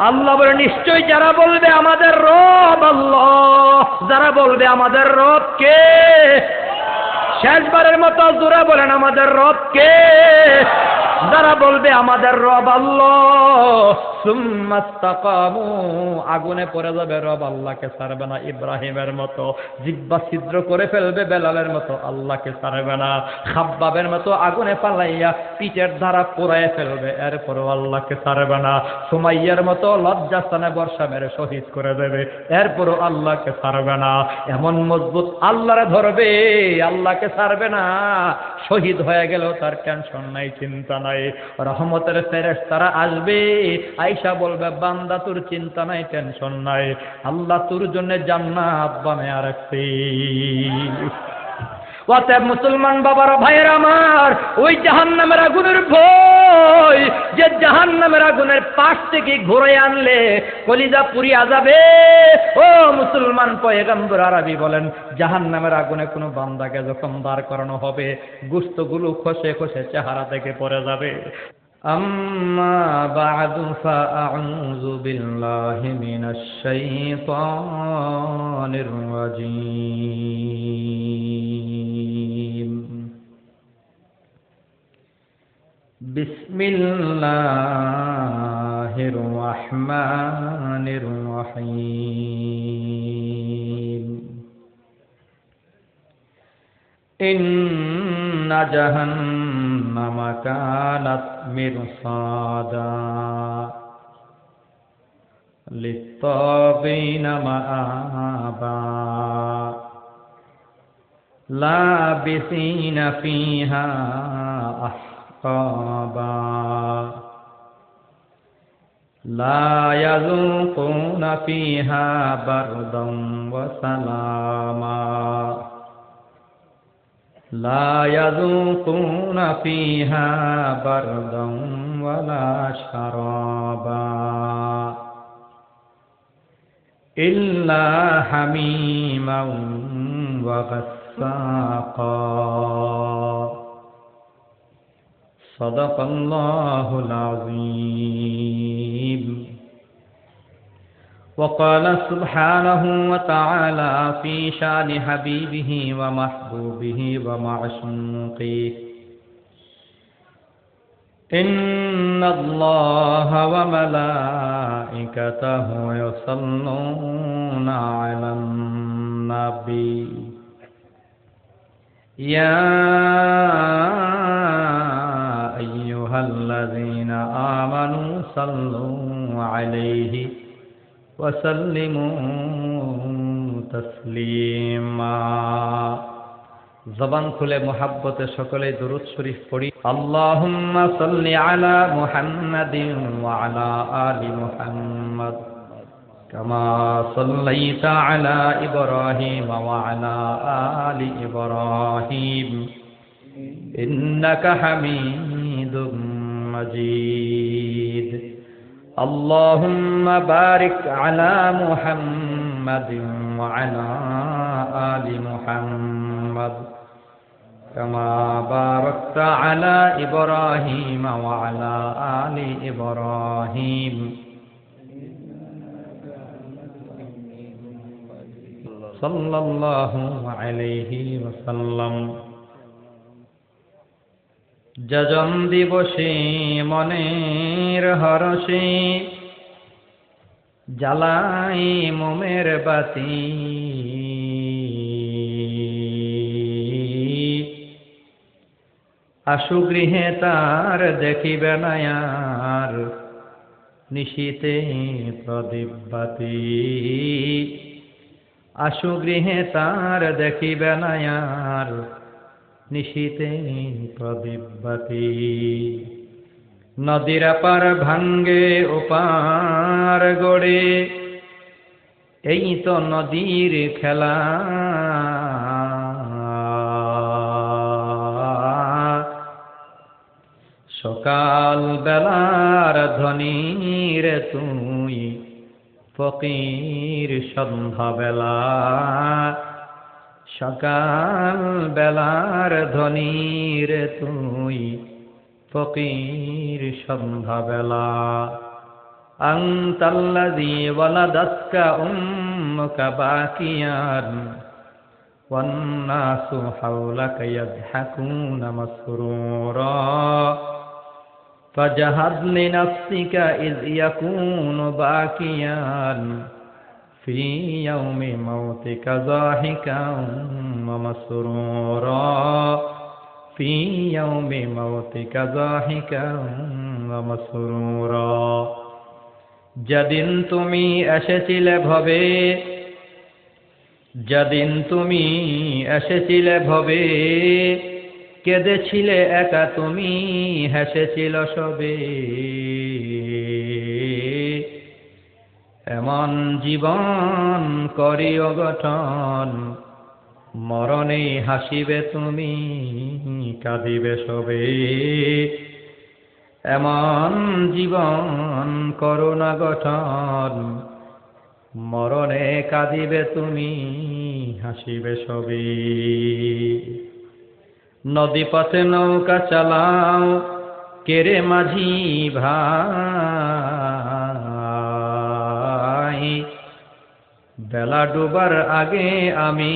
আল্লাহ বলে নিশ্চয়ই যারা বলবে আমাদের রব আল্লাহ, যারা বলবে আমাদের রব কে, শেষবারের মতো জোরে বলেন আমাদের রব কে, যারা বলবে আমাদের রব আল্লাহ, সুম্মাস্তাকামু, আগুনে পড়ে যাবে, রব আল্লাহকে ছাড়বে না, ইব্রাহিমের মতো জিহ্বা ছিদ্র করে ফেলবে, বেলালের মতো আল্লাহকে ছাড়বে না, খাব্বাবের মতো আগুনে পালাইয়া পিঠের দ্বারা পোড়ায় ফেলবে, এরপরও আল্লাহকে ছাড়বে না, সুমাইয়ার মতো লজ্জাস্থানে বর্ষা মেরে শহীদ করে দেবে, এরপরও আল্লাহকে ছাড়বে না। এমন মজবুত আল্লাহরে ধরবে, আল্লাহকে ছাড়বে না, শহীদ হয়ে গেল তার টেনশন নাই, চিন্তা নাই। রহমতের ফেরেশতারা আসবে, আয়েশা বলবে বান্দা তোর চিন্তা নাই, টেনশন নাই, আল্লাহ তোর জন্য জান্নাত বানায়া রাখছে। অতএব মুসলমান বাবার ভাইয়ের আমার, ওই জাহান্নামের আগুনের ভয়, যে জাহান্নামের আগুনের পাশ থেকে ঘুরে আনলে কলিজা পুড়িয়া যাবে। ও মুসলমান, পয়গম্বর আরবি বলেন জাহান্নামের আগুনে কোনো বান্দাকে যখন দাঁড় করানো হবে, গোশতগুলো খসে খসে চেহারা থেকে পড়ে যাবে। আম্মা বা'দু ফাআউযু বিল্লাহি মিনাশ শাইতানির রাজীম। বিসমিল্লাহির রাহমানির রহিম। ইন্না জাহান্নামা কানাত মিরসাদা লিত্তাগিনা মাআবা লাবিসিনা ফিহা আহকাবা লা ইয়াযুকুনা ফিহা বারদান ওয়া সালামা লা ইয়াযুকুনা ফিহা বারদান ওয়ালা শারাবা ইল্লা হামিমান ওয়া গাসসাকা। সাদাকাল্লাহুল আযীম। وقال سبحانه وتعالى في شأن حبيبه ومحبوبه ومعشوقه: إن الله وملائكته يصلون على النبي يا أيها الذين آمنوا صلوا عليه وسلموا تسليما। জবান খুলে মোহাব্বতে সকলে দুরূদ শরীফ পড়ি। আল্লাহুম্মা সাল্লি আলা মুহাম্মাদিন ওয়া আলা আলি মুহাম্মাদ কামা সাল্লাইতা আলা ইব্রাহিম ওয়া আলা আলি ইব্রাহিম ইন্নাকা হামিদুম মাজিদ। اللهم بارك على محمد وعلى آل محمد كما باركت على إبراهيم وعلى آل إبراهيم صلى الله عليه وسلم। যজন দিবসে মনের হরষে জ্বালাই মোমের বাতি, আশু গৃহে তার দেখিবে না আর নিশীতে প্রদীপ বাতি, আশু গৃহে তার দেখিবে না আর নিশীতে প্রদীপ বাতি। নদীর পার ভাঙ্গে ওপার গড়ে, এই তো নদীর খেলা, সকাল বেলার ধনীর তুই ফকির সন্ধ্যা বেলা, সকাল বেলার ধনীর তুই ফকির সন্ধ্যা বেলা। আনতাল্লাযী ওয়ালাদাতকা উম্মুকা বাকিয়ান ওয়ান নাসু হাওলাকা ইয়াদহাকুনা মাসরুরা ফাজাহাদ লিনাফসিকা ইয ইয়াকুনু বাকিয়ান ফি ইয়াউমি মাউতিকা যাহিকান ওয়া মাসরুরা ফি ইয়াউমি মাউতিকা যাহিকান ওয়া মাসরুরা। যেদিন তুমি এসেছিলে ভবে, যেদিন তুমি এসেছিলে ভবে, কেঁদেছিলে একা তুমি, হেসেছিল সবে। এমন জীবন করিও গঠন, মরণে হাসিবে তুমি, কাঁদিবে সবে। এমন জীবন করুণা গঠন, মরণে কাঁদিবে তুমি, হাসিবে সবে। নদী পথে নৌকা চালাও কেরে মাঝি ভাই, বেলা ডুবার আগে আমি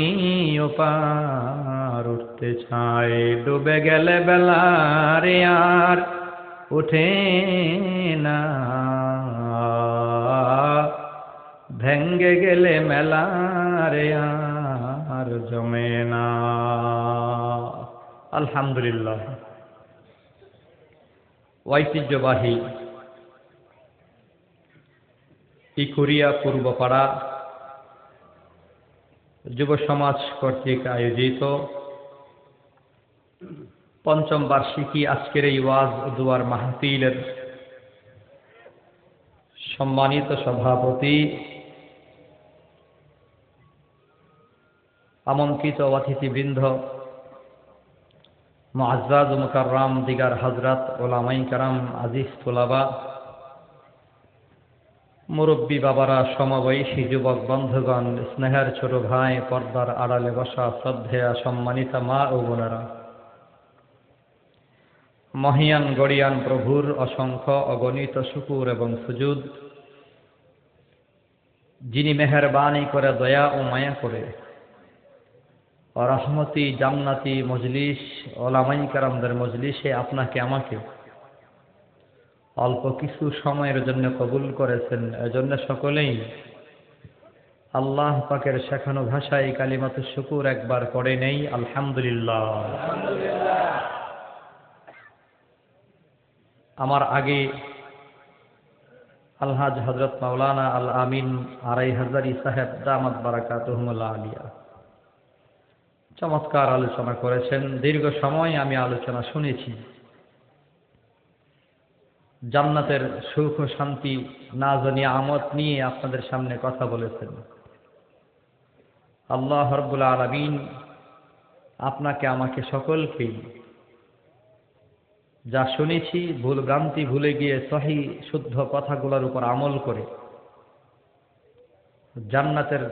ওপার উঠতে চাই। ডুবে গেলে বেলা রে আর উঠে না, ভেঙ্গে গেলে মেলা রে আর জমে না। আলহামদুলিল্লাহ। ঐতিহ্যবাহী ইকুরিয়া পূর্বপাড়া যুব সমাজ কর্তৃক আয়োজিত পঞ্চম বার্ষিকী আজকের এই ওয়াজ ও দুয়ার মাহফিলের সম্মানিত সভাপতি, আমন্ত্রিত অতিথিবৃন্দ, মুআজ্জাজ ও মুকাররাম দিগার হযরত, ওলামায়ে কেরাম, আজিজ তোলাবা, মুরব্বী বাবারা, সমবয়সী যুবক বন্ধুগণ, স্নেহের ছোট ভাই, পর্দার আড়ালে বসা শ্রদ্ধেয়া সম্মানিতা মা ও বোনেরা, মহিয়ান গড়িয়ান প্রভুর অসংখ্য অগণিত শুকুর এবং সুজুদ, যিনি মেহেরবানি করে, দয়া ও মায়া করে রহমতি জান্নাতি মজলিস, ওলামায়ে কেরামদের মজলিসে আপনাকে আমাকে অল্প কিছু সময়ের জন্য কবুল করেছেন। এজন্য সকলেই আল্লাহ পাকের শেখানো ভাষায় কালিমাতু শুকুর একবার পড়ে নেই, আলহামদুলিল্লাহ। আমার আগে আলহাজ হযরত মাওলানা আল আমিন আড়াই হাজারি সাহেব দামাত বারাকাতুহুমুল আলিয়া চমৎকার আলোচনা করেছেন। দীর্ঘ সময় আমি আলোচনা শুনেছি। জান্নাতের সুখ ও শান্তি, নাজ ও নিয়ামত নিয়ে আপনাদের সামনে কথা বলেছেন। আল্লাহ রাব্বুল আলামিন আপনাকে আমাকে সকলকেই যা শুনেছি ভুল ভ্রান্তি ভুলে গিয়ে সহি শুদ্ধ কথাগুলোর উপর আমল করে জান্নাতের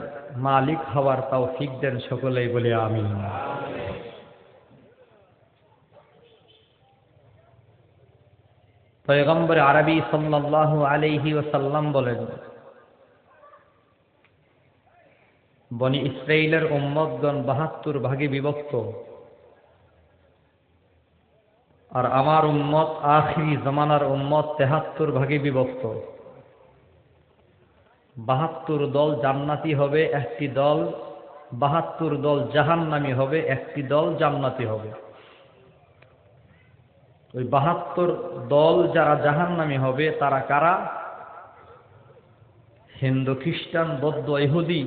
মালিক হওয়ার তৌফিক দেন, সকলেই বলে আমিন। পয়গম্বর আরবি সাল্লাল্লাহু আলাইহি ওয়াসাল্লাম বলেন, বনি ইসরাইলের উম্মতগণ ৭২ ভাগে বিভক্ত, আর আমার উম্মত আখিরি জামানার উম্মত ৭৩ ভাগে বিভক্ত। ৭২ দল জান্নাতি হবে একটি দল, ৭২ দল জাহান্নামী হবে একটি দল জান্নাতি হবে। ওই ৭২ দল যারা জাহান্নামী হবে তারা কারা? হিন্দু, খ্রিস্টান, বৌদ্ধ, ইহুদি,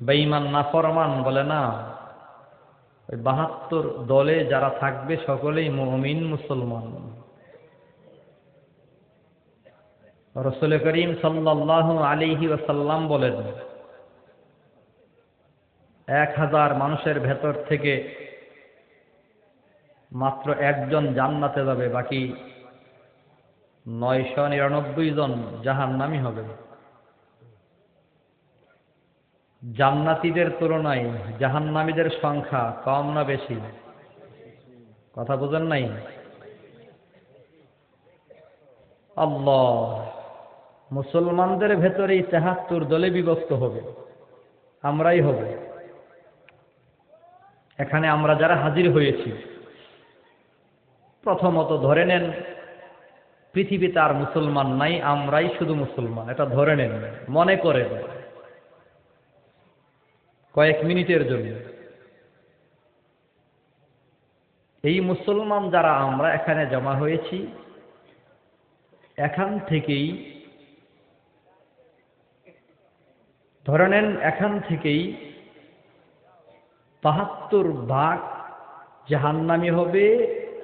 বেঈমান, নাফরমান বলে না। ওই ৭২ দলে যারা থাকবে সকলেই মুমিন, মুসলমান। রাসূল করিম সাল্লাল্লাহু আলাইহি ওয়াসাল্লাম বলেন, ১,০০০ মানুষের ভেতর থেকে মাত্র একজন জান্নাতে যাবে, বাকি ৯৯৯ জন জাহান্নামী হবে। জান্নাতীদের তুলনায় জাহান্নামীদের সংখ্যা কম না বেশি? কথা বুঝেন নাই? আল্লাহ, মুসলমানদের ভেতরেই ৭৩ দলে বিভক্ত হবে, আমরাই হব। এখানে আমরা যারা হাজির হয়েছি, প্রথমত ধরে নেন পৃথিবীতে আর মুসলমান নাই, আমরাই শুধু মুসলমান, এটা ধরে নেন, মনে করে কয়েক মিনিটের জন্য। এই মুসলমান যারা আমরা এখানে জমা হয়েছি, এখান থেকেই ধরে নেন, এখান থেকেই ৭২ ভাগ জাহান্নামী হবে,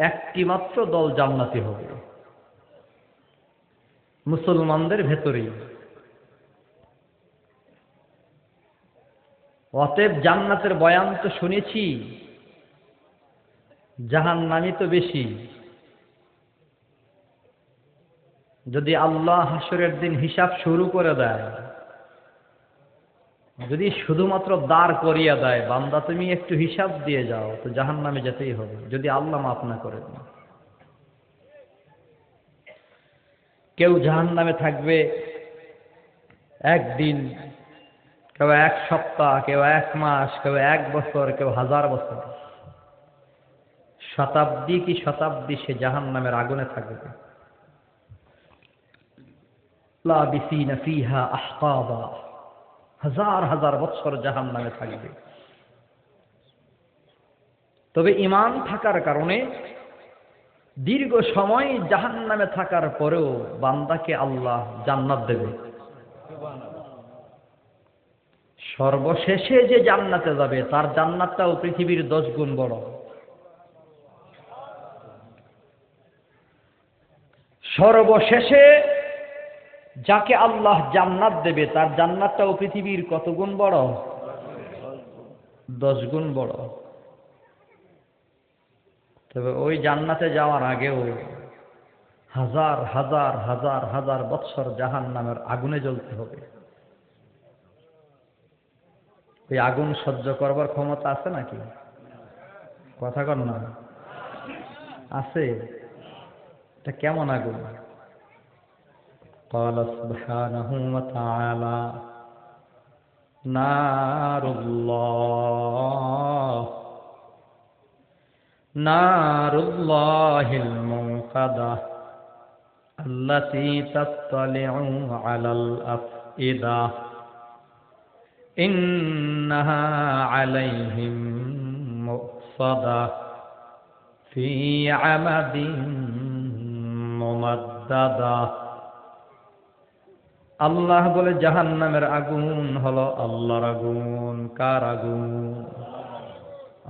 একটি মাত্র দল জান্নাতি হবে, মুসলমানদের ভেতরেই। অতএব জান্নাতের বয়ান তো শুনেছি, জাহান্নামী তো বেশি। যদি আল্লাহ হাসরের দিন হিসাব শুরু করে দেয়, যদি শুধুমাত্র দাঁড় করিয়ে দেয়, বান্দা তুমি একটু হিসাব দিয়ে যাও, তো জাহান্নামে যেতেই হবে, যদি আল্লাহ মাফ না করে দেন। কেউ জাহান্নামে থাকবে একদিন, কেউ এক সপ্তাহ, কেউ এক মাস, কেউ এক বছর, কেউ 1000 বছর, শতাব্দী কি শতাব্দী সে জাহান্নামের আগুনে থাকবে। লাবিসিনা ফিহা আহকাবা, 1000 বছর জাহান্নামে থাকবে। তবে ঈমান থাকার কারণে দীর্ঘ সময় জাহান্নামে থাকার পরেও বান্দাকে আল্লাহ জান্নাত দেবে। সর্বশেষে যে জান্নাতে যাবে, তার জান্নাতটাও পৃথিবীর 10 গুণ বড়। সর্বশেষে যাকে আল্লাহ জান্নাত দেবে, তার জান্নাতটাও পৃথিবীর কত গুণ বড়? 10 গুণ বড়। তবে ওই জান্নাতে যাওয়ার আগেও হাজার হাজার হাজার হাজার বৎসর জাহান্নামের আগুনে জ্বলতে হবে। ওই আগুন সহ্য করবার ক্ষমতা আছে নাকি? কথা কন না, আছে? এটা কেমন আগুন? قال سبحانه وتعالى نار الله الموقدة التي تطلع على الأفئدة إنها عليهم مؤصدة في عمد ممددة। আল্লাহ বলে জাহান্নামের আগুন হলো আল্লাহর আগুন। কার আগুন?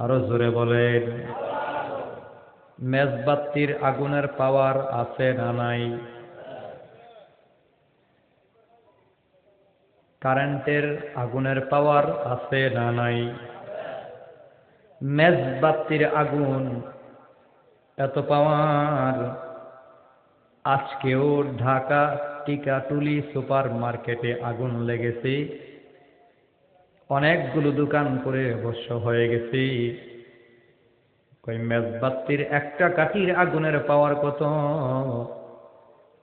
আরো জোরে বলেন। মেজবাতির আগুনের পাওয়ার আছে না নাই? কারেন্টের আগুনের পাওয়ার আছে না নাই? মেজবাতির আগুন এত পাওয়ার, আজকেও ঢাকা টিকাটুলি সুপার মার্কেটে আগুন লেগেছে, অনেকগুলো দোকান করে অবশ্য হয়ে গেছে। মেজবাতির একটা কাঠির আগুনের পাওয়ার কত?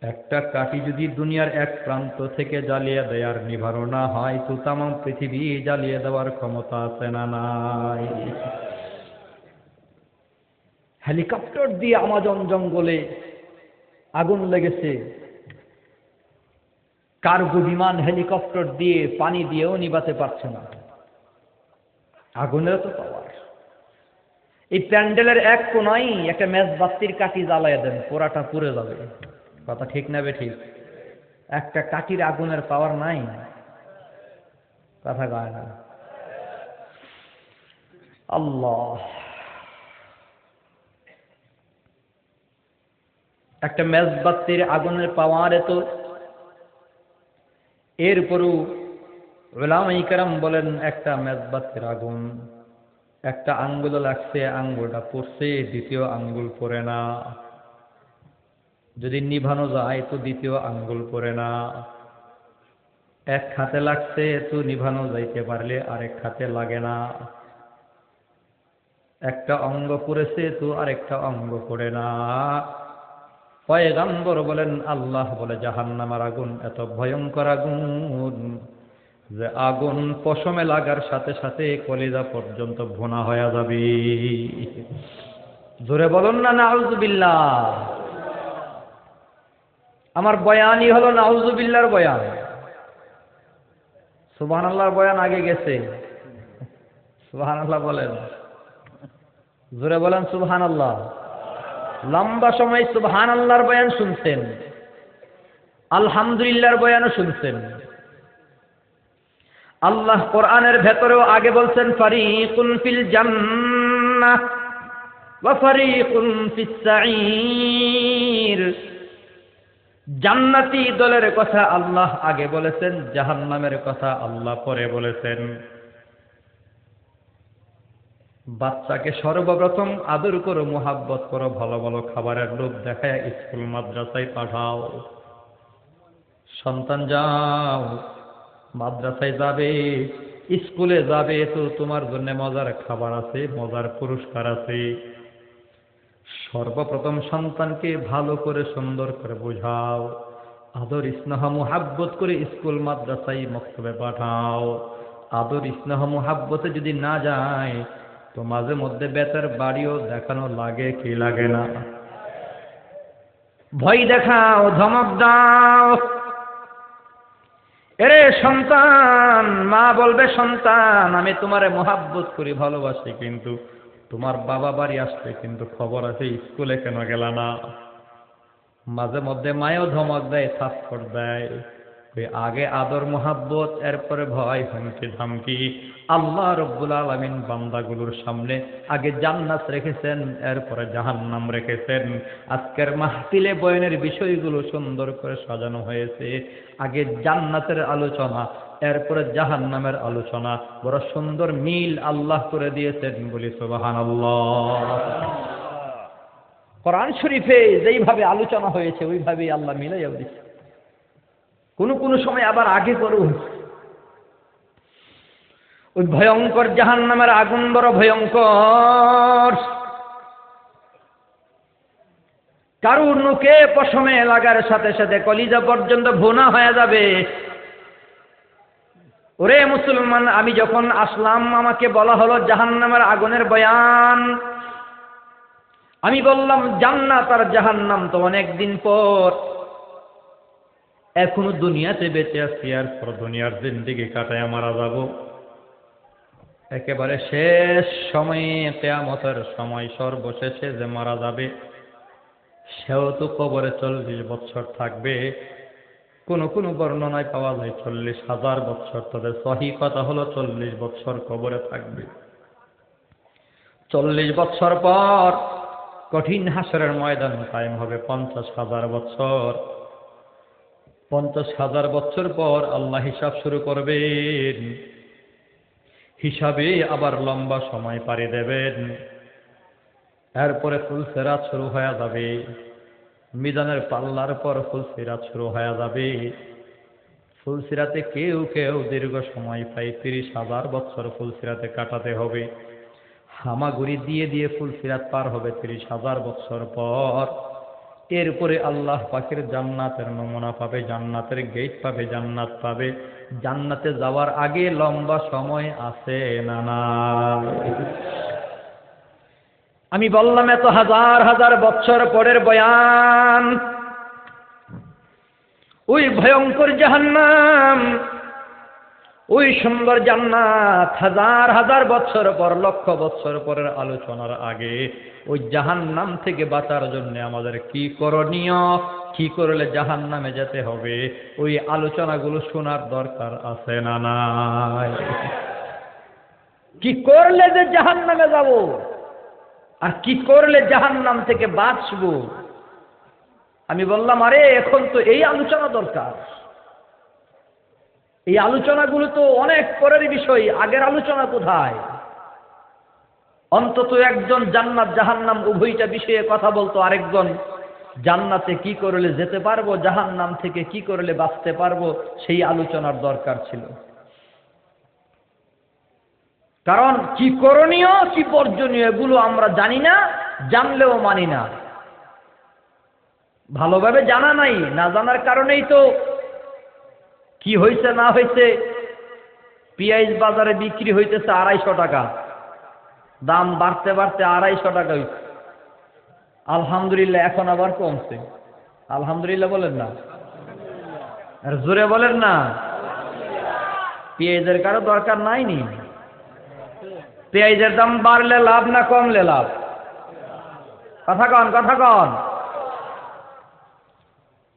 একটা কাঠি যদি দুনিয়ার এক প্রান্ত থেকে জ্বালিয়ে দেয় আর নিভানো না হয়, তো তামাম পৃথিবী জ্বালিয়ে দেওয়ার ক্ষমতা আছে না নাই? হেলিকপ্টার দিয়ে আমাজন জঙ্গলে আগুন লেগেছে, কার্গো বিমান হেলিকপ্টার দিয়ে পানি দিয়েও নিভাতে পারছে না, আগুনের তো পাওয়ার। এই প্যান্ডেলের এক কোনায় একটা মেজবাতির কাঠি জ্বালায় দেন, পোড়াটা পুড়ে যাবে। কথা ঠিক না বে ঠিক? একটা কাঠির আগুনের পাওয়ার নাই? কথা কয় না। আল্লাহ, একটা মেজবাতির আগুনের পাওয়ার এত, এরপরও উলামায়ে কেরাম বলেন একটা মেজবাতির আগুন, একটা আঙ্গুল লাগছে, আঙ্গুলটা পড়ছে, দ্বিতীয় আঙ্গুল পড়ে না। যদি নিভানো যায় তো দ্বিতীয় আঙ্গুল পড়ে না। এক হাতে লাগছে তো নিভানো যাইতে পারলে আরেক হাতে লাগে না। একটা অঙ্গ পড়েছে তো আরেকটা অঙ্গ পড়ে না। পয়গম্বর বলেন আল্লাহ বলে জাহান্নামের আগুন এত ভয়ঙ্কর আগুন যে আগুন পশমে লাগার সাথে সাথে কলিজা পর্যন্ত ভুনা হয়ে যাবে। জোরে বলুন না নাউজুবিল্লাহ। আমার বয়ানই হলো নাউজুবিল্লাহর বয়ান। সুবহানাল্লাহর বয়ান আগে গেছে। সুবহানাল্লাহ বলেন, জোরে বলেন সুবহানাল্লাহ। লম্বা সময় সুবহানাল্লাহর বয়ান শুনছেন, আলহামদুলিল্লাহর বয়ানও শুনছেন। আল্লাহ কোরআনের ভেতরেও আগে বলছেন ফারিকুন ফিল জান্নাহ ওয়া ফারিকুন ফিস সাঈর। জান্নাতি দলের কথা আল্লাহ আগে বলেছেন, জাহান্নামের কথা আল্লাহ পরে বলেছেন। বাচ্চাকে সর্বপ্রথম আদর করো, মোহাব্বত করো, ভালো ভালো খাবারের লোভ দেখায় স্কুল মাদ্রাসায় পাঠাও। সন্তান যাও, মাদ্রাসায় যাবে, স্কুলে যাবে, তো তোমার জন্য মজার খাবার আছে, মজার পুরস্কার আছে। সর্বপ্রথম সন্তানকে ভালো করে সুন্দর করে বোঝাও, আদর স্নেহ মোহাব্বত করে স্কুল মাদ্রাসায় মক্তবে পাঠাও। আদর স্নেহ মোহাব্বতে যদি না যায় তো মাঝে মধ্যে বেতার বাড়িও দেখানো লাগে কি লাগে না? ভয় দেখাও, ধমক দাও। এরে সন্তান, মা বলবে সন্তান আমি তোমারে মোহাব্বত করি, ভালোবাসি, কিন্তু তোমার বাবা বাড়ি আসলে কিন্তু খবর আছে স্কুলে কেন গেলা না? মাঝে মধ্যে মায়েও ধমক দেয়, থাপ্পড় দেয়। আগে আদর মোহাব্বত, এরপরে ভয় হুমকি ধামকি। আল্লাহ রব্বুল আলামিন বান্দাগুলোর সামনে আগে জান্নাত রেখেছেন, এরপরে জাহান্নাম রেখেছেন। আজকের মাহফিলে বয়ানের বিষয়গুলো সুন্দর করে সাজানো হয়েছে। আগে জান্নাতের আলোচনা, এরপরে জাহান্নামের আলোচনা। বড় সুন্দর মিল আল্লাহ করে দিয়েছেন, বলি সুবহানাল্লাহ। কোরআন শরীফে যেইভাবে আলোচনা হয়েছে ওইভাবেই আল্লাহ মিলাইয়া দিয়েছে। কোন সময় আবার আগে করুন। ওই ভয়ঙ্কর জাহান্নামের আগুন বড় ভয়ঙ্কর। কারুর নুকে পশমে লাগার সাথে সাথে কলিজা পর্যন্ত ভুনা হয়ে যাবে। ওরে মুসলমান, আমি যখন আসলাম আমাকে বলা হলো জাহান্নামের আগুনের বয়ান। আমি বললাম জান্নাত আর জাহান্নাম তো অনেকদিন পর, এখনো দুনিয়াতে বেঁচে আছি, আর পর দুনিয়ার জিন্দেগি কাটায় মারা যাব। একেবারে শেষ সময়ে, কিয়ামতের সময়, সর্বশেষে যে মারা যাবে সেও তো কবরে 40 বছর থাকবে। কোন বর্ণনায় পাওয়া যায় 40,000 বছর, তবে সহি কথা হলো 40 বছর কবরে থাকবে। 40 বছর পর কঠিন হাসরের ময়দান কায়েম হবে 50,000 বছর। 50,000 বছর পর আল্লাহ হিসাব শুরু করবেন। হিসাবে আবার লম্বা সময় পাড়ি দেবেন। এরপরে ফুলসিরাত শুরু হয়ে যাবে। মিজানের পাল্লার পর ফুলসিরাত শুরু হয়ে যাবে। ফুলসিরাতে কেউ কেউ দীর্ঘ সময় পায়, 30,000 বছর ফুলসিরাতে কাটাতে হবে। হামাগুড়ি দিয়ে দিয়ে ফুলসিরাত পার হবে 30,000 বছর পর। এরপরে আল্লাহ পাকের জান্নাতের নমুনা পাবে, জান্নাতের গেট পাবে, জান্নাত পাবে। জান্নাতে যাওয়ার আগে লম্বা সময় আছে না না? আমি বললাম এত হাজার হাজার বছর পরের বয়ান। ওই ভয়ঙ্কর জাহান্নাম, ওই সুন্দর জান্নাত হাজার হাজার বছর পর, লক্ষ বছর পরের আলোচনার আগে ওই জাহান্নাম থেকে বাঁচার জন্য আমাদের কি করণীয়, কি করলে জাহান্নামে যেতে হবে, ওই আলোচনাগুলো শোনার দরকার আছে না নাই? কি করলে যে জাহান্নামে যাব, আর কি করলে জাহান্নাম থেকে বাঁচবো। আমি বললাম আরে এখন তো এই আলোচনা দরকার। এই আলোচনাগুলো তো অনেক পরের বিষয়, আগের আলোচনা কোথায়? অন্তত একজন জান্নাত জাহান্নাম উভয়টা বিষয়ে কথা বলতো, আরেকজন জান্নাতে কি করলে যেতে পারবো, জাহান্নাম থেকে কি করলে বাঁচতে পারবো, সেই আলোচনার দরকার ছিল। কারণ কি করণীয় কি বর্জনীয় এগুলো আমরা জানি না, জানলেও মানি না। ভালোভাবে জানা নাই, না জানার কারণেই তো কি হয়েছে না হয়েছে। পেঁয়াজ বাজারে বিক্রি হইতেছে 250 টাকা, দাম বাড়তে বাড়তে 250 টাকা হইছে। আলহামদুলিল্লাহ এখন আবার কমছে। আলহামদুলিল্লাহ বলেন না, আর জোরে বলেন না। পেঁয়াজের কারো দরকার নাই নি? পেঁয়াজের দাম বাড়লে লাভ না কমলে লাভ? কথা কন, কথা কন।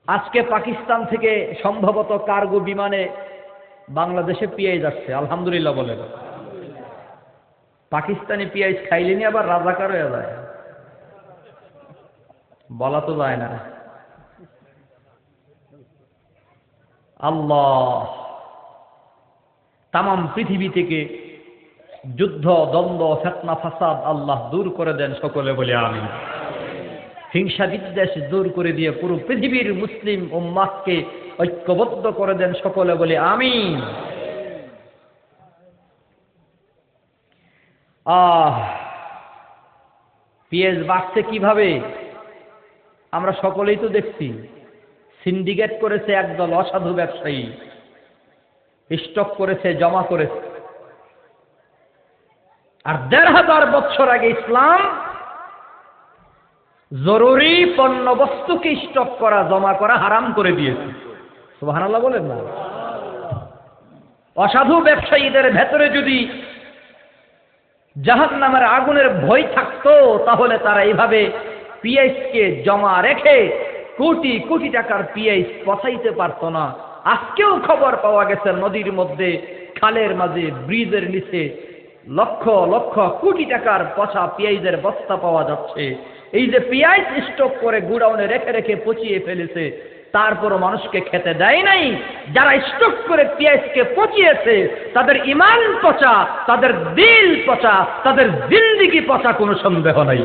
আজকে পাকিস্তান থেকে সম্ভবত কার্গো বিমানে বাংলাদেশে পেঁয়াজ আসছে, আলহামদুলিল্লাহ বলেন। পাকিস্তানি পেঁয়াজ খাইলেনি আবার রাজাকার হয়ে যায়, বলা তো যায় না। আল্লাহ তামাম পৃথিবী থেকে যুদ্ধ, দ্বন্দ্ব, ফিতনা, ফাসাদ আল্লাহ দূর করে দেন, সকলে বলে আমিন। হিংসা বিদ্বেষ দূর করে দিয়ে পুরো পৃথিবীর মুসলিম উম্মাহকে ঐক্যবদ্ধ করে দেন, সকলে বলে আমিন। পেঁয়াজ বাড়ছে কিভাবে আমরা সকলেই তো দেখছি। সিন্ডিকেট করেছে একদল অসাধু ব্যবসায়ী, স্টক করেছে, জমা করেছে। আর 1500 বছর আগে ইসলাম জরুরি পণ্য বস্তুকে স্টক করা, জমা করা হারাম করে দিয়েছে। সুবহানাল্লাহ বলেন না। অসাধু ব্যবসায়ীদের ভেতরে যদি জাহান্নামের আগুনের ভয় থাকতো, তাহলে তারা এইভাবে পেঁয়াজকে জমা রেখে কোটি কোটি টাকার পেঁয়াজ পচাইতে পারত না। আজকেও খবর পাওয়া গেছে নদীর মধ্যে, খালের মাঝে, ব্রিজের নিচে লক্ষ লক্ষ কোটি টাকার পচা পেঁয়াজের বস্তা পাওয়া যাচ্ছে। এই যে পেঁয়াজ স্টক করে গুডাউনে রেখে রেখে পচিয়ে ফেলেছে, তারপরও মানুষকে খেতে দেয় নাই। যারা স্টক করে পেঁয়াজকে পচিয়েছে তাদের ঈমান পচা, তাদের দিল পচা, তাদের জিন্দেগি পচা, কোনো সন্দেহ নাই।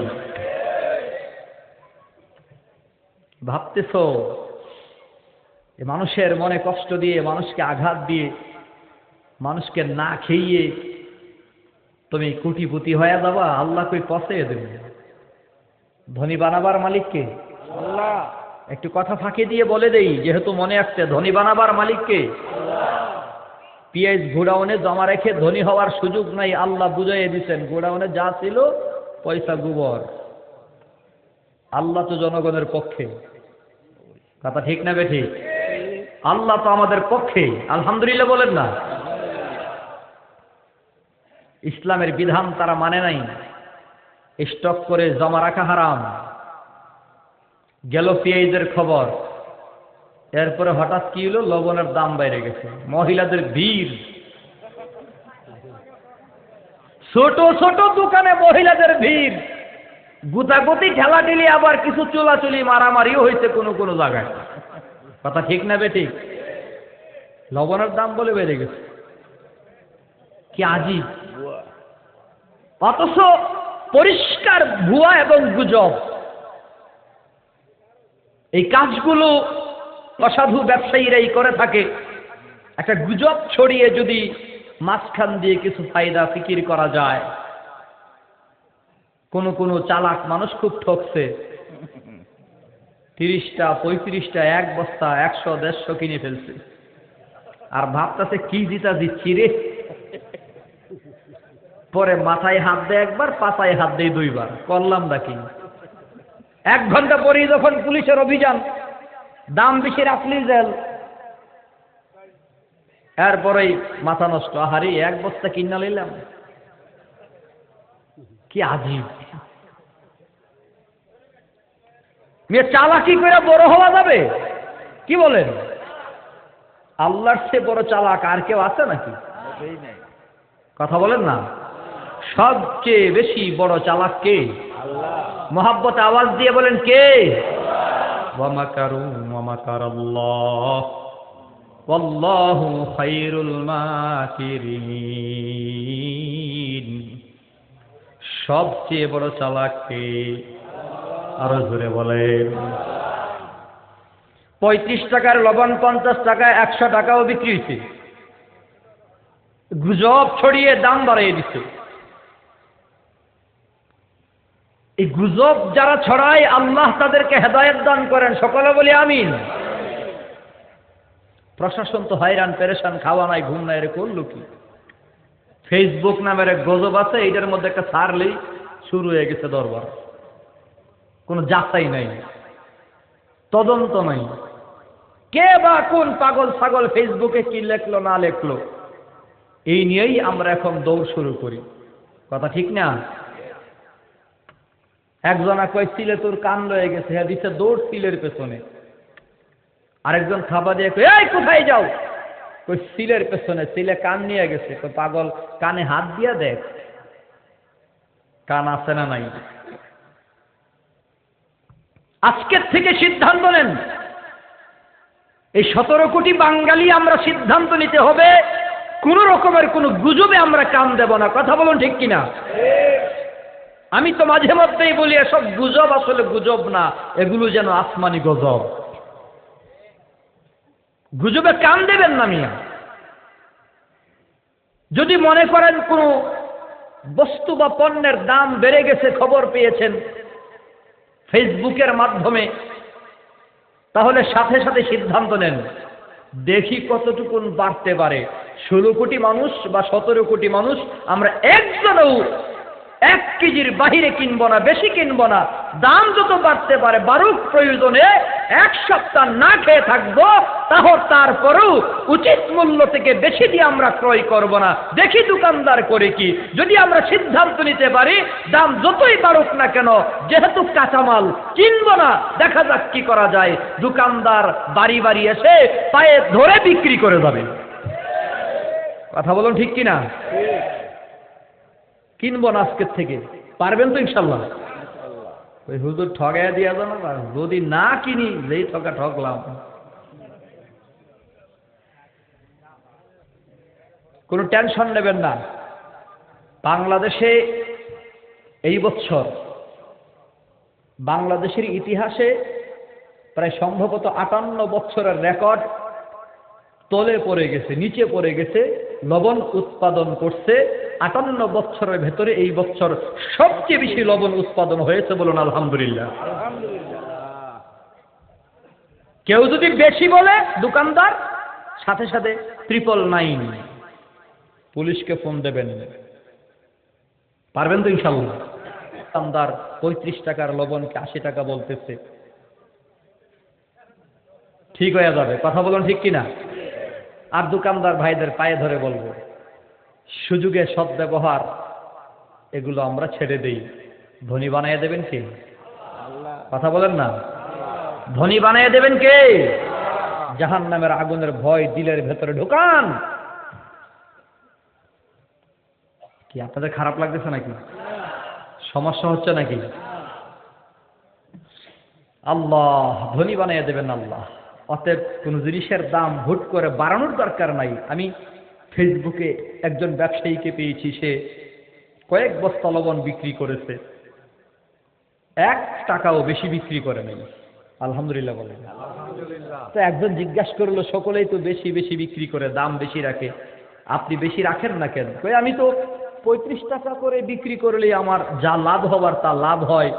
ভাবতেছো মানুষের মনে কষ্ট দিয়ে, মানুষকে আঘাত দিয়ে, মানুষকে না খেয়ে তুমি কোটিপতি হয়ে যাবা? আল্লাহ কই পচে দেবে। ধনী বানাবার মালিককে আল্লাহ। একটু কথা ফাঁকি দিয়ে বলে দেই, যেহেতু মনে আসছে, ধনী বানাবার মালিককে পেঁয়াজ গোডাউনে জমা রেখে ধনী হওয়ার সুযোগ নাই। আল্লাহ বুঝাইয়ে দিচ্ছেন, গোডাউনে যা ছিল পয়সা গোবর। আল্লাহ তো জনগণের পক্ষে। কথা ঠিক না বেঠিক? আল্লাহ তো আমাদের পক্ষে, আলহামদুলিল্লাহ বলেন না। ইসলামের বিধান তারা মানে নাই, স্টক করে জমা রাখা হারাম। গেল পেঁয়াজের খবর, এরপরে হঠাৎ কি হলো, লবণের দাম বেড়ে গেছে। মহিলাদের ভিড়, ছোট ছোট দোকানে মহিলাদের ভিড়, গুতাগুতি ঠেলাঠেলি, আবার কিছু চুলাচুলি মারামারিও হয়েছে কোনো কোনো জায়গায়। কথা ঠিক না বেঠিক? লবণের দাম বলে বেড়ে গেছে, কি আজীব। অথচ পরিষ্কার ভুয়া এবং গুজব। এই কাজগুলো অসাধু ব্যবসায়ীরাই করে থাকে। একটা গুজব ছড়িয়ে যদি মাঝখান দিয়ে কিছু ফায়দা ফিকির করা যায়। কোন কোন চালাক মানুষ খুব ঠকছে, 30টা 35টা এক বস্তা 100-150 কিনে ফেলছে, আর ভাবতেছে কি জিতা দিচ্ছি রে। পরে মাথায় হাত দেয় একবার, পাতায় হাত দেয় 2বার, করলাম নাকি। 1 ঘন্টা পরেই যখন পুলিশের অভিযান, দাম বেশি রাখলি জেল। এরপরেই মাথা নষ্ট, আহারে 1 বস্তা কিনা লইলাম, কি আজীব। মেয়ে চালাকি করে বড় হওয়া যাবে? কি বলেন? আল্লাহর চেয়ে বড় চালাক আর কেউ আছে নাকি? কথা বলেন না। সবচেয়ে বেশি বড় চালাক কে? আল্লাহ। মহব্বতে আওয়াজ দিয়ে বলেন কে? ওয়া মাকারু ওয়া মাকারাল্লাহ ওয়াল্লাহু খায়রুল মাকিরিন। সবচেয়ে বড় চালাক কে? আরো জোরে বলেন। 35 টাকার লবণ 50 টাকায়, 100 টাকাও বিক্রি হয়েছে। গুজব ছড়িয়ে দাম বাড়িয়ে দিচ্ছে। এই গুজব যারা ছড়ায় আল্লাহ তাদেরকে হেদায়েত দান করেন, সকলে বলি আমিন। প্রশাসন তো হয়রান পেরেশান, খাওয়া নাই ঘুম নাই, এর করলো কি? ফেসবুক নামের এক গজব আছে, এইটার মধ্যে একটা ছাড়লেই শুরু হয়ে গেছে দরবার। কোনো যাচাই নাই, তদন্ত নাই, কে বা কোন পাগল ছাগল ফেসবুকে কি লেখলো না লেখলো, এই নিয়েই আমরা এখন দৌড় শুরু করি। কথা ঠিক না? একজনা কয় সিলে তোর কান লয়ে গেছে, হ্যাঁ দিচ্ছে দৌড় সিলের পেছনে। আরেকজন থাবা দিয়ে কয় এই কোথায় যাও, কই সিলের পেছনে, সিলে কান নিয়ে গেছে। কই পাগল কানে হাত দিয়া দেখ কান আছে না নাই। আজকের থেকে সিদ্ধান্ত নেন, এই 17 কোটি বাঙালি আমরা সিদ্ধান্ত নিতে হবে, কোন রকমের কোন গুজবে আমরা কান দেব না। কথা বলুন ঠিক কিনা? আমি তো মাঝে মধ্যেই বলি এসব গুজব আসলে গুজব না, এগুলো যেন আসমানি গজব। গুজবে কান দেবেন না মিয়া। যদি মনে করেন কোন বস্তু বা পণ্যের দাম বেড়ে গেছে, খবর পেয়েছেন ফেসবুকের মাধ্যমে, তাহলে সাথে সাথে সিদ্ধান্ত নেন, দেখি কতটুকু বাড়তে পারে। 16 কোটি মানুষ বা 17 কোটি মানুষ আমরা একজনও 1 কেজির বাহিরে কিনবো না, বেশি কিনবো না। দাম যত বাড়তে পারে বাড়ুক, প্রয়োজনে 1 সপ্তাহ না খেয়ে থাকবো, তারপরেও উচিত মূল্য থেকে বেশি দিয়ে আমরা ক্রয় করব না। দেখি দোকানদার করে কি। যদি আমরা সিদ্ধান্ত নিতে পারি দাম যতই বাড়ুক না কেন, যেহেতু কাঁচামাল কিনবো না, দেখা যাক কি করা যায়। দোকানদার বাড়ি বাড়ি এসে পায়ে ধরে বিক্রি করে যাবে। কথা বলুন ঠিক কিনা? কিনবো না আজকের থেকে, পারবেন তো ইনশাল্লাহ? ওই হুজুর ঠগাইয়া দিয়া যান না, যদি না কিনি যেই ঠকা ঠকলাম। কোনো টেনশন নেবেন না। বাংলাদেশে এই বছর বাংলাদেশের ইতিহাসে প্রায় সম্ভবত 58 বছরের রেকর্ড তলে পড়ে গেছে, নিচে পড়ে গেছে। লবণ উৎপাদন করছে 58 বছরের ভেতরে এই বছর সবচেয়ে বেশি লবণ উৎপাদন হয়েছে, বলুন আলহামদুলিল্লাহ। কেউ যদি বেশি বলে দোকানদার সাথে সাথে 999 পুলিশকে ফোন দেবেন। পারবেন তো ইনশাআল্লাহ? দোকানদার 35 টাকার লবণকে 80 টাকা বলতেছে, ঠিক হয়ে যাবে। কথা বলুন ঠিক কিনা? আর দোকানদার ভাইদের পায়ে ধরে বলবো, সুযোগে সদ্ব্যবহার এগুলো আমরা ছেড়ে দেই। ধনী বানিয়ে দেবেন কে? কথা বলেন না। ধনী বানিয়ে দেবেন কে? জাহান্নামের আগুনের ভয় দিলের ভেতরে ঢোকান। কি আপনাদের খারাপ লাগতেছে নাকি? সমস্যা হচ্ছে নাকি? আল্লাহ ধনী বানিয়ে দেবেন আল্লাহ। অতএব কোন জিনিসের দাম হুট করে বাড়ানোর দরকার নাই। আমি ফেসবুকে একজন ব্যবসায়ীকে পেয়েছি, সে কয়েক বস্তা লবণ বিক্রি করেছে, 1 টাকাও বেশি বিক্রি করে নাই। আলহামদুলিল্লাহ বলেন। তো একজন জিজ্ঞাসা করলো, সকলেই তো বেশি বেশি বিক্রি করে, দাম বেশি রাখে, আপনি বেশি রাখেন না কেন? কই আমি তো 35 টাকা করে বিক্রি করলেই আমার যা লাভ হবার তা লাভ হয়।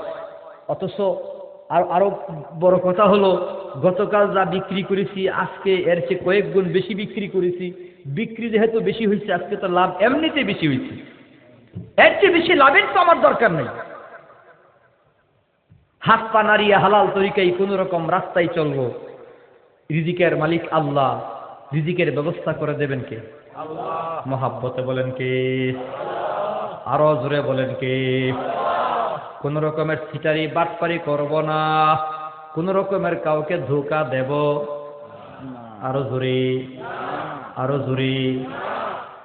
অথচ আরো বড় কথা হলো, গতকাল যা বিক্রি করেছি আজকে এর চেয়ে কয়েক গুণ বেশি বিক্রি করেছি। বিক্রি যেহেতু বেশি হয়েছে, আজকে তো লাভ এমনিতে বেশি হয়েছে, এর চেয়ে বেশি লাভের তো আমার দরকার নেই। হাত পা নাড়িয়ে হালাল তরিকায় কোন রকম রাস্তায় চলবো। রিজিকের মালিক আল্লাহ, রিজিকের ব্যবস্থা করে দেবেন কে? আল্লাহ। মহাব্বতে বলেন কে? আরো জোরে বলেন কে? কোন রকমের ছিটারি বাটপারি করব না, কোন রকমের কাউকে ধোঁকা দেব? আরো জোরে, আরো জোরে।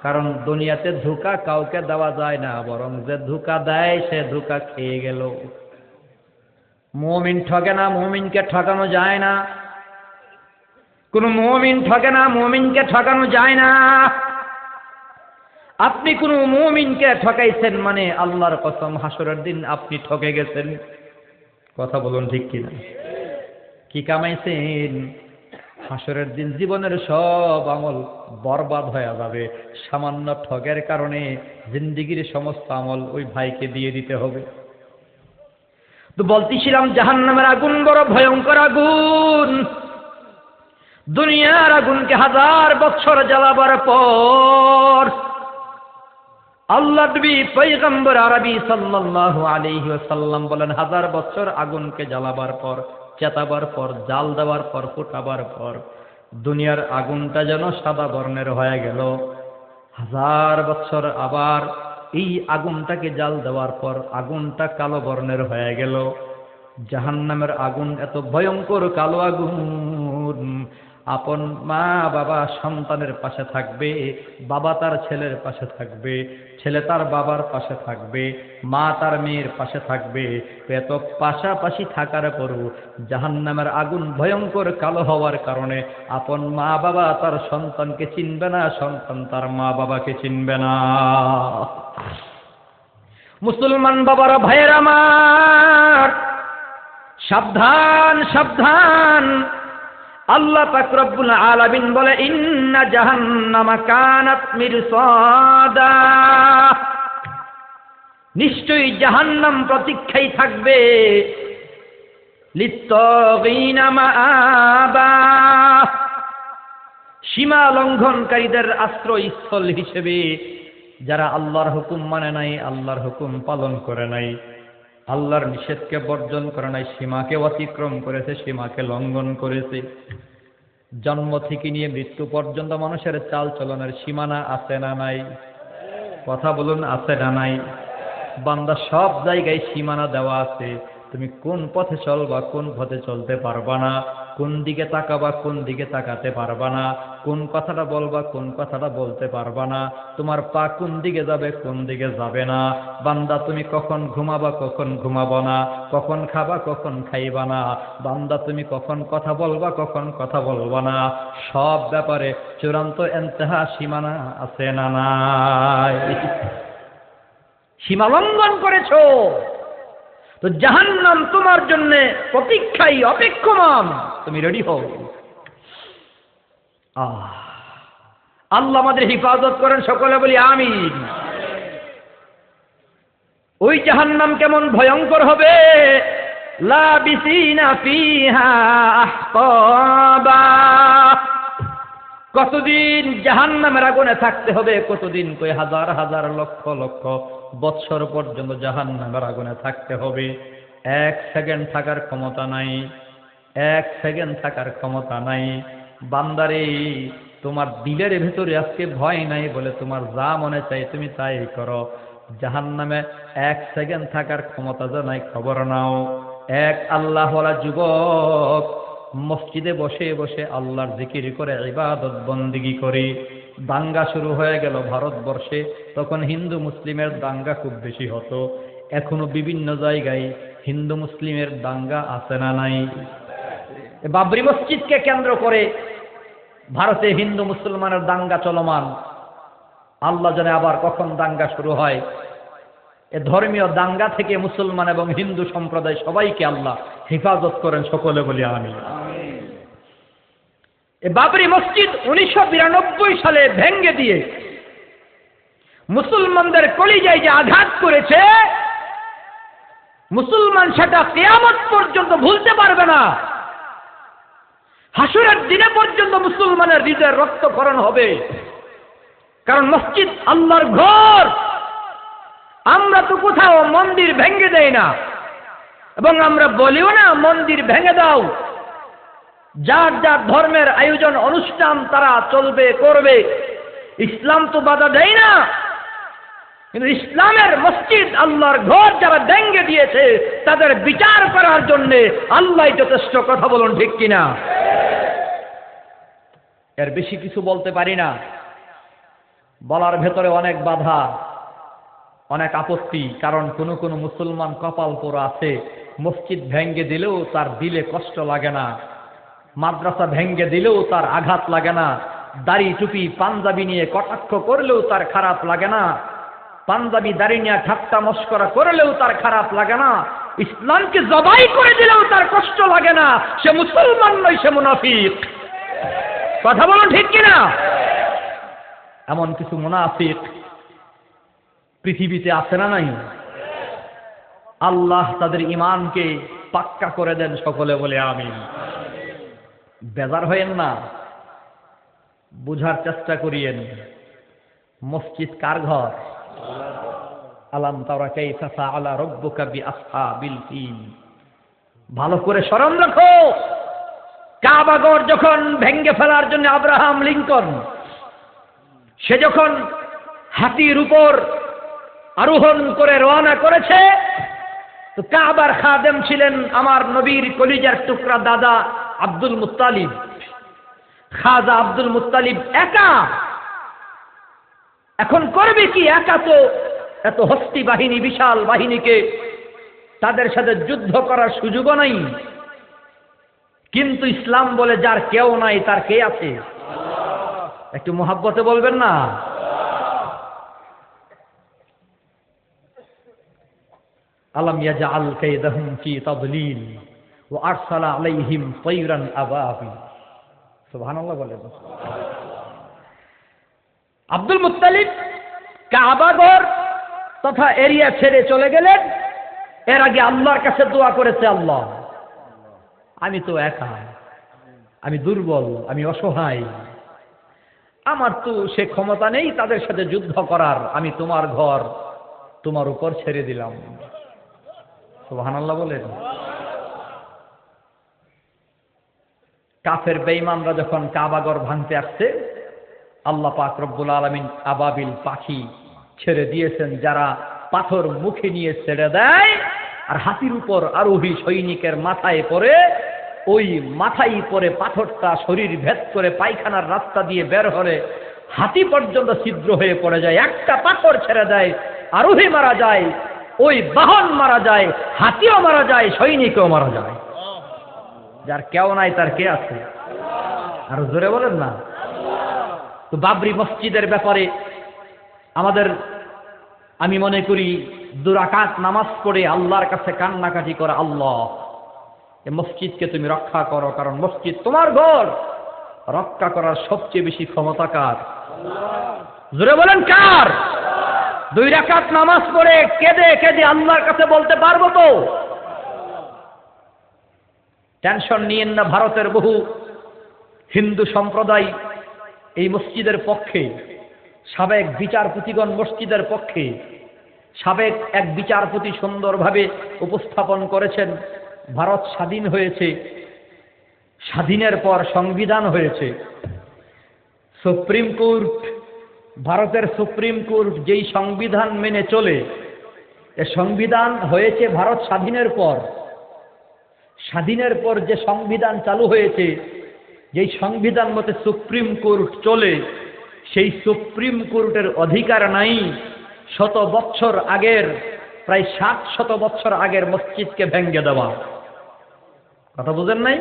কারণ দুনিয়াতে ধোঁকা কাউকে দেওয়া যায় না, বরং যে ধোঁকা দেয় সে ধোঁকা খেয়ে গেল। মুমিন ঠকে না, মুমিনকে ঠকানো যায় না। কোন মুমিন ঠকে না, মুমিনকে ঠকানো যায় না। আপনি কোন মুমিনকে ঠকাইছেন মানে আল্লাহর কসম হাসরের দিন আপনি ঠকে গেছেন। কথা বলুন ঠিক কিনা? কি কামাইছেন? হাসরের দিন জীবনের সব আমল বরবাদ হয়ে যাবে। সামান্য ঠগের কারণে জিন্দেগির সমস্ত আমল ওই ভাইকে দিয়ে দিতে হবে। তো বলতেছিলাম জাহান্নামের আগুন বড় ভয়ঙ্কর আগুন। দুনিয়ার আগুনকে 1000 বছর জ্বালাবার পর আল্লাহ নবী পয়গম্বর আরবি সাল্লাল্লাহু আলাইহি ওয়াসাল্লাম বলেন 1000 বছর আগুনকে জ্বালাবার পর, চেতাবার পর, জাল দেওয়ার পর, ফুটাবার পর দুনিয়ার আগুনটা যেন সাদা বর্ণের হয়ে গেল। 1000 বছর আবার এই আগুনটাকে জাল দেওয়ার পর আগুনটা কালো বর্ণের হয়ে গেল। জাহান্নামের আগুন এত ভয়ঙ্কর কালো আগুন, আপন মা বাবা সন্তানের পাশে থাকবে, বাবা তার ছেলের পাশে থাকবে, ছেলে তার বাবার পাশে থাকবে, মা তার মেয়ের পাশে থাকবে। এত পাশাপাশি থাকার পরও জাহান্নামের আগুন ভয়ঙ্কর কালো হওয়ার কারণে আপন মা বাবা তার সন্তানকে চিনবে না, সন্তান তার মা বাবাকে চিনবে না। মুসলমান বাবারা, ভাইয়ের আমার, সাবধান সাবধান। আল্লাহ পাক রব্বুল আলামিন বলে ইন্না জাহান্নামা কানাত মিরসাদা, নিশ্চয়ই জাহান্নাম প্রতীক্ষায় থাকবে লিত্তাগিনা মাআবা, সীমা লঙ্ঘনকারীদের আশ্রয়স্থল হিসেবে। যারা আল্লাহর হুকুম মানে নাই, আল্লাহর হুকুম পালন করে নাই, আল্লাহর নিষেধকে বর্জন করে নাই, সীমাকে অতিক্রম করেছে, সীমাকে লঙ্ঘন করেছে। জন্ম থেকে নিয়ে মৃত্যু পর্যন্ত মানুষের চাল চলনের সীমানা আছে না নাই? কথা বলুন, আছে না নাই? বান্দা সব জায়গায় সীমানা দেওয়া আছে। তুমি কোন পথে চলবা, কোন পথে চলতে পারবা না, কোন দিকে তাকাবা, কোন দিকে তাকাতে পারবা না, কোন কথাটা বলবা, কোন কথাটা বলতে পারবা না, তোমার পা কোন দিকে যাবে, কোন দিকে যাবে না। বান্দা তুমি কখন ঘুমাবা, কখন ঘুমাবো না, কখন খাবা, কখন খাইবা না। বান্দা তুমি কখন কথা বলবা, কখন কথা বলবা না। সব ব্যাপারে চূড়ান্ত ইন্তেহা সীমানা আছে না নাই? সীমা লঙ্ঘন করেছো তো জাহান্নাম তোমার জন্য প্রতীক্ষায় অপেক্ষমান, তুমি রেডি হও। আল্লাহ আমাদের হিফাজত করেন, সকলে বলি আমিন। ওই জাহান্নাম কেমন ভয়ঙ্কর হবে, লাবিসিনা ফিহা আহকাবা, কতদিন জাহান্নামের আগুনে থাকতে হবে, কতদিন, কই হাজার হাজার লক্ষ লক্ষ বৎসর পর্যন্ত জাহান্নামের আগুনে থাকতে হবে। 1 সেকেন্ড থাকার ক্ষমতা নাই, 1 সেকেন্ড থাকার ক্ষমতা নাই। বান্দারে, তোমার দিলের ভেতরে আজকে ভয় নাই বলে তোমার যা মনে চাই তুমি তাই করো। জাহান্নামে 1 সেকেন্ড থাকার ক্ষমতা যে নাই খবর নাও। এক আল্লাহওয়ালা যুবক মসজিদে বসে বসে আল্লাহর জিকির করে, ইবাদত বন্দিগি করে। দাঙ্গা শুরু হয়ে গেল ভারতবর্ষে। তখন হিন্দু মুসলিমের দাঙ্গা খুব বেশি হতো। এখনো বিভিন্ন জায়গায় হিন্দু মুসলিমের দাঙ্গা আছে না নাই? বাবরি মসজিদকে কেন্দ্র করে ভারতে হিন্দু মুসলমানের দাঙ্গা চলমান। আল্লাহ জানে আবার কখন দাঙ্গা শুরু হয়। এ ধর্মীয় দাঙ্গা থেকে মুসলমান এবং হিন্দু সম্প্রদায় সবাইকে আল্লাহ হেফাজত করেন, সকলে বলি আমিন। এই বাবরি মসজিদ 1992 সালে ভেঙ্গে দিয়ে মুসলমানদের কলিজায় যে আঘাত করেছে, মুসলমান সেটা কিয়ামত পর্যন্ত ভুলতে পারবে না। হাসরের দিনে পর্যন্ত মুসলমানের হৃদয়ের রক্তক্ষরণ হবে। কারণ মসজিদ আল্লাহর ঘর। আমরা তো কোথাও মন্দির ভেঙে দেই না, এবং আমরা বলিও না মন্দির ভেঙে দাও। যার যার ধর্মের আয়োজন অনুষ্ঠান তারা চলবে, করবে। ইসলাম তো বাধা দেয় না। কিন্তু ইসলামের মসজিদ আল্লাহর ঘর যারা ভেঙে দিয়েছে তাদের বিচার করার জন্য আল্লাহ যথেষ্ট। কথা বলুন ঠিক কিনা? এর বেশি কিছু বলতে পারি না। বলার ভেতরে অনেক বাধা, অনেক আপত্তি। কারণ কোনো কোনো মুসলমান কপাল পোড়া আছে, মসজিদ ভেঙ্গে দিলেও তার দিলে কষ্ট লাগে না, মাদ্রাসা ভেঙ্গে দিলেও তার আঘাত লাগে না, দাড়ি টুপি পাঞ্জাবি নিয়ে কটাক্ষ করলেও তার খারাপ লাগে না, পাঞ্জাবি দাড়ি নিয়ে ঠাট্টা মস্করা করলেও তার খারাপ লাগে না, ইসলামকে জবাই করে দিলেও তার কষ্ট লাগে না। সে মুসলমান নয়, সে মুনাফিক। কথা বলুন ঠিক কিনা? এমন কিছু মুনাফিক পৃথিবীতে আছে না নাই? আল্লাহ তাদের ঈমানকে পাক্কা করে দেন, সকলে বলে আমিন। বেজার হয়েন না, বুঝার চেষ্টা করিয়েন। মসজিদ কার ঘর? আলাম তারা কাইফা ফাআলা রাব্বুকা বিআসহাবিল ফিল। ভালো করে স্মরণ রাখো, কাবাগর যখন ভেঙ্গে ফেলার জন্য আব্রাহাম লিঙ্কন সে যখন হাতির উপর আরোহণ করে রওনা করেছে, তো কাবার খাদেম ছিলেন আমার নবীর কলিজার টুকরা দাদা আব্দুল মুত্তালিব। খাজা আব্দুল মুত্তালিব একা। এখন করবে কি? একা তো এত হস্তি বাহিনী, বিশাল বাহিনীকে তাদের সাথে যুদ্ধ করার সুযোগও নাই। কিন্তু ইসলাম বলে যার কেউ নাই তার কে আছে? একটু মোহাব্বতে বলবেন না? আলাম ইয়াজআল কাইদাহুম ফি তাদলিল ওয়া আরসালা আলাইহিম তায়রান আবাবিল। সুবহানাল্লাহ বলেন। আব্দুল মুত্তালিব কাবাগর তথা এরিয়া ছেড়ে চলে গেলেন। এর আগে আল্লাহর কাছে দোয়া করেছে, আল্লাহ আমি তো একা, আমি দুর্বল, আমি অসহায়, আমার তো সে ক্ষমতা নেই তাদের সাথে যুদ্ধ করার। আমি তোমার ঘর তোমার উপর ছেড়ে দিলাম। সুবহানাল্লাহ বলেন। কাফের বেঈমানরা যখন কাবাগর ভাঙতে আসছে, আল্লাহ পাক রব্বুল আলামিন আবাবিল পাখি ছেড়ে দিয়েছেন, যারা পাথর মুখে নিয়ে ছেড়ে দেয় আর হাতির উপর আরোহী সৈনিকের মাথায় পড়ে, ওই মাথায় পরে পাথরটা শরীর ভেদ করে পায়খানার রাস্তা দিয়ে বের হলে হাতি পর্যন্ত ছিদ্র হয়ে পড়ে যায়। একটা পাথর ছেড়ে দেয়, আরোহী মারা যায়, ওই বাহন মারা যায়, হাতিও মারা যায়, সৈনিকও মারা যায়। যার কেউ নাই তার কে আছে? আর জোরে বলেন না। তো বাবরি মসজিদের ব্যাপারে আমি মনে করি 2 রাকাত নামাজ পড়ে আল্লাহর কাছে কান্নাকাটি করা, আল্লাহ এই মসজিদকে তুমি রক্ষা করো, কারণ মসজিদ তোমার ঘর। রক্ষা করার সবচেয়ে বেশি ক্ষমতা কার? জোরে বলেন কার? 2 রাকাত নামাজ পড়ে কেঁদে কেঁদে আল্লাহর কাছে বলতে পারবো তো? টেনশন নিয়েন না। ভারতের বহু হিন্দু সম্প্রদায় এই মসজিদের পক্ষে, সাবেক বিচারপতিগণ মসজিদের পক্ষে। সাবেক এক বিচারপতি সুন্দরভাবে উপস্থাপন করেছেন, ভারত স্বাধীন হয়েছে, স্বাধীনের পর সংবিধান হয়েছে। সুপ্রিম কোর্ট, ভারতের সুপ্রিম কোর্ট যেই সংবিধান মেনে চলে, এ সংবিধান হয়েছে ভারত স্বাধীনের পর। স্বাধীনের পর যে সংবিধান চালু হয়েছে, যেই সংবিধান মতে সুপ্রিম কোর্ট চলে, সেই সুপ্রিম কোর্টের অধিকার নাই 100 বছর আগের, প্রায় 700 বছর আগের মসজিদকে ভেঙ্গে দেওয়া। কথা বুঝেন নাই?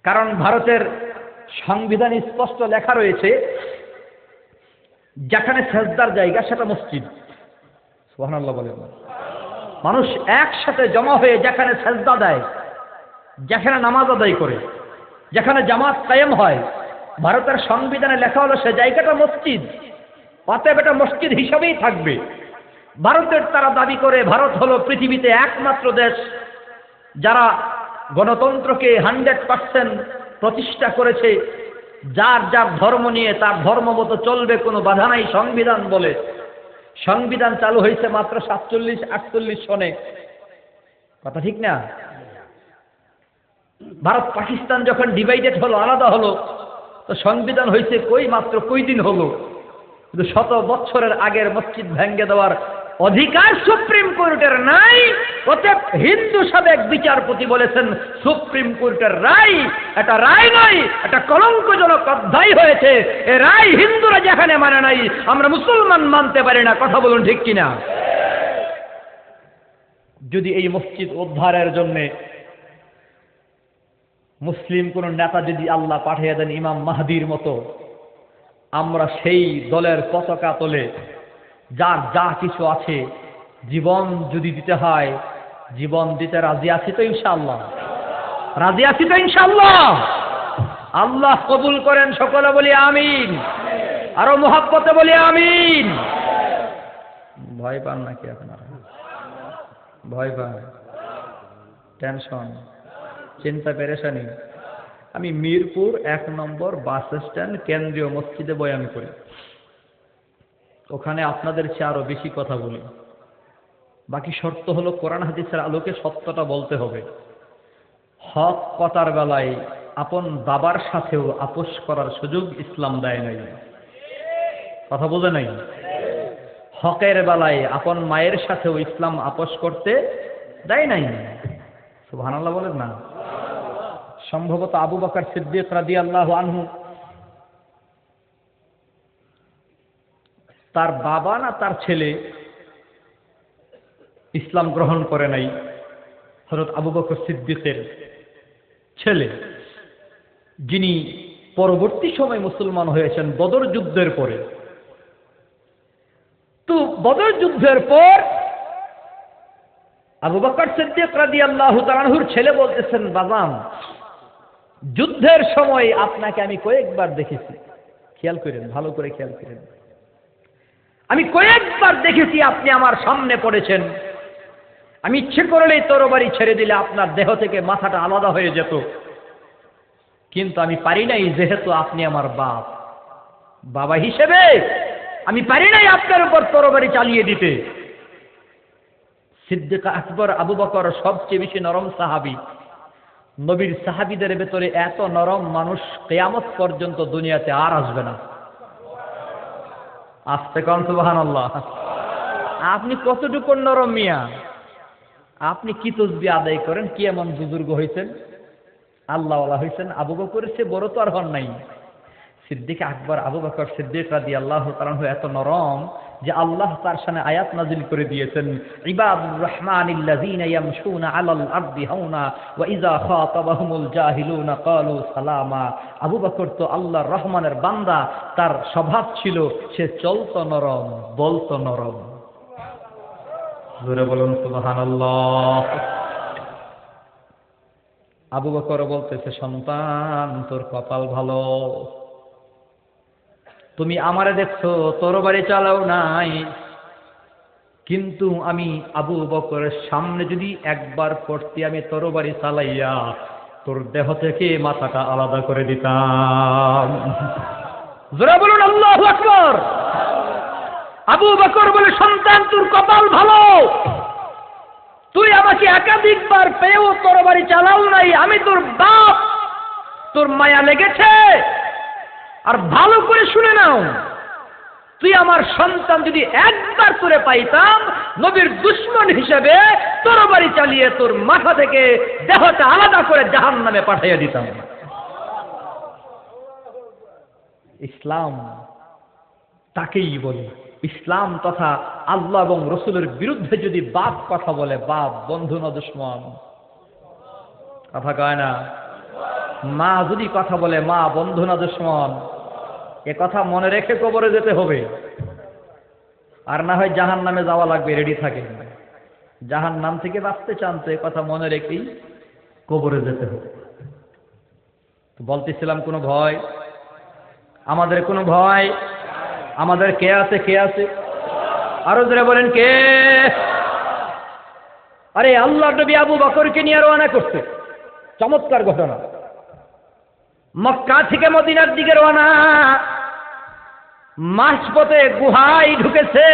কারণ ভারতের সংবিধানে স্পষ্ট লেখা রয়েছে, যেখানে সেজদার জায়গা সেটা মসজিদ। সুবহানাল্লাহ বলেন। মানুষ একসাথে জমা হয়ে যেখানে সেজদা দেয়, যেখানে নামাজ আদায় করে, যেখানে জামাত কায়েম হয়, ভারতের সংবিধানে লেখা হলো সে জায়গাটা মসজিদ। অতএব এটা মসজিদ হিসাবেই থাকবে। ভারতের তারা দাবি করে ভারত হলো পৃথিবীতে একমাত্র দেশ যারা গণতন্ত্রকে 100% প্রতিষ্ঠা করেছে। যার যার ধর্ম নিয়ে তার ধর্ম মতো চলবে, কোনো বাধা নাই সংবিধান বলে। সংবিধান চালু হয়েছে মাত্র 47-48 সনে। কথা ঠিক না? ভারত পাকিস্তান যখন ডিভাইডেড হলো, আলাদা হলো, তো সংবিধান হয়েছে মাত্র কয়দিন হলো। কিন্তু 100 বছরের আগের মসজিদ ভেঙ্গে দেওয়ার অধিকার সুপ্রিম কোর্টের নাই। অতএব হিন্দু সাবেক বিচারপতি বলেছেন, সুপ্রিম কোর্টের রায় এটা রায় নয়, এটা কলঙ্কজনক অধ্যায় হয়েছে। এ রায় হিন্দুরা যেখানে মানে নাই, আমরা মুসলমান মানতে পারি না। কথা বলুন ঠিক কিনা? যদি এই মসজিদ উদ্ধারের জন্য মুসলিম কোন নেতা যদি আল্লাহ পাঠিয়ে দেন ইমাম মাহদির মতো, আমরা সেই দলের পতাকা তোলে যার যা কিছু আছে জীবন যদি দিতে হয় জীবন দিতে রাজি আছি তো ইনশাআল্লাহ? রাজি আছি তো ইনশাআল্লাহ? আল্লাহ কবুল করেন, সকলে বলি আমিন। আরো মুহাব্বতে বলি আমিন। ভয় পান নাকি আপনারা? ভয় পান, টেনশন, চিন্তা পেরেশানি। আমি মিরপুর 1 নম্বর বাস স্ট্যান্ড কেন্দ্রীয় মসজিদে বয়ান করি। ওখানে আপনাদের চেয়ে আরো বেশি কথা বলি। বাকি শর্ত হলো কোরআন হাদিসের আলোকে সত্যটা বলতে হবে। হক কথার বেলায় আপন বাবার সাথেও আপোষ করার সুযোগ ইসলাম দেয় নাই। কথা বোঝে নাই? হকের বেলায় আপন মায়ের সাথেও ইসলাম আপোষ করতে দেয় নাই। সুবহানাল্লাহ বলেন না? সম্ভবত আবু বকর সিদ্দিক রাদিয়াল্লাহু আনহু তার বাবা না তার ছেলে ইসলাম গ্রহণ করে নাই। হযরত আবু বকর সিদ্দিকের ছেলে, যিনি পরবর্তী সময় মুসলমান হয়েছেন বদর যুদ্ধের পরে। তো বদর যুদ্ধের পর আবু বকর সিদ্দিক রাদিয়াল্লাহু তাআলা আনহুর ছেলে বলতেছেন, বাজান, যুদ্ধের সময় আপনাকে আমি কয়েকবার দেখেছি। খেয়াল করেন, ভালো করে খেয়াল করেন। আমি কয়েকবার দেখেছি আপনি আমার সামনে পড়েছেন। আমি ইচ্ছে করলেই তরবারি ছেড়ে দিলে আপনার দেহ থেকে মাথাটা আলাদা হয়ে যেত, কিন্তু আমি পারি নাই, যেহেতু আপনি আমার বাপ, বাবা হিসেবে আমি পারি নাই আপনার উপর তরবারি চালিয়ে দিতে। সিদ্দিক আকবর আবু বকর সবচেয়ে বেশি নরম সাহাবী। নবীর সাহাবীদের ভেতরে এত নরম মানুষ কিয়ামত পর্যন্ত দুনিয়াতে আর আসবে না। আস্তে কোন সুবহানাল্লাহ। আপনি কতটুকু নরম মিয়া? আপনি কি তসবিহ আদায় করেন? কি এমন বুজুর্গ হয়েছেন, আল্লাহওয়ালা হয়েছেন? আবু বকরের চেয়ে বড় তো আর হন নাই। সিদ্দিক আকবর আবু বকর সিদ্দিক রাদিয়াল্লাহু তাআলা আনহু এত নরম যে আল্লাহ তার শানে আয়াত নাজিল করে দিয়েছেন, ইবাদুর রহমানিল্লাযীনা ইয়ামশুনা আলাল আরদি হাওনা ওয়া ইযা খাতাবাহুমুল জাহিলুনা ক্বালু সালামা। আবু বকর তো আল্লাহর রহমানের বান্দা, তার স্বভাব ছিল সে চলতো নরম, বলতো নরম। জোরে বলুন সুবহানাল্লাহ। আবু বকর বলতেছে, সন্তান, তোর কপাল ভালো, তুমি আমারে দেখছো তরবারি চালাও নাই, কিন্তু আমি আবু বকরের সামনে যদি একবার পড়তি, আমি তরবারি চালাইয়া তোর দেহ থেকে মাথাটা আলাদা করে দিতাম। জোরে বলুন আল্লাহু আকবার। আবু বকর বলে, সন্তান, তোর কপাল ভালো, তুই আমাকে একাধিকবার পেয়েও তরবারি চালাও নাই। আমি তোর বাপ, তোর মায়া লেগেছে। আর ভালো করে শুনে নাও, তুই আমার সন্তান যদি একবার তোরে পাইতাম, নবীর দুশমন হিসেবে তরবারি চালিয়ে তোর মাথা থেকে দেহটা আলাদা করে জাহান্নামে পাঠিয়ে দিতাম। ইসলাম তাকেই বলে। ইসলাম তথা আল্লাহ এবং রসুলের বিরুদ্ধে যদি বাপ কথা বলে, বাপ বন্ধু না দুশমন? কথা কয় না? মা যদি কথা বলে, মা বন্ধু না দুশমন? এ কথা মনে রেখে কবরে যেতে হবে, আর না হয় জাহান্নামে যাওয়া লাগবে। রেডি থাকেন, জাহান্নাম থেকে বাঁচতে চান তো এ কথা মনে রেখেই কবরে যেতে হবে। তো বলতেছিলাম, কোনো ভয় আমাদের? কোনো ভয় আমাদের? কে আছে? কে আছে? আরো জোরে বলেন, কে? আরে আল্লাহ নবী আবু বকরকে নিয়ে রওনা করছে। চমৎকার ঘটনা। মক্কা থেকে মদিনার দিকে রওনা, মাঝপথে গুহায় ঢুকেছে।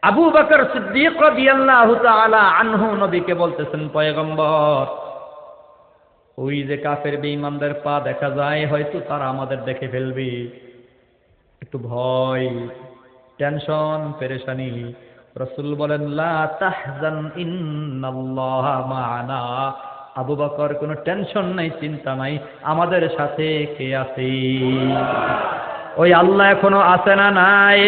আবু বকর সিদ্দিক রাদিয়াল্লাহু তাআলা আনহু নবীকে বলতেছেন, পয়গম্বর, ওই যে কাফের বেঈমানদের পা দেখা যায়, হয়তো তারা আমাদের দেখে ফেলবে। একটু ভয়, টেনশন, পেরেশানি। রাসূল বলেন, লা তাহজান ইন্নাল্লাহা মা'ানা। আবু বকর, কোনো টেনশন নাই, চিন্তা নাই, আমাদের সাথে কে আছে? ওই আল্লাহ এখনো আছে না নাই?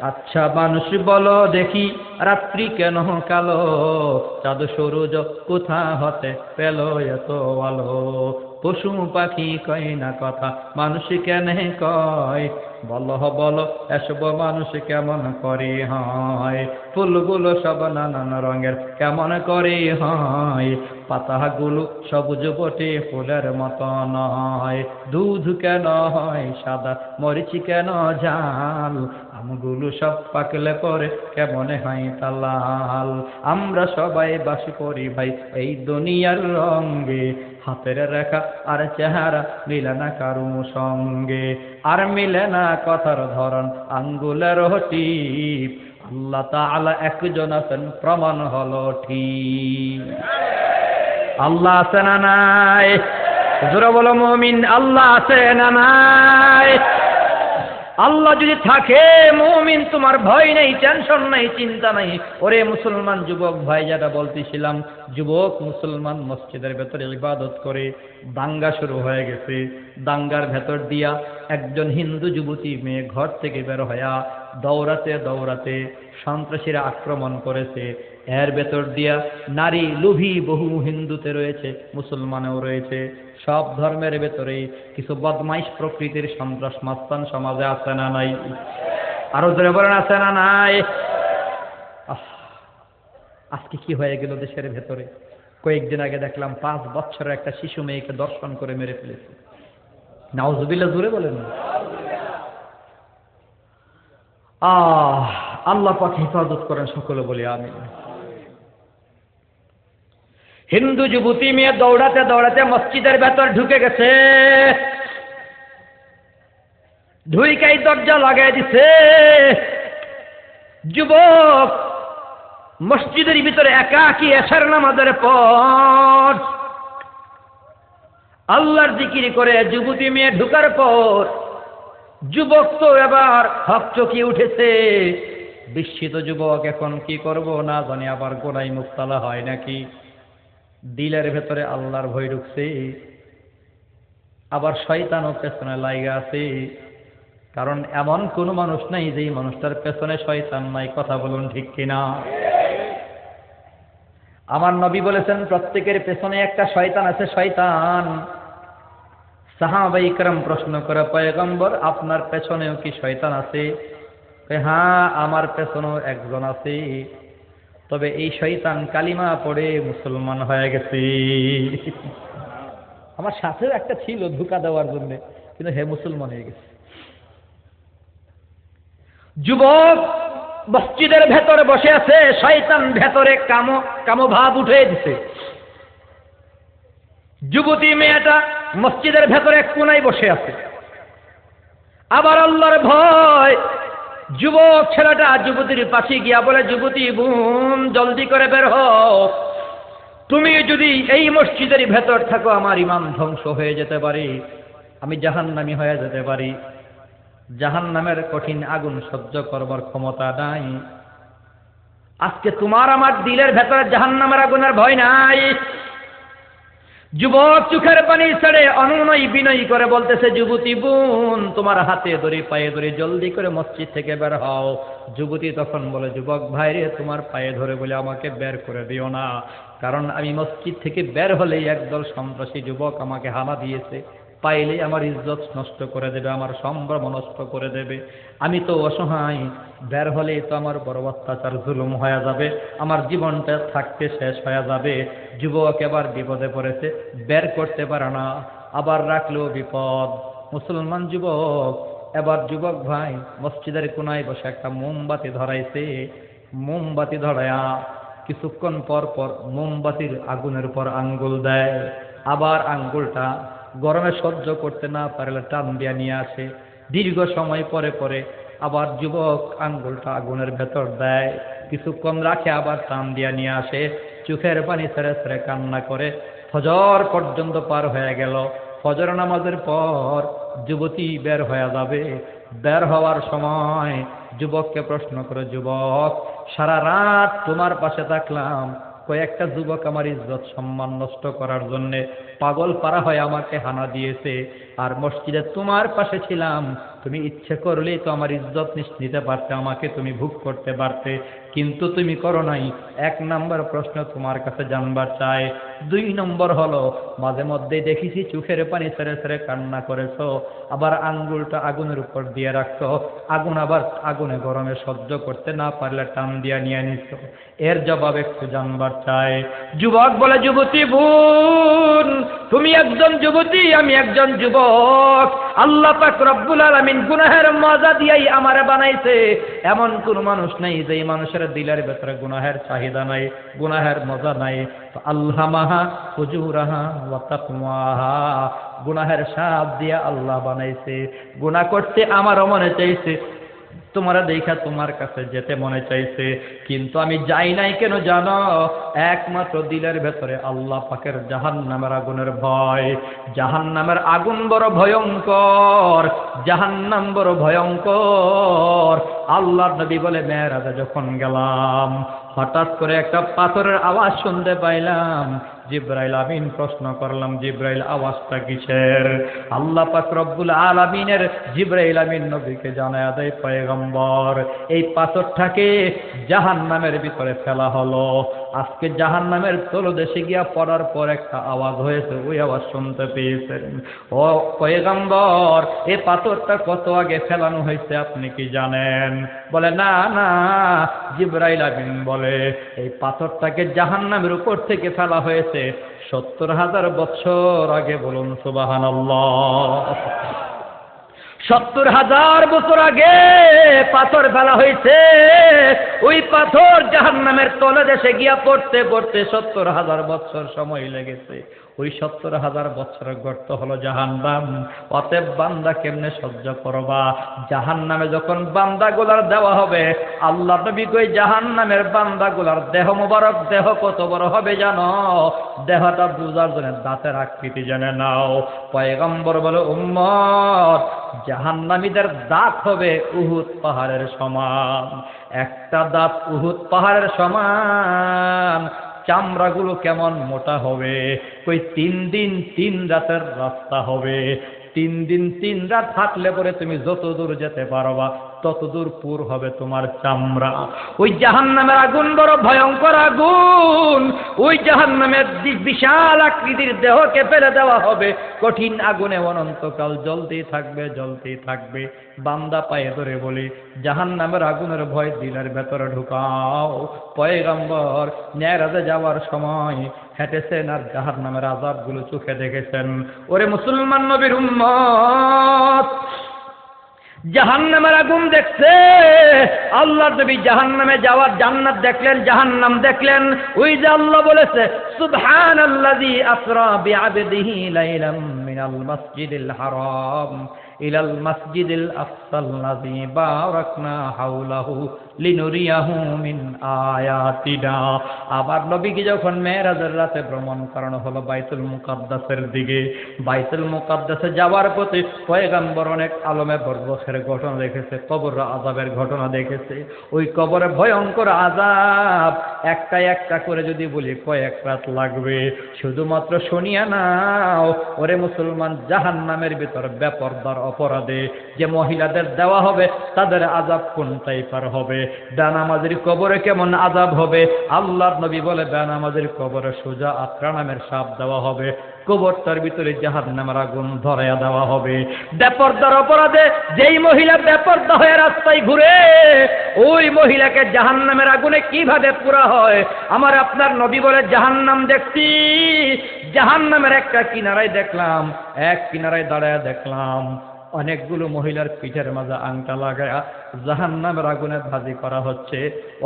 আচ্ছা মানুষ বলো দেখি, রাত্রি কেন কালো? চাঁদ সূরজ কোথা হতে পেল এত আলো? পশু পাখি কয় না কথা, মানুষ কেন কয়? বলো বলো এসব মানুষ কেমন করে হয়, ফুলগুলো সব নানান রঙের কেমন করে হয়, পাতাগুলো সবুজ বটে ফুলের মতো নয়, দুধ কেন হয় সাদা মরিচি কেন ঝাল, আমগুলো সব পাকলে পরে কেমন হয় তা লাল। আমরা সবাই বাস করি ভাই এই দুনিয়ার রঙে, হাতের রেখা আর চেহারা মিলে না কারো সঙ্গে, আর মিলে না কথার ধরন আঙ্গুলের টিপ, আল্লাহ তাআলা একজন আছেন প্রমাণ হলো ঠিক। আল্লাহ আছে না নাই? জোরে বলো মুমিন, আল্লাহ আছে না নাই? আল্লাহ যদি থাকে মুমিন তোমার ভয় নেই, টেনশন নাই, চিন্তা নাই। ওরে মুসলমান যুবক ভাই, যেটা বলতেছিলাম, যুবক মুসলমান মসজিদের ভেতরে ইবাদত করে, দাঙ্গা শুরু হয়ে গেছে। দাঙ্গার ভেতর দিয়া একজন হিন্দু যুবতী মেয়ে ঘর থেকে বের হইয়া দৌড়াতে দৌড়াতে সন্ত্রাসীরা আক্রমণ করেছে। এর ভেতর দিয়া নারী লোভী বহু হিন্দুতে রয়েছে, মুসলমানেও রয়েছে। সব ধর্মের ভেতরেই কিছু বদমাইশ প্রকৃতির সন্ত্রাস মাস্তান সমাজে আছে না নাই? আরো জোরে বলেন আছে না নাই? আজকে কি হয়ে গেল দেশের ভেতরে? কয়েকদিন আগে দেখলাম 5 বছরের একটা শিশু মেয়েকে দর্শন করে মেরে ফেলেছে। নাউজুবিল্লাহ, জোরে বলেন। আল্লাহ পাক হেফাজত করেন, সকলে বলি আমিন। হিন্দু যুবতী মেয়ে দৌড়াতে দৌড়াতে মসজিদের ভেতর ঢুকে গেছে, ঢুইকাই দরজা লাগাই দিছে। যুবক মসজিদের ভিতরে একাকী এশার নামাজের পর আল্লাহর জিকির করে যুবতী মেয়ে ঢুকার পর যুবক তো এবার হকচকি উঠেছে। বিস্মিত যুবক, এখন কি করব না জানি, আবার গোনায় মুক্তালা হয় নাকি। দিলের ভেতরে আল্লাহর ভয় ঢুকছে, আবার শয়তানও পেছনে লাইগা আছে। কারণ এমন কোন মানুষ নাই যেই মানুষটার পেছনে শয়তান নাই। কথা বলুন ঠিক কিনা? আমার নবী বলেছেন প্রত্যেকের পেছনে একটা শয়তান আছে, শয়তান। সাহাবায়ে কেরাম প্রশ্ন করে, পয়গম্বর আপনার পেছনেও কি শয়তান আছে? হ্যাঁ, আমার পেছনেও একজন আছে, তবে এই শয়তান কালিমা পড়ে মুসলমান হয়ে গেছে। আমার সাথেও একটা ছিল ধোঁকা দেওয়ার জন্য, কিন্তু হে মুসলমান হয়ে গেছে। যুবক মসজিদের ভেতরে বসে আছে, শয়তান ভেতরে কামো ভাব উঠে দিছে। যুবতী মেয়েটা মসজিদের ভেতরে এক কোনায় বসে আছে, আবার আল্লাহর ভয়। যুবক ছেলেটা যুবতীর পাশে গিয়া বলে, যুবতী বোন জলদি করে বের হও, তুমি যদি এই মসজিদের ভেতর থাকো আমার ইমান ধ্বংস হয়ে যেতে পারে, আমি জাহান্নামী হয়ে যেতে পারি। জাহান্নামের কঠিন আগুন সহ্য করবার ক্ষমতা নাই। আজকে তোমার আমার দিলের ভেতরে জাহান্নামের আগুনের ভয় নাই। যুবক চোখের পানি ছেড়ে অনুনয় বিনয় করে বলতেছে, যুবতী বোন তোমার হাতে ধরে পায়ে ধরে জলদি করে মসজিদ থেকে বের হও। যুবতী তখন বলে, যুবক ভাই রে, তোমার পায়ে ধরে বলে আমাকে বের করে দিও না, কারণ আমি মসজিদ থেকে বের হলেই একদল সন্ত্রাসী যুবক আমাকে হানা দিয়েছে, পাইলেই আমার ইজ্জত নষ্ট করে দেবে, আমার সম্ভ্রম নষ্ট করে দেবে। আমি তো অসহায়, বের হলেই তো আমার বড় অত্যাচার জুলুম হয়ে যাবে, আমার জীবনটা থাকতে শেষ হয়ে যাবে। যুবক এবার বিপদে পড়েছে, বের করতে পারে না, আবার রাখলেও বিপদ। মুসলমান যুবক এবার যুবক ভাই মসজিদের কোনায় বসে একটা মোমবাতি ধরাইছে। মোমবাতি ধরায়া কিছুক্ষণ পর পর মোমবাতির আগুনের উপর আঙ্গুল দেয়, আবার আঙ্গুলটা গরমে সহ্য করতে না পারলে টান দিয়া নিয়ে আসে। দীর্ঘ সময় পরে পরে আবার যুবক আঙ্গুলটা আগুনের ভেতর দেয়, কিছুক্ষণ রাখে আবার টান দিয়া নিয়ে আসে। চোখের পানি ছেড়ে ছেড়ে কান্না করে ফজর পর্যন্ত পার হয়ে গেল। ফজর নামাজের পর যুবতী বের হয়ে যাবে। বের হওয়ার সময় যুবককে প্রশ্ন করে, যুবক সারা রাত তোমার পাশে থাকলাম, কয়েকটা যুবক আমার ইজ্জত সম্মান নষ্ট করার জন্য পাগল পারা হয়ে আমাকে হানা দিয়েছে, আর মসজিদে তোমার পাশে ছিলাম, তুমি ইচ্ছে করলেই তো আমার ইজ্জত নিতে পারতে, আমাকে তুমি ভোগ করতে পারতে, কিন্তু তুমি করো নাই। 1 নম্বর প্রশ্ন তোমার কাছে জানবার চাই। 2 নম্বর হলো মাঝে মধ্যে দেখেছি চোখের পানি ছেড়ে ছেড়ে কান্না করেছো, আবার আঙ্গুলটা আগুনের উপর দিয়ে রাখছো, আগুন আবার আগুনে গরমে সহ্য করতে না পারলে টান দিয়ে নিয়ে নিছো। এর জবাব একটু জানবার চাই। যুবক বলে, যুবতী বোন, তুমি একজন যুবতী, আমি একজন যুবক। আল্লাহ পাক রব্বুল আলামিন গুনাহের মজা দিয়েই আমারে বানাইছে। এমন কোন মানুষ নাই যে মানুষের দিলের ভেতরে গুনাহের চাহিদা নাই, গুনাহের মজা নাই। আল্লামাহা ফুজুরাহা ওয়া তাকওয়াহা, গুনাহের স্বাদ দিয়ে আল্লাহ বানাইছে। গুনাহ করতে আমারও মনে চাইছে, তোমারা দেখা তোমার কাছে যেতে মনে চাইছে, কিন্তু আমি যাই নাই কেন জানো? একমাত্র দিলের ভেতরে আল্লাহ পাকের জাহান্নামের আগুনের ভয়। জাহান্নামের আগুন বড় ভয়ঙ্কর, জাহান্নাম বড় ভয়ঙ্কর। আল্লাহর নবী বলে, মেরাজে যখন গেলাম হঠাৎ করে একটা পাথরের আওয়াজ শুনতে পাইলাম। জিব্রাইল আমিন প্রশ্ন করলাম, জিব্রাইল আওয়াজটা কিসের? আল্লাহ পাক রব্বুল আলামিনের জিব্রাইল আমিন নবীকে জানায়া দেয়, পয়গম্বর, এই পাথরটাকে জাহান্নামের ভিতরে ফেলা হলো। আজকে জাহান্নামের তলদেশে গিয়া পড়ার পর একটা আওয়াজ হয়েছে, ওই আওয়াজ শুনতে পেয়েছেন। ও পয়গম্বর, এই পাথরটা কত আগে ফেলানো হয়েছে আপনি কি জানেন? বলে, না না। জিব্রাইল আমিন বলে, এই পাথরটাকে জাহান্নামের উপর থেকে ফেলা হয়েছে 70,000 বছর আগে। বলুন সুবহানাল্লাহ। 70,000 বছর আগে পাথর ফেলা হয়েছে। ওই পাথর জাহান্নামের তলদেশে গিয়া পড়তে পড়তে 70,000 বছর সময় লেগেছে। ওই 70,000 বছরের গর্ত হলো জাহান্নাম। অতএব বান্দা কেমনে সহ্য করবা? জাহান্নামে যখন বান্দাগুলার দেওয়া হবে, আল্লাহ নবী কই জাহান্নামের বান্দাগুলার দেহ মোবারক, দেহ কত বড় হবে জানো? দেহটা বুঝার জন্য দাঁতের আকৃতি জেনে নাও। পয়গম্বর বলে, উম্মত, জাহান্নামীদের দাঁত হবে উহুদ পাহাড়ের সমান। একটা দাঁত উহুদ পাহাড়ের সমান। চামড়াগুলো কেমন মোটা হবে? কই 3 দিন 3 রাতের রাস্তা হবে। 3 দিন 3 রাত হাঁটলে পরে তুমি যত দূর যেতে পারবা তত দূর পুর হবে তোমার চামড়া। ওই জাহান্নামের আগুন বড় ভয়ঙ্কর আগুন। ওই জাহান্নামের বিশাল আকৃতির দেহকে ফেলে দেওয়া হবে কঠিন আগুনে, অনন্তকাল জ্বলতেই থাকবে, জ্বলতেই থাকবে। বান্দা পায়ে ধরে বলি, জাহান্নামের আগুনের ভয় দিলের ভেতরে ঢুকাও। পয়গম্বর মেরাজে যাওয়ার সময় হেঁটেছেন আর জাহান্নামের আযাবগুলো চোখে দেখেছেন। ওরে মুসলমান নবীর উম্মত, জাহান্নামের আগুন দেখছে। আল্লাহর নবী জাহান্নামে যাওয়ার জান্নাত দেখলেন, জাহান্নাম দেখলেন। ওই যে আল্লাহ বলেছে, সুবহানাল্লাযী আসরা বিআবদিহি লাইলাম মিনাল মাসজিদিল হারাম ইলাল মাসজিদিল আকসাল্লাযী বারাকনা হাওলাহু লিনুরিয়াহু মিন আয়াতিনা। আবার নবীকে যখন মেরাজের রাতে ভ্রমণ করানো হলো বাইতুল মুকাদ্দাসের দিকে, বাইতুল মুকাদ্দাসে যাওয়ার পথে পয়গম্বর অনেক আলমে বরজখের ঘটনা দেখেছে, কবর আযাবের ঘটনা দেখেছে। ওই কবরে ভয়ঙ্কর আযাব একটা একটা করে যদি বলি কয়েক রাত লাগবে। শুধুমাত্র শুনিয়া নাও। ওরে মুসলমান, জাহান্নামের ভিতর বেপরদার অপরাধে যে মহিলাদের দেওয়া হবে তাদের আযাব কোন টাইপের হবে? বেনামাজির কবরে কেমন আযাব হবে? আল্লাহর নবী বলে, বেনামাজির কবরে সোজা আত্রা নামের সাপ দেওয়া হবে, কবরটার ভিতরে জাহান্নামের আগুন ধরাইয়া দেওয়া হবে। বেপরদার অপরাধে যেই মহিলা বেপরদা হয়ে রাস্তায় ঘুরে, ওই মহিলাকে জাহান্নামের আগুনে কিভাবে পুরা হয়? আমার আপনার নবী বলে, জাহান্নাম দেখছি, জাহান্নামের একটা কিনারায় দেখলাম, এক কিনারায় দাঁড়ায় দেখলাম অনেকগুলো মহিলার পিঠের মাঝে আংটা লাগায়া জাহান্নামের আগুনে ভাজি করা হচ্ছে।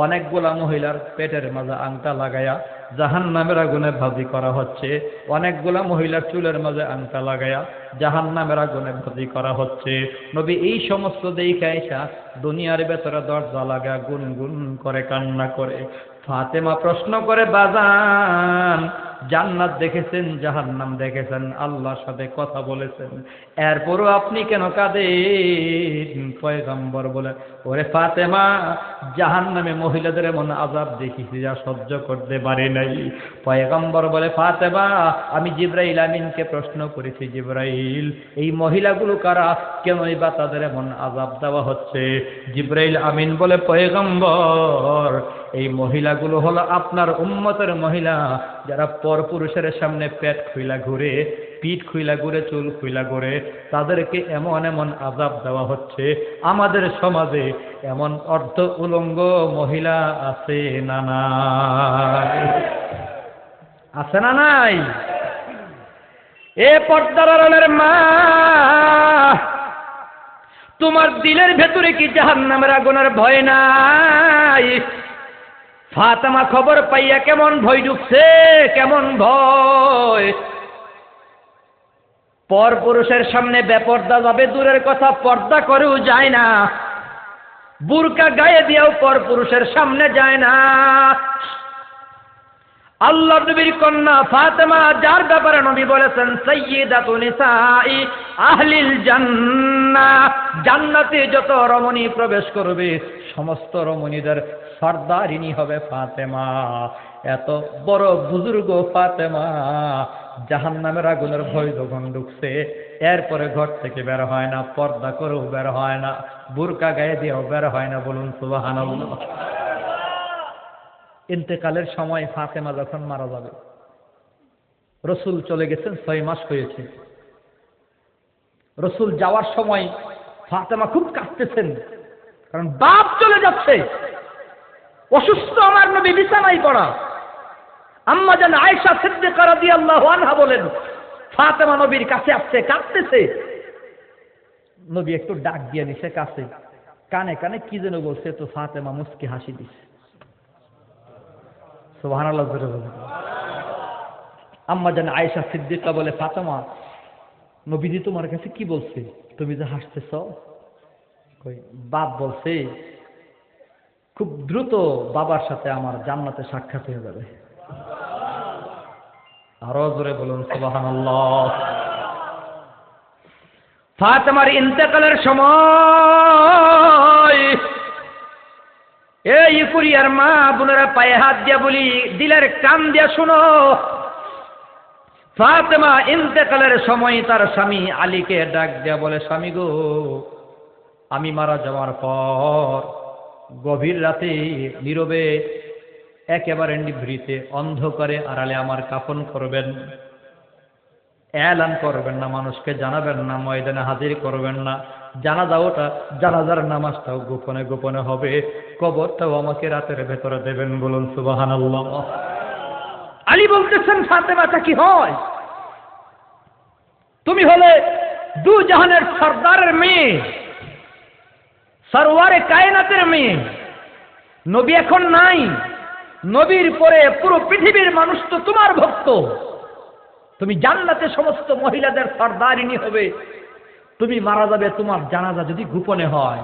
অনেকগুলা মহিলার পেটের মাঝে আংটা লাগায়া জাহান্নামের আগুনে ভাজি করা হচ্ছে। অনেকগুলা মহিলার চুলের মাঝে আংটা লাগায়া জাহান্নামের আগুনে ভাজি করা হচ্ছে। নবী এই সমস্ত দেখে আইসা দুনিয়ার ভেতরে দরজা লাগা গুনগুন করে কান্না করে। ফাতেমা প্রশ্ন করে, বাজান, জান্নাত দেখেছেন, জাহান্নাম দেখেছেন, আল্লাহর সাথে কথা বলেছেন, এরপরও আপনি কেন কাঁদেন? পয়গম্বর বলে, ওরে ফাতেমা, জাহান্নামে মহিলাদের এমন আযাব দেখেছি যা সহ্য করতে পারি নাই। পয়গম্বর বলে, ফাতেমা, আমি জিবরাইল আমিনকে প্রশ্ন করেছি, জিবরাইল, এই মহিলাগুলো কারা? কেনই বা তাদের এমন আযাব দেওয়া হচ্ছে? জিবরাইল আমিন বলে, পয়গম্বর, এই মহিলাগুলো হলো আপনার উম্মতের মহিলা, যারা পরপুরুষের সামনে পেট খুইলা ঘুরে, পিঠ খুইলা ঘুরে, চুল খুইলা ঘুরে। তাদেরকে এমন এমন আযাব দেওয়া হচ্ছে। আমাদের সমাজে এমন অর্ধ উলঙ্গ মহিলা আছে না নাই? আছে না নাই? এ পর্দার আড়ালের মা, তোমার দিলের ভেতরে কি জাহান্নামের আগুনের ভয় নাই? ফাতেমা খবর পাইয়া কেমন ভয় ঢুকছে, কেমন ভয়। পর পুরুষের সামনে বেপর্দা যাবে দূরের কথা, পর্দা করেও যায় না। বুরকা গায়ে দিয়েও পর পুরুষের সামনে যায় না। আল্লাহ নবীর কন্যা ফাতেমা, যার ব্যাপারে নবী বলেছেন সাইয়্যিদাতু নিসাই আহলিল জান্নাহ, জান্নাতে যত রমণী প্রবেশ করবে সমস্ত রমণীদের সর্দারিনী হবে ফাতেমা। এত বড় বুজুর্গ ফাতেমা জাহান্নামের আগুনের ভয় যখন ঢুকছে, এরপরে ঘর থেকে বের হয় না, পর্দা করেও বের হয় না, বুরকা গায়ে দিয়েও বের হয় না। বলুন সুবহানাল্লাহ। ইন্তেকালের সময় ফাতেমা যখন মারা যাবে, রসুল চলে গেছেন, 6 মাস হয়েছে। রসুল যাওয়ার সময় ফাতেমা খুব কাঁদতেছেন, কারণ বাপ চলে যাচ্ছে, অসুস্থ আমার নবী বিছানায় পড়া। আম্মা জান আয়েশা সিদ্দিকা রাদিয়াল্লাহু আনহা বলেন, ফাতেমা নবীর কাছে আসছে, কাঁদতেছে। নবী একটু ডাক দিয়ে নিছে কাছে, কানে কানে কি যেন বলছে, তো ফাতেমা মুস্কি হাসি দিছে। সুবহানাল্লাহ। আম্মা জান আয়েশা সিদ্দিকা বলে, ফাতেমা নবীজি তোমার কাছে কি বলছে, তুমি যে হাসতেছ? বাপ বলছে খুব দ্রুত বাবার সাথে আমার জান্নাতে সাক্ষাৎ হয়ে যাবে। আরো জোরে বলুন সুবহানাল্লাহ। ফাতেমার ইন্তেকালের সময় এই কুরিয়ার মা বোনেরা পায়ে হাত দিয়া বলি, দিলের কান দিয়া শুনো। ফাতেমা ইন্তেকালের সময় তার স্বামী আলীকে ডাক দিয়া বলে, স্বামী গো, আমি মারা যাওয়ার পর গভীর রাতে নীরবে একেবারে নিভৃতে অন্ধকারে আড়ালে আমার কাফন করবেন, এলান করবেন না, মানুষকে জানাবেন না, ময়দানে হাজির করবেন না। জানাজার নামাজটাও গোপনে গোপনে হবে, কবরটাও আমাকে রাতের ভেতরে দেবেন। বলুন সুবহানাল্লাহ। আলী বলতেছেন, ফাতেমাটা কি হয়? তুমি হলে দু জাহানের সর্দারের মেয়ে, সরওয়ারে কায়নাতের মেয়ে। নবী এখন নাই, নবীর পরে পুরো পৃথিবীর মানুষ তো তোমার ভক্ত। তুমি জান্নাতে সমস্ত মহিলাদের সর্দারিনী হবে। তুমি মারা যাবে, তোমার জানাজা যদি গোপনে হয়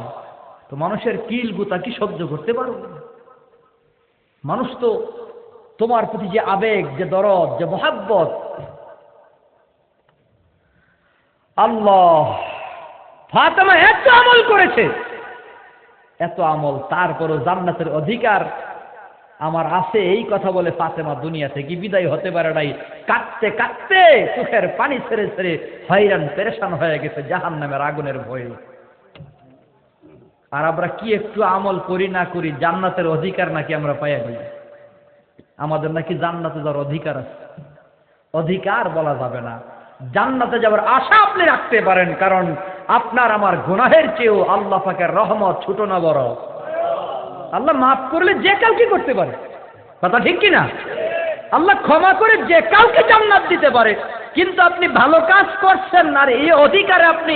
তো মানুষের কিল গুতা কি সহ্য করতে পারবে? মানুষ তো তোমার প্রতি যে আবেগ, যে দরদ, যে মহাব্বত। আল্লাহ, ফাতেমা এত আমল করেছে, এত আমল, তারপরও জান্নাতের অধিকার আমার আছে এই কথা বলে ফাতেমা দুনিয়া থেকে বিদায় হতে পারে নাই। কাঁদতে কাঁদতে চোখের পানি ছেড়ে ছেড়ে হয়রান পেরেশান হয়ে গেছে জাহান্নামের আগুনের ভয়ে। আর আমরা কি একটু আমল করি না করি, জান্নাতের অধিকার নাকি আমরা পাইয়া যাই? আমাদের নাকি জান্নাতে যাওয়ার অধিকার আছে? অধিকার বলা যাবে না, জান্নাতে যাওয়ার আশা আপনি রাখতে পারেন, কারণ আপনার আমার গুনাহের চেয়েও আল্লাহ পাকের রহমত ছোট না বড়? আল্লাহ মাফ করলে যে কাউকে করতে পারে, কথা ঠিক কিনা? আল্লাহ ক্ষমা করে যে কাউকে জান্নাত দিতে পারে। কিন্তু আপনি ভালো কাজ করছেন না, এই অধিকারে আপনি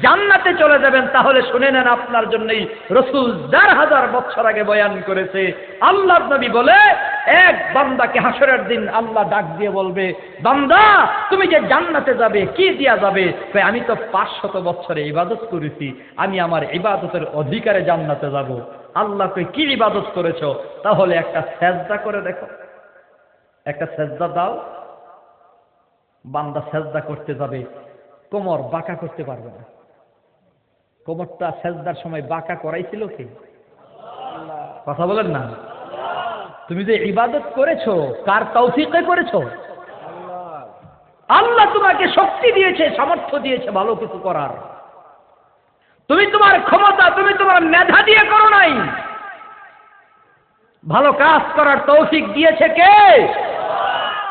জান্নাতে চলে যাবেন, তাহলে শুনে নেন, আপনার জন্যই রাসূল ৪০০০ বছর আগে বয়ান করেছে। আল্লাহর নবী বলে, এক বান্দাকে হাসরের দিন আল্লাহ ডাক দিয়ে বলবে, বান্দা তুমি যে জান্নাতে যাবে কি দিয়া যাবে? আমি তো ৫০০ বছরে ইবাদত করেছি, আমি আমার ইবাদতের অধিকারে জান্নাতে যাব। আল্লাহকে কি ইবাদত করেছ? তাহলে একটা সেজদা করে দেখো, একটা সেজদা দাও। বান্দা সেজদা করতে যাবে, কোমর বাঁকা করতে পারবে না। কোমরটা সেজদার সময় বাঁকা করাইছিল কে? কথা বলেন না। তুমি যে ইবাদত করেছো, কার তৌফিকে করেছো? আল্লাহ তোমাকে শক্তি দিয়েছে, সামর্থ্য দিয়েছে ভালো কিছু করার। তুমি তোমার ক্ষমতা, তুমি তোমার মেধা দিয়ে করো নাই। ভালো কাজ করার তৌফিক দিয়েছে কে?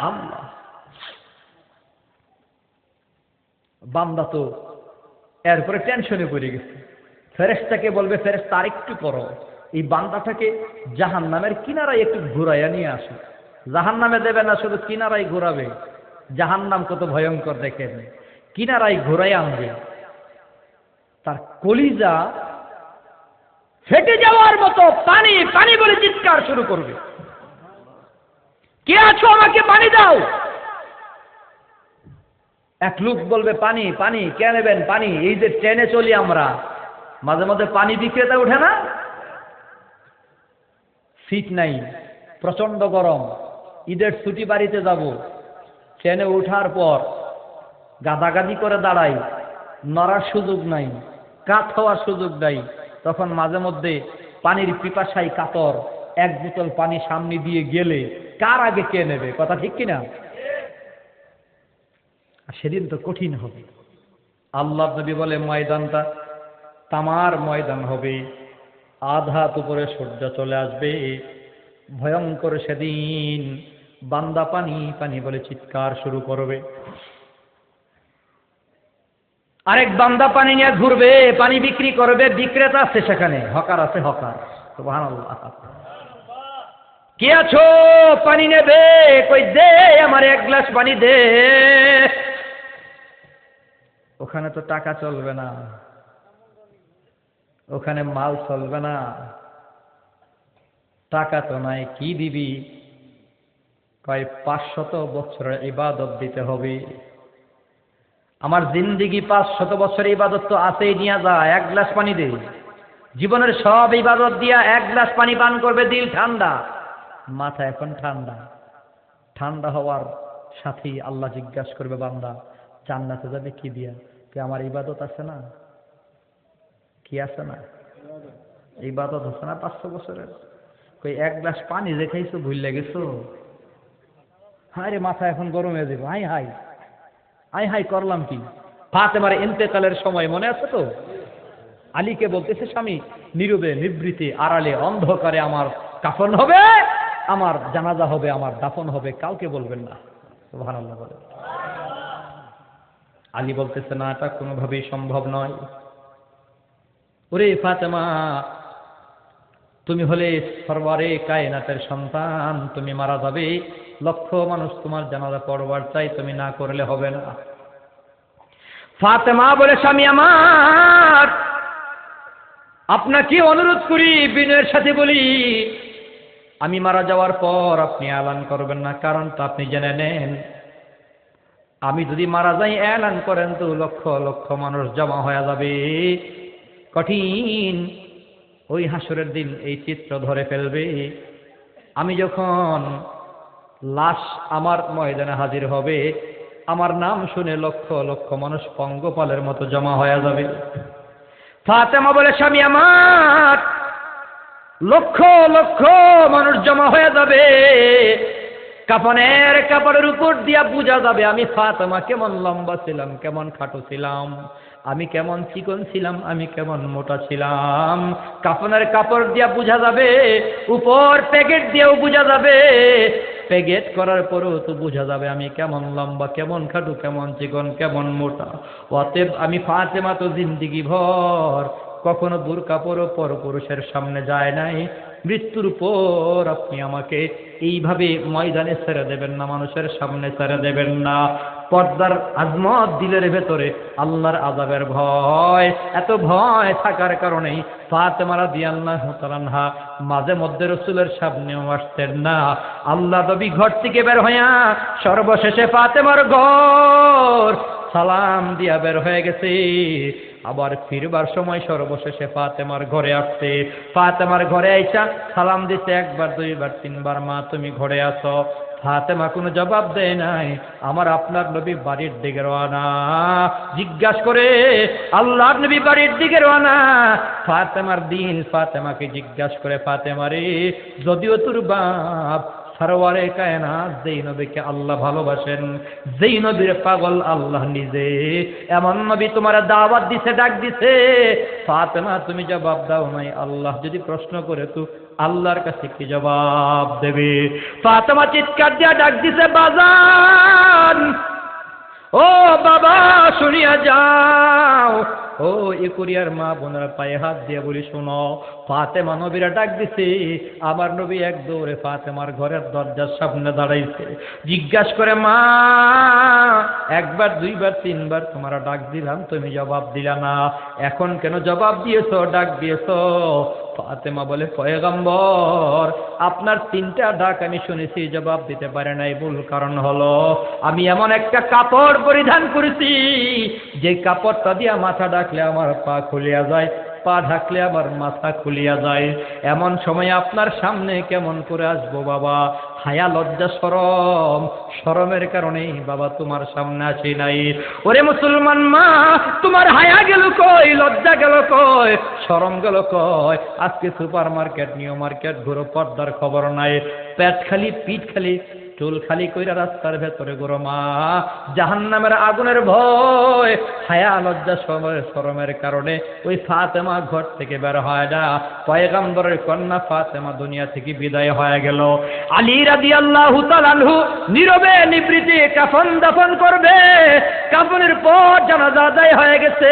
আল্লাহ। বান্দা তো এরপরে টেনশনে পড়ে গেছে। ফেরেশতাকে বলবে, ফেরেশতা আরেকটু করো, এই বান্দাটাকে জাহান্নামের কিনারায় একটু ঘুরাইয়া নিয়ে আসো। জাহান্নামে দেবে না, শুধু কিনারায় ঘোরাবে। জাহান্নাম কত ভয়ঙ্কর দেখেন, কিনারায় ঘুরাই আনবে। তার কলিজা ফেটে যাওয়ার মতো পানি পানি বলে চিৎকার শুরু করবে, কে আছো আমাকে পানি দাও। এক লোক বলবে পানি পানি, কে নেবেন পানি? এই যে ট্রেনে চলি আমরা, মাঝে মাঝে পানি বিক্রেতা উঠে না, সিট নাই, প্রচন্ড গরম, ঈদের ছুটি বাড়িতে যাব, ট্রেনে ওঠার পর গাদাগাদি করে দাঁড়াই, নড়ার সুযোগ নাই, কাত হওয়ার সুযোগ নাই, তখন মাঝে মধ্যে পানির পিপাসায় কাতর, এক বোতল পানি সামনে দিয়ে গেলে কার আগে কে নেবে? কথা ঠিক কিনা? সেদিন তো কঠিন হবে। আল্লাহ নবী বলে ময়দানটা তামার ময়দান হবে, আধাত উপরে সূর্য চলে আসবে, ভয়ঙ্কর সেদিন। বান্দা পানি পানি বলে চিৎকার শুরু করবে, আরেক বান্দা পানি নিয়ে ঘুরবে, পানি বিক্রি করবে, বিক্রেতা আছে সেখানে, হকার আছে, হকার। সুবহানাল্লাহ। কে আছো পানি নেবে? কই দে আমার এক গ্লাস পানি দে। ওখানে তো টাকা চলবে না, ওখানে মাল চলবে না, টাকা তো নাই, কি দিবি? কয় 500 বছরের ইবাদত দিতে হবে। আমার জিন্দিগি 500 বছরের ইবাদত তো আছেই, নিয়ে যা, এক গ্লাস পানি দে। জীবনের সব ইবাদত দিয়া এক গ্লাস পানি পান করবে, দিল ঠান্ডা, মাথা এখন ঠান্ডা। ঠান্ডা হওয়ার সাথেই আল্লাহ জিজ্ঞাসা করবে, বান্দা জান্নাতে যাবে কি দিয়া? আমার ইবাদত আছে না, কি আছে না? ইবাদত আছে না 500 বছরের? কই এক গ্লাস পানি যে খাইছো ভুলে গেছো? হায় রে, মাথা এখন গরম হয়ে যাবে। হাই হাই হাই হাই করলাম কি? ফাতেমার ইন্তেকালের সময় মনে আছে তো? আলীকে বলতেছে স্বামী, নীরবে নিবৃতে আড়ালে অন্ধকারে আমার কাফন হবে, আমার জানাজা হবে, আমার দাফন হবে, কাউকে বলবেন না। সুবহানাল্লাহ বলে। আলী বলতেছে না, এটা কোনোভাবেই সম্ভব নয়। ওরে ফাতেমা, তুমি হলে সরওয়ারে কায়নাতের সন্তান, তুমি মারা যাবে, লক্ষ মানুষ তোমার জানাজা পড়বার চাই, তুমি না করলে হবে না। ফাতেমা বলে, স্বামী আমার, আপনাকে অনুরোধ করি, বিনয়ের সাথে বলি, আমি মারা যাওয়ার পর আপনি এলান করবেন না, কারণটা আপনি জেনে নেন। আমি যদি মারা যাই, এলান করেন তো লক্ষ লক্ষ মানুষ জমা হয়ে যাবে, কঠিন ওই হাসরের দিন এই চিত্র ধরে ফেলবে। আমি যখন লাশ আমার ময়দানে হাজির হবে, আমার নাম শুনে লক্ষ লক্ষ মানুষ পঙ্গপালের মতো জমা হয়ে যাবে। ফাতেমা বলে, স্বামী আমার, লক্ষ লক্ষ মানুষ জমা হয়ে যাবে, কাফনের কাপড়ের উপর দিয়া বোঝা যাবে আমি ফাতেমা কেমন লম্বা ছিলাম, কেমন খাটো ছিলাম, আমি কেমন চিকন ছিলাম, আমি কেমন মোটা ছিলাম। কাফনের কাপড় দিয়া বোঝা যাবে, উপর প্যাকেট দিয়েও বোঝা যাবে, প্যাকেট করার পরেও তো বোঝা যাবে আমি কেমন লম্বা, কেমন খাটো, কেমন চিকন, কেমন মোটা। অতএব আমি ফাতেমা তো জিন্দিগি ভর কখনো বুরকা পরো পরপুরুষের সামনে যায় নাই। মৃত্যুর পর আপনি আমাকে এইভাবে ময়দানে ছেড়ে দেবেন না, মানুষের সামনে ছেড়ে দেবেন না। পর্দার আজমত দিলের ভেতরে আল্লাহর আযাবের ভয়, এত ভয় থাকার কারণেই ফাতেমা রাদিয়াল্লাহু তাআলা আনহা মাঝে মধ্যে রাসূলের সামনেও আসতেন না। আল্লাহ নবী ঘর থেকে বের হইয়া সর্বশেষে ফাতেমার ঘর সালাম দিয়া বের হয়ে গেছে, আবার ফিরবার সময় সর্বশেষে ফাতেমার ঘরে আসছে। ফাতেমার ঘরে আইসা সালাম দিতে একবার, দুইবার, তিনবার, মা তুমি ঘরে আসো। ফাতেমা কোনো জবাব দেয় নাই। আমার আপনার নবী বাড়ির দিকে রওনা। জিজ্ঞাসা করে আল্লাহর নবী বাড়ির দিকে রওনা। ফাতেমার দিন ফাতেমাকে জিজ্ঞাসা করে, ফাতেমা রে, যদিও তোর বাপ সরওয়ারে কায়নাত যেই নবীকে আল্লাহ ভালোবাসেন, যেই নবীর পাগল আল্লাহ নিজে, এমন নবী তোমার দাওয়াত দিছে, ডাক দিছে, ফাতেমা তুমি জবাব দাও নাই। আল্লাহ যদি প্রশ্ন করে তো আল্লাহর কাছে কি জবাব দেবে? ফাতেমা চিৎকার দিয়া ডাক দিছে, বাজান, ও বাবা শুনিয়া যাও। ও ইকুরিয়ার মা বোনেরা পায়ে হাত দিয়ে বলি শোনো, ফাতেমা নবীরা ডাক দিছে। আমার নবী এক দৌড়ে ফাতেমার ঘরের দরজার সামনে দাঁড়াইছে, জিজ্ঞাসা করে, মা একবার দুইবার তিনবার তোমার ডাক দিলাম, তুমি জবাব দিলা না, এখন কেন জবাব দিয়েছো, ডাক দিয়েছো? ফাতেমা বলে, পয়গম্বর আপনার তিনটা ডাক আমি শুনেছি, জবাব দিতে পারে নাই। ভুল কারণ হলো আমি এমন একটা কাপড় পরিধান করেছি, যে কাপড়টা দিয়া মাথা ঢাকলে আমার পা খুলিয়া যায়, পা ঢাকলে আবার মাথা খুলিয়া যায়। এমন সময় আপনার সামনে কেমন করে আসবো বাবা? হায়া লজ্জা শরম, শরমের কারণেই বাবা তোমার সামনে আসি নাই। ওরে মুসলমান মা, তোমার হায়া গেল কই, লজ্জা গেল কই, শরম গেল কই? আজকে সুপার মার্কেট নিউ মার্কেট ঘুরো, পর্দার খবর নাই, পেট খালি পিঠ খালি চুল খালি কইরা রাস্তার ভেতরে ঘুরো মা। জাহান্নামের আগুনের ভয়, হায়া লজ্জা শরমের কারণে ওই ফাতেমা ঘর থেকে বের হয় না। পয়গম্বরের কন্যা ফাতেমা দুনিয়া থেকে বিদায় হয়ে গেল। আলী রাদিয়াল্লাহু তাআলা আনহু নীরবে নিবৃতে কাফন দাফন করবে। কাফনের পর জানাজা আদায় হয়ে গেছে,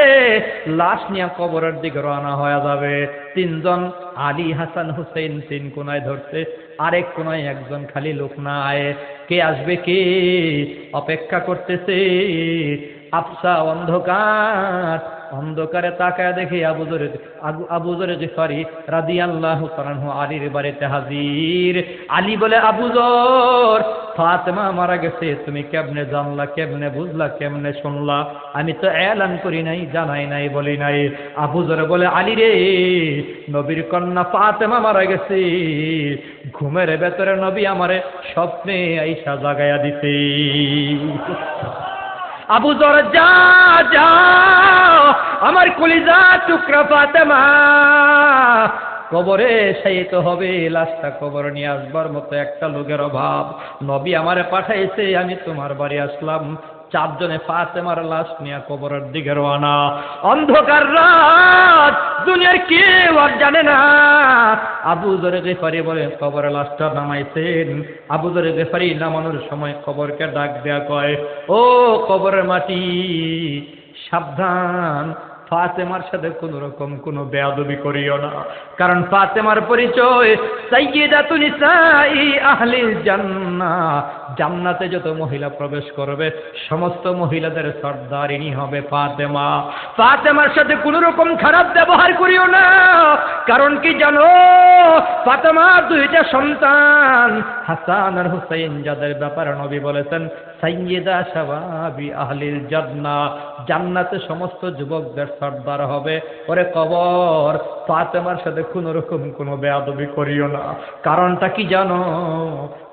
লাশ নিয়ে কবরের দিকে রওনা হয়ে যাবে। তিনজন আলী হাসান হুসেন তিন কোনায় ধরছে, আরেক কোনায় একজন খালি লোক নাই। কে আসবে, কে অপেক্ষা করতেছে? আবসা অন্ধকার, অন্ধকারে তাকায় দেখে আবু যর গিফারি রাদিয়াল্লাহু তাআলা আনহু আলীর বাড়িতে হাজির। আলী বলে, আবু যর, ফাতেমা মারা গেছে, তুমি কেমনে জানলা, কেমনে বুঝলা, কেমনে শুনলা? আমি তো এলান করি নাই, জানাই নাই, বলি নাই। আবু যর বলে, আলী রে, নবীর কন্যা ফাতেমা মারা গেছে, ঘুমের ভেতরে নবী আমারে স্বপ্নে আইসা জাগায়া দিছে। আবু যর, যা যা, আমার কলিজা টুকরা ফাতেমা কবরে শায়িত হবে, লাশটা কবর নিয়ে আসবার মতো একটা লোকের অভাব। নবী আমারে পাঠাইছে, আমি তোমার বাড়ি আসলাম। চারজনে ফাতেমার লাশ নিয়ে কবরের দিকে রওনা। অন্ধকার রাত, দুনিয়ার কেউ আর জানে না। আবু যর গিফারি বলে, কবরে লাশটা নামাইছেন। আবু যর গিফারি নামানোর সময় কবরকে ডাক দেয়া কয়, ও কবরের মাটি, সাবধান, ফাতেমার সাথে কোন রকম কোনো বেয়াদবি করিও না। কারণ ফাতেমার পরিচয় সাইয়্যিদাতু নিসাই আহলিল জান্নাহ, জান্নাতে যত মহিলা প্রবেশ করবে সমস্ত মহিলাদের সর্দারিনী হবে ফাতেমা। ফাতেমার সাথে কোনো রকম খারাপ ব্যবহার করিও না। কারণ কি জানো? ফাতেমার দুইটা সন্তান হাসান আর হুসাইন, যাদের ব্যাপারে নবী বলেছেন সাইয়্যিদা শাবাবি আহলিল জান্নাহ, জান্নাতে সমস্ত যুবকদের সর্দার হবে। ওরে কবর, ফাতেমার সাথে কোনো রকম কোনো বেয়াদবি করিও না। কারণটা কি জানো?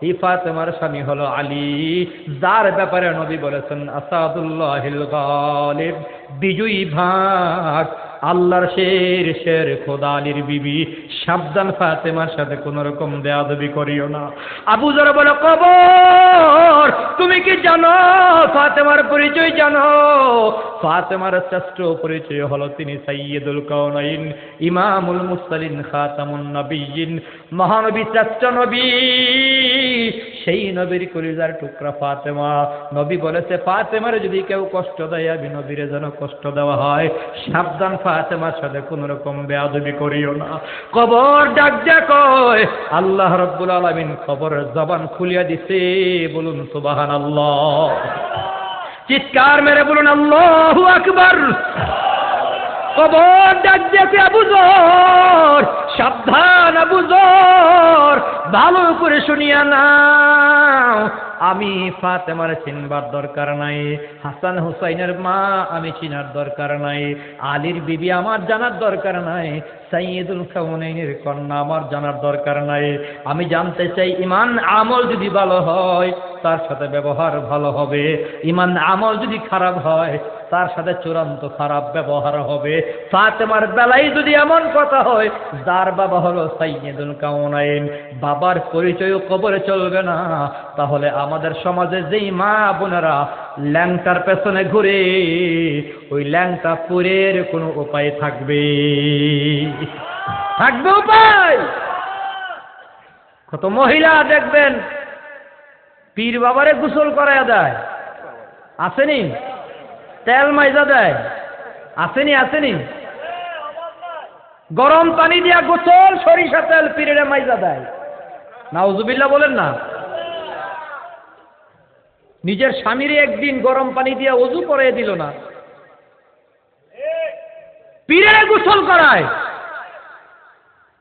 এই ফাতেমার স্বামী হলো আলী, যার ব্যাপারে নবী বলেছেন আসাদুল্লাহিল গালিব, বিজয়ী ভাগ, আল্লাহর শের খোদা আলীর বিবি। সাবধান, ফাতেমার সাথে কোন রকম বেয়াদবি করিও না। আবু যর বলে, কবর, তুমি কি জানো ফাতেমার পরিচয় জানো? ফাতেমার শ্রেষ্ঠ পরিচয় হলো তিনি সাইয়্যিদুল কাউনাইন, ইমামুল মুরসালিন, খাতামুন নবিয়্যিন, মহানবী, শ্রেষ্ঠ নবী। সেই নবীর কলিজার টুকরা ফাতেমা। নবী বলেছে, ফাতেমার যদি কেউ কষ্ট দেয়, আমি নবীরে যেন কষ্ট দেওয়া হয়। সাবধান, ফাতেমার সাথে কোন রকম বেয়াদবি করিও না। কবর ডাক দিয়া কয়, আল্লাহ রাব্বুল আলামিন কবরের জবান খুলিয়া দিছে। বলুন সুবহানাল্লাহ। চিৎকার মেরে বলুন আল্লাহু আকবার। কবর ডাক দিয়েছে, আবু যর, সাবধান আবু যর, ভালো করে শুনিয়া নাও। আমি ফাতেমার চিনবার দরকার নাই, হাসান হুসাইনের মা আমি চিনার দরকার নাই, আলীর বিবি আমার জানার দরকার নাই, সাইয়্যিদুল কাউনাইনের কন্যা আমার জানার দরকার নাই। আমি জানতে চাই ঈমান আমল যদি ভালো হয় তার সাথে ব্যবহার ভালো হবে, ঈমান আমল যদি খারাপ হয় তার সাথে চূড়ান্ত খারাপ ব্যবহার হবে। ফাতেমার বেলায় যদি এমন কথা হয়, যার বাবা হলো সাইয়্যিদুল কাউনাইন, বাবার পরিচয় কবরে চলবে না, তাহলে আমাদের সমাজে যেই মা বোনেরা ল্যাংটার পেছনে ঘুরে, ওই ল্যাংটা পুরের কোনো উপায় থাকবে? থাকবে উপায়? কত মহিলা দেখবেন পীর বাবারে গোসল করায়া দেয়, আসেনি? তেল মাইজা দেয়, আসেনি? আসেনি? গরম পানি দিয়া গোসল, সরিষা তেল পীরের মাইজা দেয়। নাউজুবিল্লাহ বলেন না। নিজের স্বামীরে একদিন গরম পানি দিয়া ওযু করে দিল না, পীরে গোসল করায়।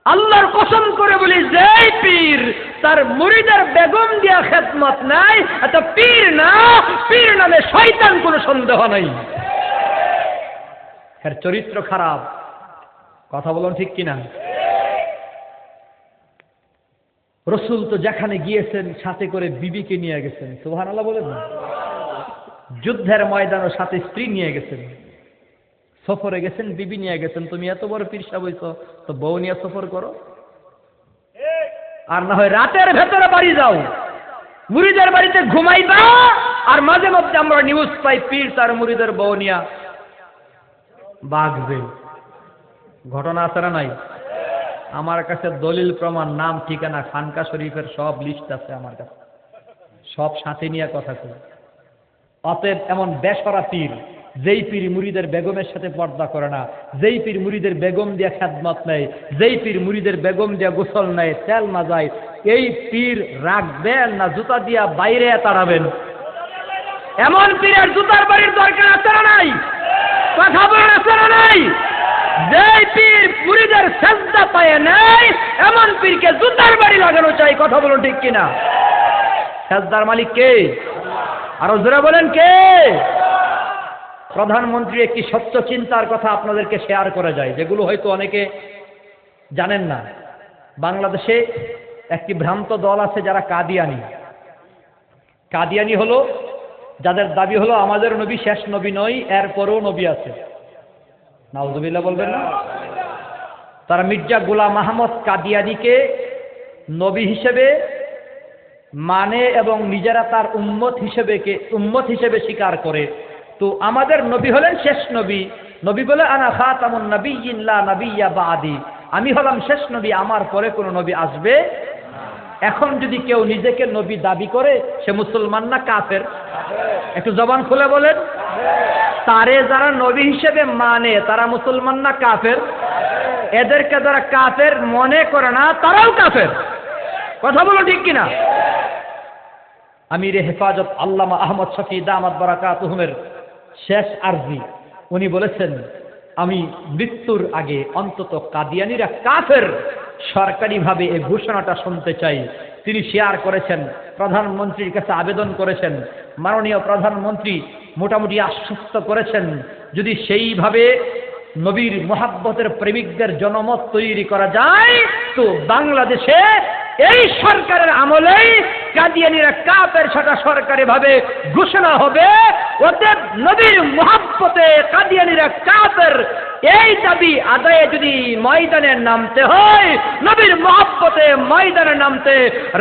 আল্লাহর কসম করে বলি, যেই পীর তার মুরিদের বেগম দিয়া খেদমত নাই, এটা পীর না, পীর নামে শয়তান, কোনো সন্দেহ নাই। এর চরিত্র খারাপ। কথা বলুন ঠিক কিনা? রসুল তো যেখানে গিয়েছেন সাথে করে বিবিকে নিয়ে গেছেন, সুবহানাল্লাহ বলেন না। যুদ্ধের ময়দানও সাথে স্ত্রী নিয়ে গেছেন, সফরে গেছেন বিবি নিয়ে গেছেন। তুমি এত বড় পীর সাহেব হইছো, তো বউ নিয়ে সফর করো। আর না হয় রাতের ভেতরে বাড়ি যাও, মুরিদের বাড়িতে ঘুমাইবা, আর মাঝে মধ্যে আমরা নিউজ পাই পীর তার মুরিদের বউ নিয়া বাগবে। ঘটনা আছে না নাই? আমার কাছে দলিল প্রমাণ, নাম ঠিকানা, খানকা শরীফের সব লিস্ট আছে আমার কাছে, সব সাথে নিয়ে কথা কই। অতএব এমন বেশরা পীর, যেই পীর মুরিদের বেগমের সাথে পর্দা করে না, যেই পীর মুরিদের বেগম দিয়া খেদমত নেয়, যেই পীর মুরিদের বেগম দিয়া গোসল নেয়, তেল না যায়, এই পীর রাখবেন না জুতা দিয়া বাইরে তাড়াবেন? এমন পীরের জুতার বাড়ির দরকার আছে না নাই? কথা বলেন, আছে না নাই? যেই পীর মুরিদের সেজদা পায় নাই, এমন পীরকে জুতার বাড়ি লাগানো চাই। কথা বলুন ঠিক কিনা? সেজদার মালিক কে? আরো জোরে বলেন কে? প্রধানমন্ত্রী একটি সত্য চিন্তার কথা আপনাদেরকে শেয়ার করে যায়, যেগুলো হয়তো অনেকে জানেন না। বাংলাদেশে একটি ভ্রান্ত দল আছে যারা কাদিয়ানি। কাদিয়ানি হলো যাদের দাবি হলো আমাদের নবী শেষ নবী নয়, এরপরও নবী আছে। নাউজুবিল্লাহ বলবেন না? তারা মির্জা গোলাম আহমদ কাদিয়ানিকে নবী হিসেবে মানে এবং নিজেরা তার উম্মত হিসেবে স্বীকার করে। তো আমাদের নবী হলেন শেষ নবী। নবী বলে আনা খাতামুন নাবিয়্যিন লা নাবিয়্যা বাদি, আমি হলাম শেষ নবী, আমার পরে কোনো নবী আসবে। এখন যদি কেউ নিজেকে নবী দাবি করে, সে মুসলমান না কাফের? একটু জবান খুলে বলেন। তারে যারা নবী হিসেবে মানে তারা মুসলমান না কাফের? এদেরকে যারা কাফের মনে করে না তারাও কাফের। কথা বলো ঠিক কিনা? আমিরে হেফাজত আল্লামা আহমদ শফি দামাত বারাকাতুহুমের শেষ আরজি, উনি বলেছেন, আমি মৃত্যুর আগে অন্তত কাদিয়ানিরা কাফের সরকারিভাবে এই ঘোষণাটা শুনতে চাই। তিনি শেয়ার করেছেন, প্রধানমন্ত্রীর কাছে আবেদন করেছেন। মাননীয় প্রধানমন্ত্রী মোটামুটি আশ্বস্ত করেছেন, যদি সেইভাবে নবীর মুহাব্বতের প্রেমিকদের জনমত তৈরি করা যায়, তো বাংলাদেশে এই সরকারের আমলেই কাদিয়ানিরা কাফের সেটা সরকারিভাবে ঘোষণা হবে। অতএব নবীর মুহাব্বতে কাদিয়ানিরা কাফের, এই দাবি আদায়ে যদি ময়দানে নামতে হয়, নবীর মুহাব্বতে ময়দানে নামতে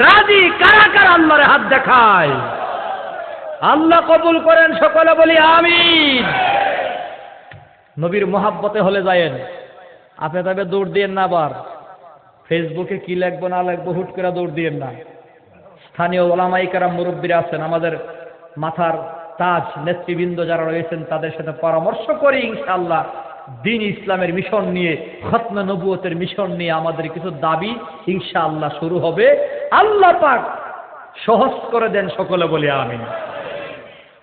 রাজি কারা কারা আল্লাহর হাত দেখায়? আল্লাহ কবুল করেন, সকলে বলি আমিন। নবীর মুহাব্বতে হলে যায়েন, আপনি তবে দৌড় দিয়েন না। আবার ফেসবুকে কি লিখবো না লিখবো হুট করে দৌড় দিয়েন না। স্থানীয় ওলামায়ে কেরাম মুরব্বীরা আছেন, আমাদের মাথার তাজ নেতৃবৃন্দ যারা রয়েছেন, তাদের সাথে পরামর্শ করে ইনশাআল্লাহ দ্বীন ইসলামের মিশন নিয়ে, খতমে নবুয়তের মিশন নিয়ে আমাদের কিছু দাবি ইনশাআল্লাহ শুরু হবে। আল্লাহ পাক সহজ করে দেন, সকলে বলি আমিন।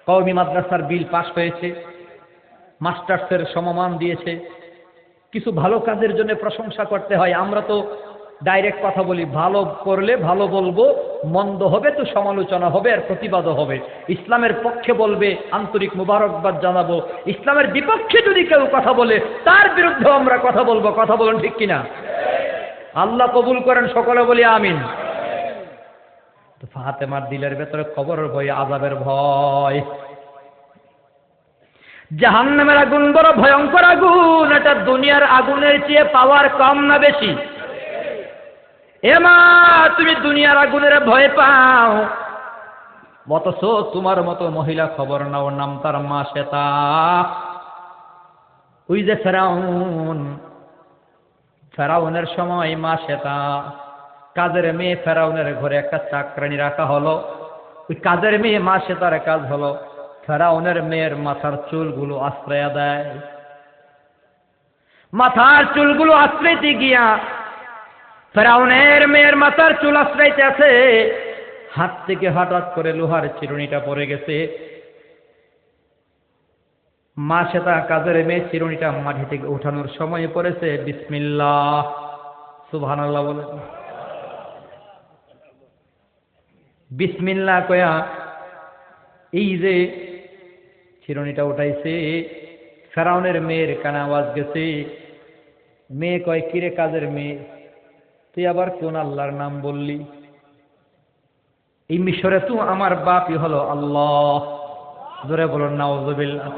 কওমি মাদ্রাসার বিল পাস হয়েছে, মাস্টার্সের সমমান দিয়েছে। কিছু ভালো কাজের জন্য প্রশংসা করতে হয়। আমরা তো ডাইরেক্ট কথা বলি, ভালো করলে ভালো বলবো, মন্দ হবে তো সমালোচনা হবে আর প্রতিবাদও হবে। ইসলামের পক্ষে বলবে, আন্তরিক মুবারকবাদ জানাবো। ইসলামের বিপক্ষে যদি কেউ কথা বলে তার বিরুদ্ধে আমরা কথা বলবো। কথা বলুন ঠিক কিনা? আল্লাহ কবুল করেন, সকলে বলি আমিন। তো ফাতেমার দিলের ভেতরে কবরের ভয়, আযাবের ভয়। জাহান্নামের আগুন বড় ভয়ঙ্কর আগুন, এটা দুনিয়ার আগুনের চেয়ে পাওয়ার কম না বেশি? এমা তুমি দুনিয়ার আগুনের ভয় পাও, অথচ তোমার মতো মহিলা খবর নাও, নাম তার মা শ্বেতা। ওই যে ফেরাউনের সময় মা শ্বেতা, কাজের মেয়ে, ফেরাউনের ঘরে একটা চাকরানি রাখা হলো। ওই কাজের মেয়ে মা শ্বেতার কাজ হলো ফেরাউনের মেয়ের মাথার চুলগুলো আশ্রয় দেয়। মাথার চুলগুলো আশ্রয়তে গিয়া ফেরাউনের মেয়ের মাথার চুল আশ্রয়তে আছে, হাত থেকে হঠাৎ করে লোহার চিরুনিটা পড়ে গেছে। মা শ্বেতা কাজের মেয়ে চিরুনিটা মাটি থেকে উঠানোর সময় পড়েছে, বিসমিল্লাহ, সুবহানাল্লাহ বলে। বিসমিল্লাহ কয়া এই যে চিরুনিটা উঠাইছে, ফেরাউনের মেয়ের কানে আওয়াজ গেছে। মেয়ে কয়, কিরে কাজের মেয়ে, তুই আবার কোন আল্লাহর নাম বললি? এই মিশরে তো আমার বাপই হলো আল্লাহ। জোরে বলুন নাউযুবিল্লাহ।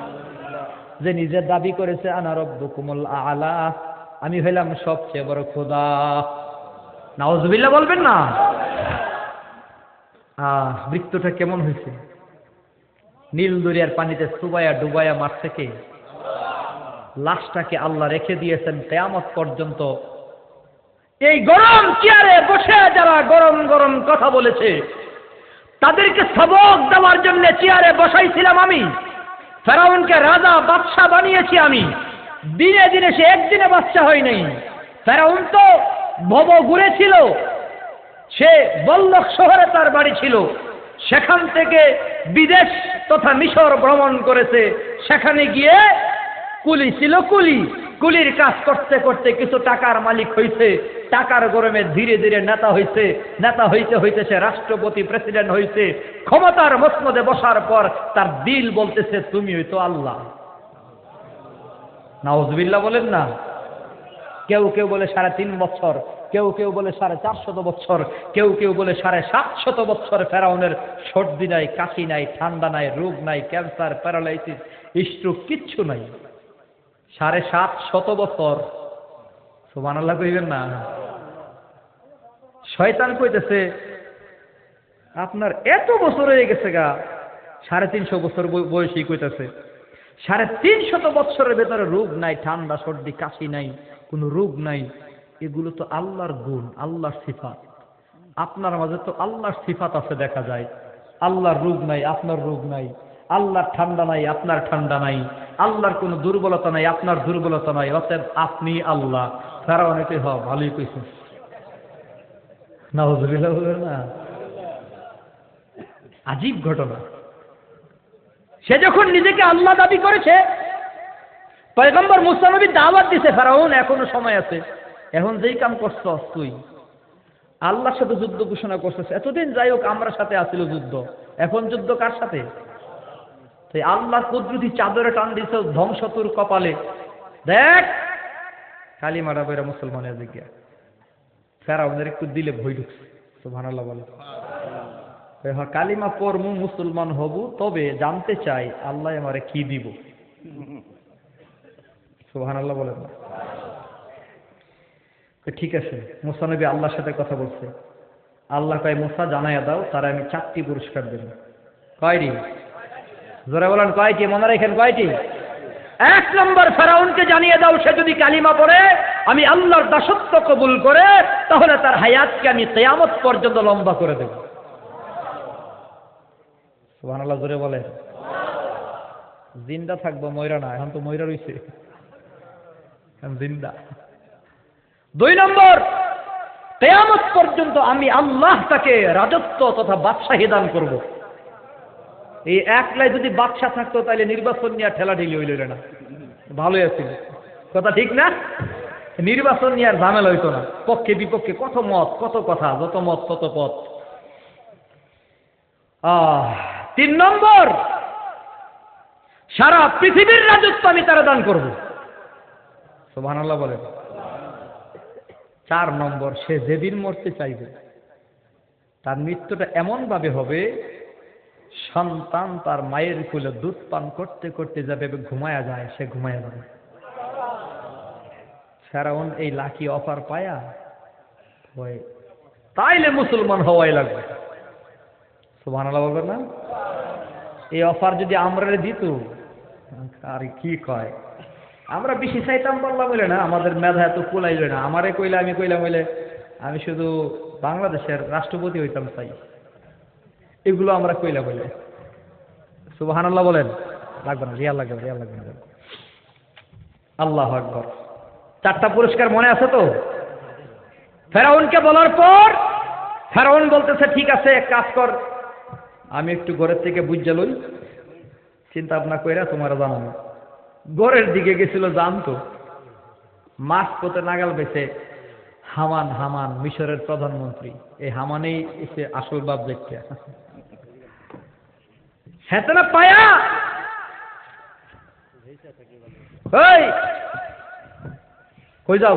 যে নিজে দাবি করেছে আনা রব্বুকুমুল আ'লা, আমি হইলাম সবচেয়ে বড় খোদা। নাউযুবিল্লাহ বলবেন না? মৃত্যুটা কেমন হয়েছে? নীল দরিয়ার পানিতে চুবাইয়া ডুবাইয়া মারছে কে? লাশটাকে আল্লাহ রেখে দিয়েছেন কিয়ামত পর্যন্ত। এই গরম চেয়ারে বসে যারা গরম গরম কথা বলেছে তাদেরকে সবক দেওয়ার জন্য চেয়ারে বসাইছিলাম আমি। ফেরাউনকে রাজা বাদশা বানিয়েছি আমি। দিনে দিনে সে একদিনে বাদশা হয় নাই। ফেরাউন তো ভব ঘুরেছিল, সে বল্লক শহরে তার বাড়ি ছিল, সেখান থেকে বিদেশ তথা মিশর ভ্রমণ করেছে। সেখানে গিয়ে কুলি ছিল, কুলির কাজ করতে করতে কিছু টাকার মালিক হয়েছে। টাকার গরমে ধীরে ধীরে নেতা হইতে হইতে সে রাষ্ট্রপতি, প্রেসিডেন্ট হয়েছে। ক্ষমতার মসনদে বসার পর তার দিল বলতেছে তুমি হইতো আল্লাহ। নাউযুবিল্লাহ বলেন না? কেউ কেউ বলে 3.5 বছর, কেউ কেউ বলে 450 বছর, কেউ কেউ বলে 750 বছর। ফেরাউনের সর্দি নাই, কাশি নাই, ঠান্ডা নাই, রোগ নাই, ক্যান্সার, প্যারালাইসিস, স্ট্রোক কিচ্ছু নাই। 750 বছর। সুবহানাল্লাহ কইবেন না? শয়তান কইতেছে আপনার এত বছর হয়ে গেছে গা, 350 বছর বয়সী কইতেছে। 350 বছরের ভেতরে রোগ নাই, ঠান্ডা সর্দি কাশি নাই, কোনো রোগ নাই। এগুলো তো আল্লাহর গুণ, আল্লাহর সিফাত। আপনার মাঝে তো আল্লাহর সিফাত আছে দেখা যায়। আল্লাহর রোগ নাই, আপনার রোগ নাই। আল্লাহর ঠান্ডা নাই, আপনার ঠান্ডা নাই। আল্লাহর কোনো দুর্বলতা নাই, আপনার দুর্বলতা নাই। অতএব আপনি আল্লাহ। ফেরাউন এতে ভালোই কইছে। নাউযুবিল্লাহ বলেন না? আজীব ঘটনা। সে যখন নিজেকে আল্লাহ দাবি করেছে, পয়গম্বর মুসা নবী দাওয়াত দিছে, ফেরাউন এখনো সময় আছে, এখন যেই কাম করছস তুই, আল্লাহর সাথে যুদ্ধ ঘোষণা করছস। এতদিন যাই হোক আমরা সাথে আসিল যুদ্ধ, এখন যুদ্ধ কার সাথে? তাই আল্লাহর কুদরতি চাদরে টান দিছ, ধ্বংস তোর কপালে। দেখ কালিমাটা বইরা মুসলমানের দিকে ফেরাউনের একটু দিলে ভয় ঢুকছে। সুবহানাল্লাহ বলে। কালিমা পড়মু, মুসলমান হব, তবে জানতে চাই আল্লাহ আমারে কি দিব। সুবহানাল্লাহ বলেন না? ঠিক আছে, মুসা নবী আল্লাহর সাথে কথা বলছে। আল্লাহ কয় মুসা জানাইয়া দাও, তারা আমি 4টি পুরস্কার দেব। কয়টি? জোরে বলেন কয়টি? মনে রাখেন কয়টি? 1 নম্বর, ফেরাউনকে জানিয়ে দাও সে যদি কালিমা পড়ে, আমি আল্লাহর দাসত্ব কবুল করে, তাহলে তার হায়াতকে আমি কিয়ামত পর্যন্ত লম্বা করে দেব। সুবহানাল্লাহ জোরে বলেন। জিন্দা থাকবো, ময়রা না। এখন তো ময়রা রইছে, এখন জিন্দা। 2 নম্বর, কিয়ামত পর্যন্ত আমি আল্লাহ তাকে রাজত্ব তথা বাদশাহী দান করব। এই একলাই যদি বাদশা থাকতো তাহলে নির্বাচন নিয়ে ঠেলাঠেলি হইল না, ভালোই আছিল। কথা ঠিক না? নির্বাচন নিয়ে আর ঝামেলা হইতো না, পক্ষে বিপক্ষে কত মত কত কথা, যত মত তত পথ। 3 নম্বর, সারা পৃথিবীর রাজত্ব আমি তারা দান করব। সুবহানাল্লাহ বলে। 4 নম্বর, সে যেদিন মরতে চাইবে তার মৃত্যুটা এমন ভাবে হবে, সন্তান তার মায়ের কোলে দুধ পান করতে করতে যাবে ঘুমায়া যায়, সে ঘুমায়া যাবে। ফেরাউন এই লাকি অফার পায়া তাইলে মুসলমান হওয়াই লাগবে। সুবহানাল্লাহ বলবেন না? এই অফার যদি আমরা দিত, আর কি কয়, আমরা বেশি চাইতাম বললাম বলে না, আমাদের মেধা এত কুলাইল না। আমারে কইলে আমি কইলাম বলে আমি শুধু বাংলাদেশের রাষ্ট্রপতি হইতাম চাই, এগুলো আমরা কইলা বলে। সুবহানাল্লাহ বলেন। লাগবে না, রিয়াল লাগবে, রিয়াল লাগবে না। আল্লাহু আকবার। 4টা পুরস্কার মনে আছে তো? ফেরাউনকে বলার পর ফেরাউন বলতেছে ঠিক আছে, এক কাজ কর, আমি একটু ঘরের থেকে বুঝে লই, চিন্তা ভাবনা কইরা তোমার জানাবো। ঘরের দিকে গেছিল, জানতো মাছ পথে নাগাল বেছে হামান মিশরের প্রধানমন্ত্রী। এই হামানেই এসে আসল বাপ দেখতে হেতনা পায়া এই কই যাও।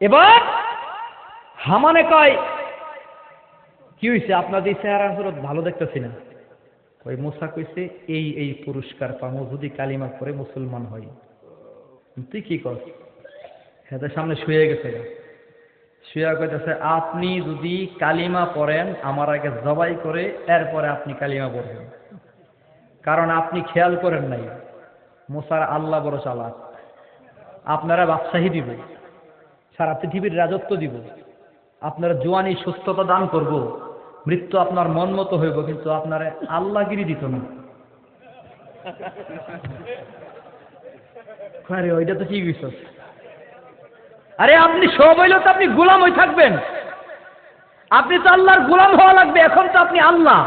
এবার হামানে কয় কি হয়েছে, আপনাদের চেহারা ভালো দেখতেছি না। ওই মুসা কইছে এই পুরস্কার পামো যদি কালিমা পড়ে মুসলমান হয়। তুই কি কর? হেদের সামনে শুয়ে গেছে, শুয়ে কইতেছে আপনি যদি কালিমা পড়েন আমার আগে জবাই করে এরপরে আপনি কালিমা পড়বেন, কারণ আপনি খেয়াল করেন নাই মুসার আল্লাহ বড় চালাক, আপনারা বাদশাহী দিব, সারা পৃথিবীর রাজত্ব দিব, আপনারা জোয়ানি সুস্থতা দান করব, মৃত্যু আপনার মন মতো হইব, কিন্তু আপনারা আল্লাহগিরি দিত না। আরে ওইটা তো কি বিশ্বাস? আরে আপনি সব হইলেও তো আপনি গোলাম হয়ে থাকবেন, আপনি তো আল্লাহর গোলাম হওয়া লাগবে। এখন তো আপনি আল্লাহ,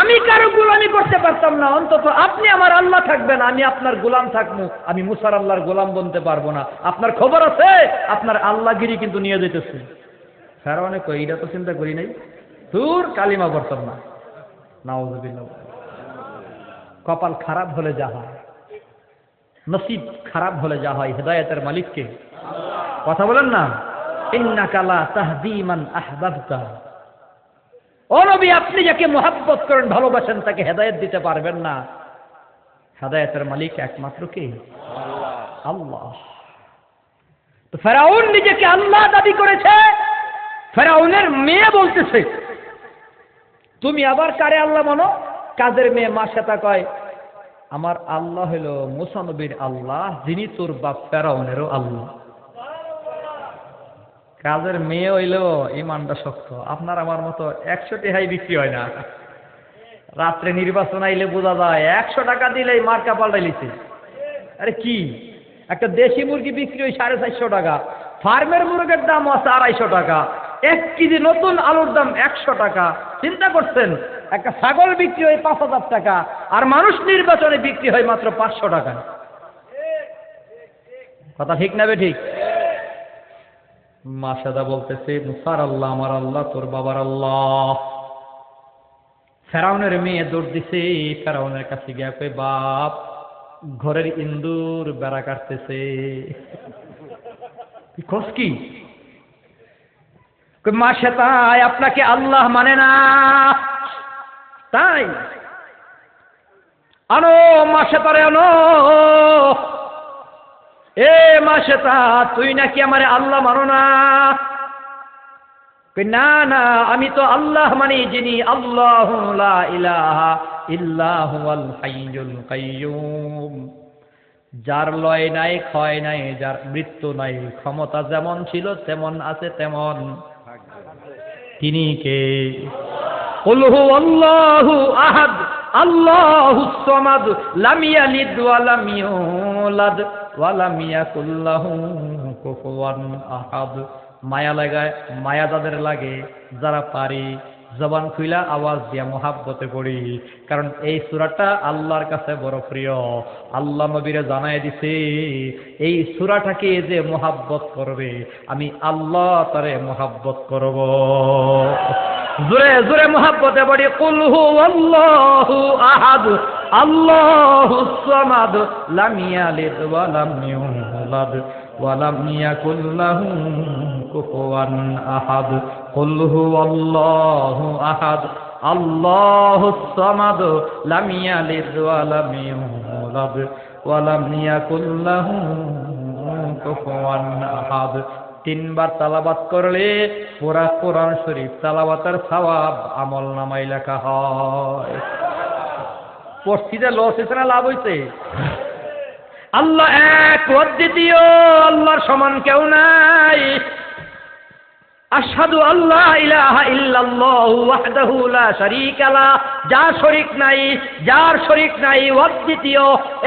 আমি কারো গোলামি করতে পারতাম না, অন্তত আপনি আমার আল্লাহ থাকবেন, আমি আপনার গোলাম থাকবো, আমি মুসার আল্লাহর গোলাম বনতে পারবো না। আপনার খবর আছে আপনার আল্লাহগিরি কিন্তু নিয়ে যেতেছে। ফেরাউনে কই এটা তো চিন্তা করি নাই, দূর কালিমা পড়তাম না। নাউযুবিল্লাহ। কপাল খারাপ হলে যা হয়, নসিব খারাপ হলে যা হয়, হেদায়েতের মালিককে কথা বলেন না, ইন্নাকা লা তাহদি মান আহবাবতা। ও নবী, আপনি যাকে মুহাব্বত করেন ভালোবাসেন তাকে হেদায়েত দিতে পারবেন না। হেদায়েতের মালিক একমাত্র কে? আল্লাহ। তো ফেরাউন নিজেকে আল্লাহ দাবি করেছে। ফেরাউনের মেয়ে বলতেছে তুমি আবার কারে আল্লাহ মানো? কাজের মেয়ে মাশাতা কয় আমার আল্লাহ হলো মুসা নবীর আল্লাহ, যিনি তোর বাপ ফেরাউনেরও আল্লাহ। কাজের মেয়ে হইলেও ইমানটা শক্ত। আপনার আমার মতো 100 টাকায় বিক্রি হয় না। রাত্রে নির্বাচন আইলে বোঝা যায় 100 টাকা দিলেই মার্কা পাল্টাই লিছে। আরে কি, একটা দেশি মুরগি বিক্রি হয় 450 টাকা, ফার্মের মুরগের দাম আছে 250 টাকা, 1 কেজি নতুন আলুর দাম 100 টাকা। চিন্তা করছেন, একটা ছাগল বিক্রি হয় 5000 টাকা, আর মানুষ নির্বাচনে বিক্রি হয় মাত্র 500 টাকা। কথা ঠিক না বে ঠিক? মাশাদা বলতেছে মুসার আল্লাহ আমার আল্লাহ, তোর বাবার আল্লাহ। ফেরাউনের মেয়ে দৌড় দিছে ফেরাউনের কাছে গিয়া কই বাপ ঘরের ইন্দুর বেড়া কাটতেছে। কস কি? মাসে তাই আপনাকে আল্লাহ মানে না, তাই আনো মাসে তারে আনো। এ মাসে তা তুই নাকি আমারে আল্লাহ মানো না? না না, আমি তো আল্লাহ মানি যিনি আল্লাহু লা ইলাহা ইল্লা হুয়াল হাইয়ুল কাইয়্যুম, যার লয় নাই ক্ষয় নাই, যার মৃত্যু নাই, ক্ষমতা যেমন ছিল তেমন আছে তেমন। তিনি কে? কুল হুয়াল্লাহু আহাদ আল্লাহুস সামাদ লাম ইয়ালিদ ওয়া লাম ইউলাদ ওয়া লাম ইয়াকুল লাহু কুফুয়ান আহাদ। মায়া লাগায়, মায়া যাদের লাগে, যারা পারে জবান খুইলা আওয়াজ দিয়া মোহাব্বতে পড়ি, কারণ এই সূরাটা আল্লাহর কাছে বড় প্রিয়। আল্লাহ নবীরে জানায় দিছে এই সূরাটাকে যে মোহাব্বত করবে আমি আল্লাহ তারে মোহাব্বত করব। জোরে জোরে মোহাব্বতে পড়ি কুল হুয়াল্লাহু আহাদ আল্লাহুস সামাদ লাম ইয়ালিদ ওয়া লাম ইউলাদ ওয়া লাম ইয়াকুল লাহু কুফুয়ান আহাদ কুল হুয়াল্লাহু আহাদ আল্লাহুস সামাদ লাম ইয়ালিদ ওয়া লাম ইউলাদ ওয়া লাম ইয়াকুল লাহু কুফুয়ান আহাদ। 3 বার তালাবাত করলে পুরা কোরআন শরীফ তালাবাতের সওয়াব আমল নামায় লেখা হয়। পড়ছিতে লস হয়েছে না লাভ হয়েছে? আল্লাহ এক, অদ্বিতীয়, আল্লাহর সমান কেউ নাই। আশহাদু আল্লা ইলাহা ইল্লাল্লাহু ওয়াহদাহু লা শারীকা লা, যার শরীক নাই, যার শরীক নাই, অদ্বিতীয়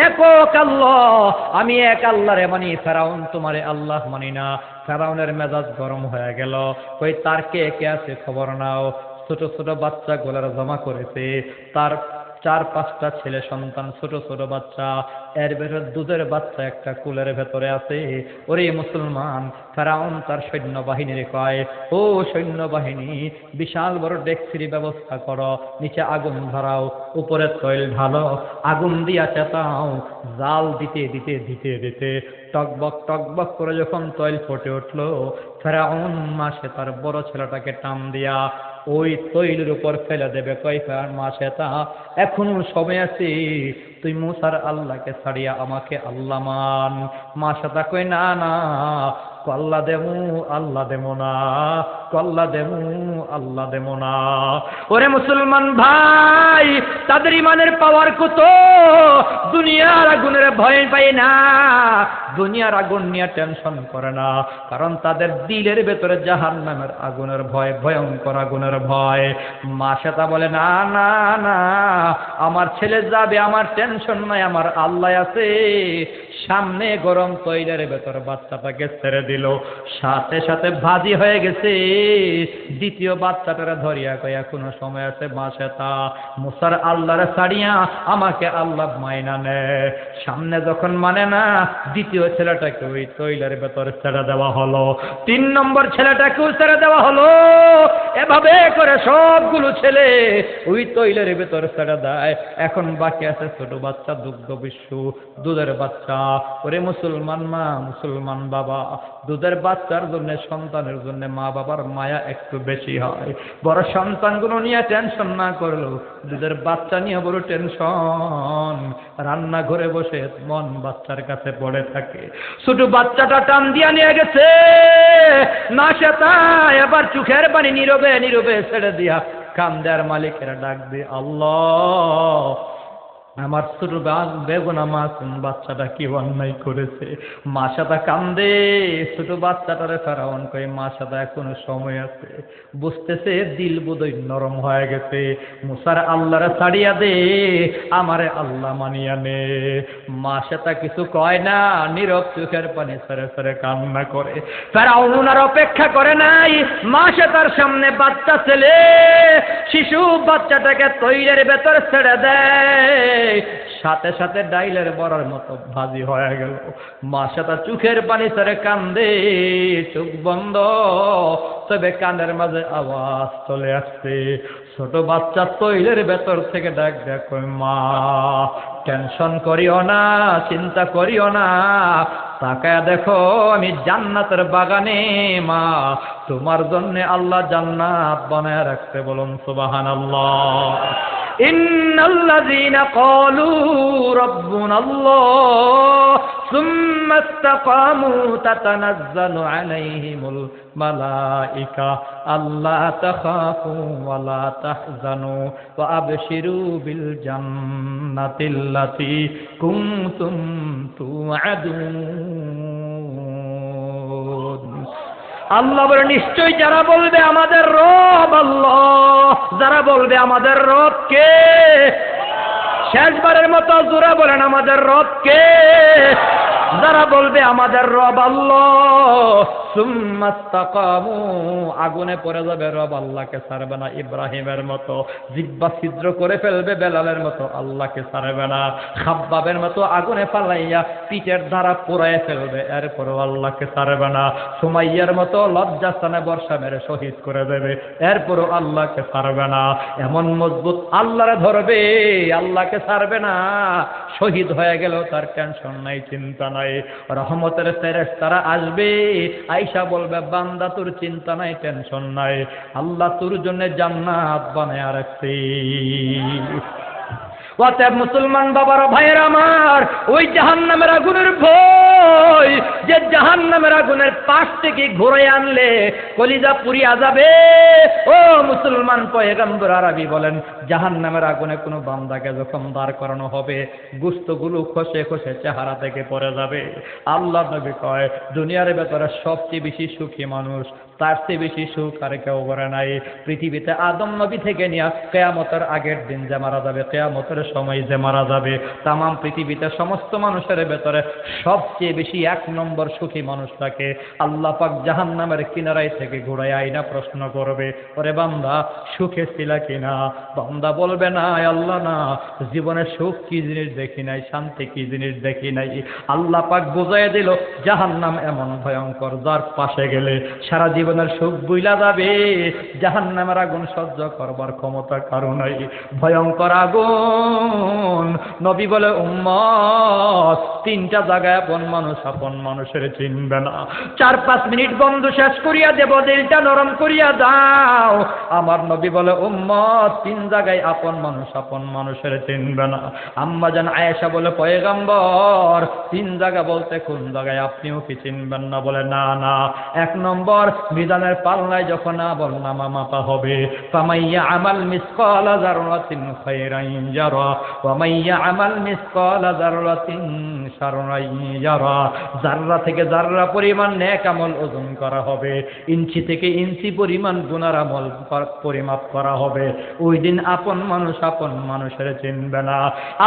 একক আল্লাহ। আমি এক আল্লাহরে মানি, ফেরাউন তোমারে আল্লাহ মানি না। ফেরাউনের মেজাজ গরম হয়ে গেল, কই তার কে কে আছে খবর নাও। ছোট ছোট বাচ্চা গোলার জমা করেছে, তার 4-5টা ছেলে সন্তান, ছোট ছোট বাচ্চা, এর ভেতর দুধের বাচ্চা একটা কুলের ভেতরে আছে। ওরে মুসলমান, ফেরাউন তার সৈন্যবাহিনীর কয়, ও সৈন্যবাহিনী, বিশাল বড় ডেকচির ব্যবস্থা করো, নিচে আগুন ধরাও, উপরে তৈল ঢালো, আগুন দিয়া চেতাও। জাল দিতে দিতে দিতে দিতে টকবক করে যখন তৈল ফুটে উঠলো, ফেরাউন মাসে তার বড় ছেলেটাকে টান দিয়া ওই তৈলের উপর ফেলে দেবে। কয় মাসে তা এখনো সময় আছে, তুই মুসার আল্লাহকে ছাড়িয়া আমাকে আল্লাহ মান। মাসে তা কই না না, আল্লাহ দেমু আল্লাহ দেমো না, আল্লাহ দেমু আল্লাহ দেমো না। ওরে মুসলমান ভাই, তাদের ইমানের পাওয়ার কত! দুনিয়ার আগুনের ভয় পায় না, দুনিয়ার আগুন নিয়ে টেনশন করে না, কারণ তাদের দিলের ভেতরে জাহান্নামের আগুনের ভয়, ভয়ঙ্কর আগুনের ভয়। মা সেটা বলে না না না, আমার ছেলে যাবে, আমার টেনশন নাই, আমার আল্লাহ আছে। সামনে গরম তৈলের ভেতর বাচ্চাটাকে ছেড়ে দিল, সাথে সাথে ভাজি হয়ে গেছে। দ্বিতীয় বাচ্চাটারে ধরিয়া কয়া কোনো সময় আছে, মা সেটা মুসার আল্লাহরে ছাড়িয়া আমাকে আল্লাহ মাইনা নে। সামনে যখন মানে না, দ্বিতীয় ছেলেটাকে ওই তৈলের ভেতর ছেড়ে দেওয়া হলো, 3 নম্বর ছেলেটাকেও ছেড়ে দেওয়া হলো। এভাবে করে সবগুলো ছেলে ওই তৈলের ভেতর ছেড়ে দেয়। এখন বাকি আছে ছোট বাচ্চা, দুগ্ধ বিশ্বু, দুধের বাচ্চা। ওরে মুসলমান মা, মুসলমান বাবা, দুধের বাচ্চার জন্য, সন্তানের জন্য মা বাবার মায়া একটু বেশি হয়। বড় সন্তানগুলো নিয়ে টেনশন না করলো, দুধের বাচ্চা নিয়ে বড় টেনশন। রান্নাঘরে বসে মন বাচ্চার কাছে পড়ে থাকে। ছোট বাচ্চাটা টান দিয়া নিয়ে গেছে না, সেটা এবার চোখের পানি নীরবে নীরবে ছেড়ে দিয়া কান্দার মালিকেরা ডাক দিয়ে, আল্লাহ আমার ছোট বেগুনা মাসুম বাচ্চাটা কি অন্যায় করেছে। মা সাদা কান্দে, ছোট বাচ্চাটারে ফেরাউন কই, মা সাদা এখনো সময় আছে। বুঝতেছে দিল বোধই নরম হয়ে গেছে, মুসার আল্লাহরে ছাড়িয়া দে, আমারে আল্লাহ মানিয়া নে। মা সাদা কিছু কয় না, নীরব চোখের পানি ছেড়ে ছেড়ে কান্না করে। ফেরাউন আর অপেক্ষা করে নাই, মা সাদার সামনে বাচ্চা ছেলে, শিশু বাচ্চাটাকে তৈলের ভেতর ছেড়ে দেয়। সাথে সাথে ডাইলের বড়ার মতো ভাজি হয়ে গেল। মা সাথে চোখের পানি ছেড়ে কান্দে, চোখ বন্ধ, তবে কানের মাঝে আওয়াজ চলে আসছে। ছোট বাচ্চা তৈলের ভেতর থেকে ডাক ডাক, মা টেনশন করিও না, চিন্তা করিও না, তাকায় দেখো আমি জান্নাতের বাগানে, মা তোমার জন্য আল্লাহ জান্নাত বানায় রাখতে। বলুন সুবহানাল্লাহ। ইন্নাল্লাযীনা ক্বালু রাব্বুনাল্লাহ সুম্মা ইসতাকামু তাতানাজ্জালু আলাইহিমুল মালাইকা আল্লা তাখাফু ওয়া লা তাহজানু ওয়া আবশিরু বিল জান্নাতিল্লাতী কুনতুম তুআদুন। আল্লাহ বলে, নিশ্চয়ই যারা বলবে আমাদের রব আল্লাহ, যারা বলবে আমাদের রব কে, শেষবারের মতো জোরে বলেন আমাদের রব কে। যারা বলবে আমাদের রব আল্লাহ, সুম্মাস্তাকামু আগুনে পড়ে যাবে, রব আল্লাহকে ছাড়বে না। ইব্রাহিমের মতো জিহ্বা ছিদ্র করে ফেলবে, বেলালের মতো আল্লাহকে ছাড়বে না। খাব্বাবের মতো আগুনে ফালাইয়া পিঠের দ্বারা পোড়ায় ফেলবে, এরপরও আল্লাহকে ছাড়বে না। সুমাইয়ার মতো লজ্জাস্থানে বর্ষা মেরে শহীদ করে দেবে, এরপরও আল্লাহকে ছাড়বে না। এমন মজবুত আল্লাহরে ধরবে, আল্লাহকে ছাড়বে না। শহীদ হয়ে গেল তার টেনশন নাই, চিন্তা নাই। রহমতের ফেরেশতারা আসবে, আয়েশা বলবে বান্দা তোর চিন্তা নাই, টেনশন নাই, আল্লাহ তোর জন্য জান্নাত বানায়া রাখছে। অতএব মুসলমান বাবার ভাইয়ের আমার, ওই জাহান্নামের আগুনের ভয়, যে জাহান্নামের আগুনের পাশ থেকে ঘুরে আনলে কলিজা পুড়িয়া যাবে। ও মুসলমান, পয়গম্বর আরবি বলেন, জাহান্নামের আগুনে কোনো বান্দাকে যখন দাঁড় করানো হবে, গোশতগুলো খসে খসে চেহারা থেকে পড়ে যাবে। আল্লাহ নবী কয়, দুনিয়ার ভেতরে সবচেয়ে বেশি সুখী মানুষ, তার চেয়ে বেশি সুখ আর কেউ করে নাই। পৃথিবীতে আদম নবী থেকে নিয়ে কিয়ামতের আগের দিন যে মারা যাবে, কিয়ামতের সময় যে মারা যাবে, তাম পৃথিবীতে সমস্ত মানুষের ভেতরে সবচেয়ে বেশি এক নম্বর সুখী মানুষটাকে আল্লাহ পাক জাহান্নামের কিনারায় থেকে ঘুরাই আইনা প্রশ্ন করবে, ওরে বান্দা সুখে ছিলা কিনা? বান্দা বলবে না আল্লাহ না, জীবনে সুখ কি জিনিস দেখি নাই, শান্তি কি জিনিস দেখি নাই। আল্লাহ পাক বুঝাই দিল, জাহান্নাম এমন ভয়ঙ্কর, যার পাশে গেলে সারা জীবনের সুখ বুইলা যাবে। জাহান্নামের আগুন সহ্য করবার ক্ষমতা কারো নাই, ভয়ঙ্কর আগুন। নবী বলে, উম্মত তিনটা জায়গায় আপন মানুষের চিনবে না। 4-5 মিনিট বন্ধু শেষ করিয়া দেব, দিলটা নরম করিয়া দাও। আমার নবী বলে, উম্মত 3 জায়গায় আপন মানুষের চিনবে না। আম্মা জান আয়েশা বলে, পয়গম্বর 3 জায়গা বলতে কোন জায়গায়, আপনিও কি চিনবেন না? বলে, না না। 1 নম্বর, মিজানের পাল্লায় যখন আমলনামা মাপা হবে, ফামাইয়া আমাল মিসকালা যাররাতিন খায়রান ইয়ারা ওয়া মাইয়া আমাল মিসকালা যাররাতিন শাররান ইয়ারা। যাররা থেকে যাররা পরিমাণ নেক আমল ওজন করা হবে, ইঞ্চি থেকে ইঞ্চি পরিমাণ গুনার আমল পরিমাপ করা হবে। ওই দিন আপন মানুষের চিনবে না।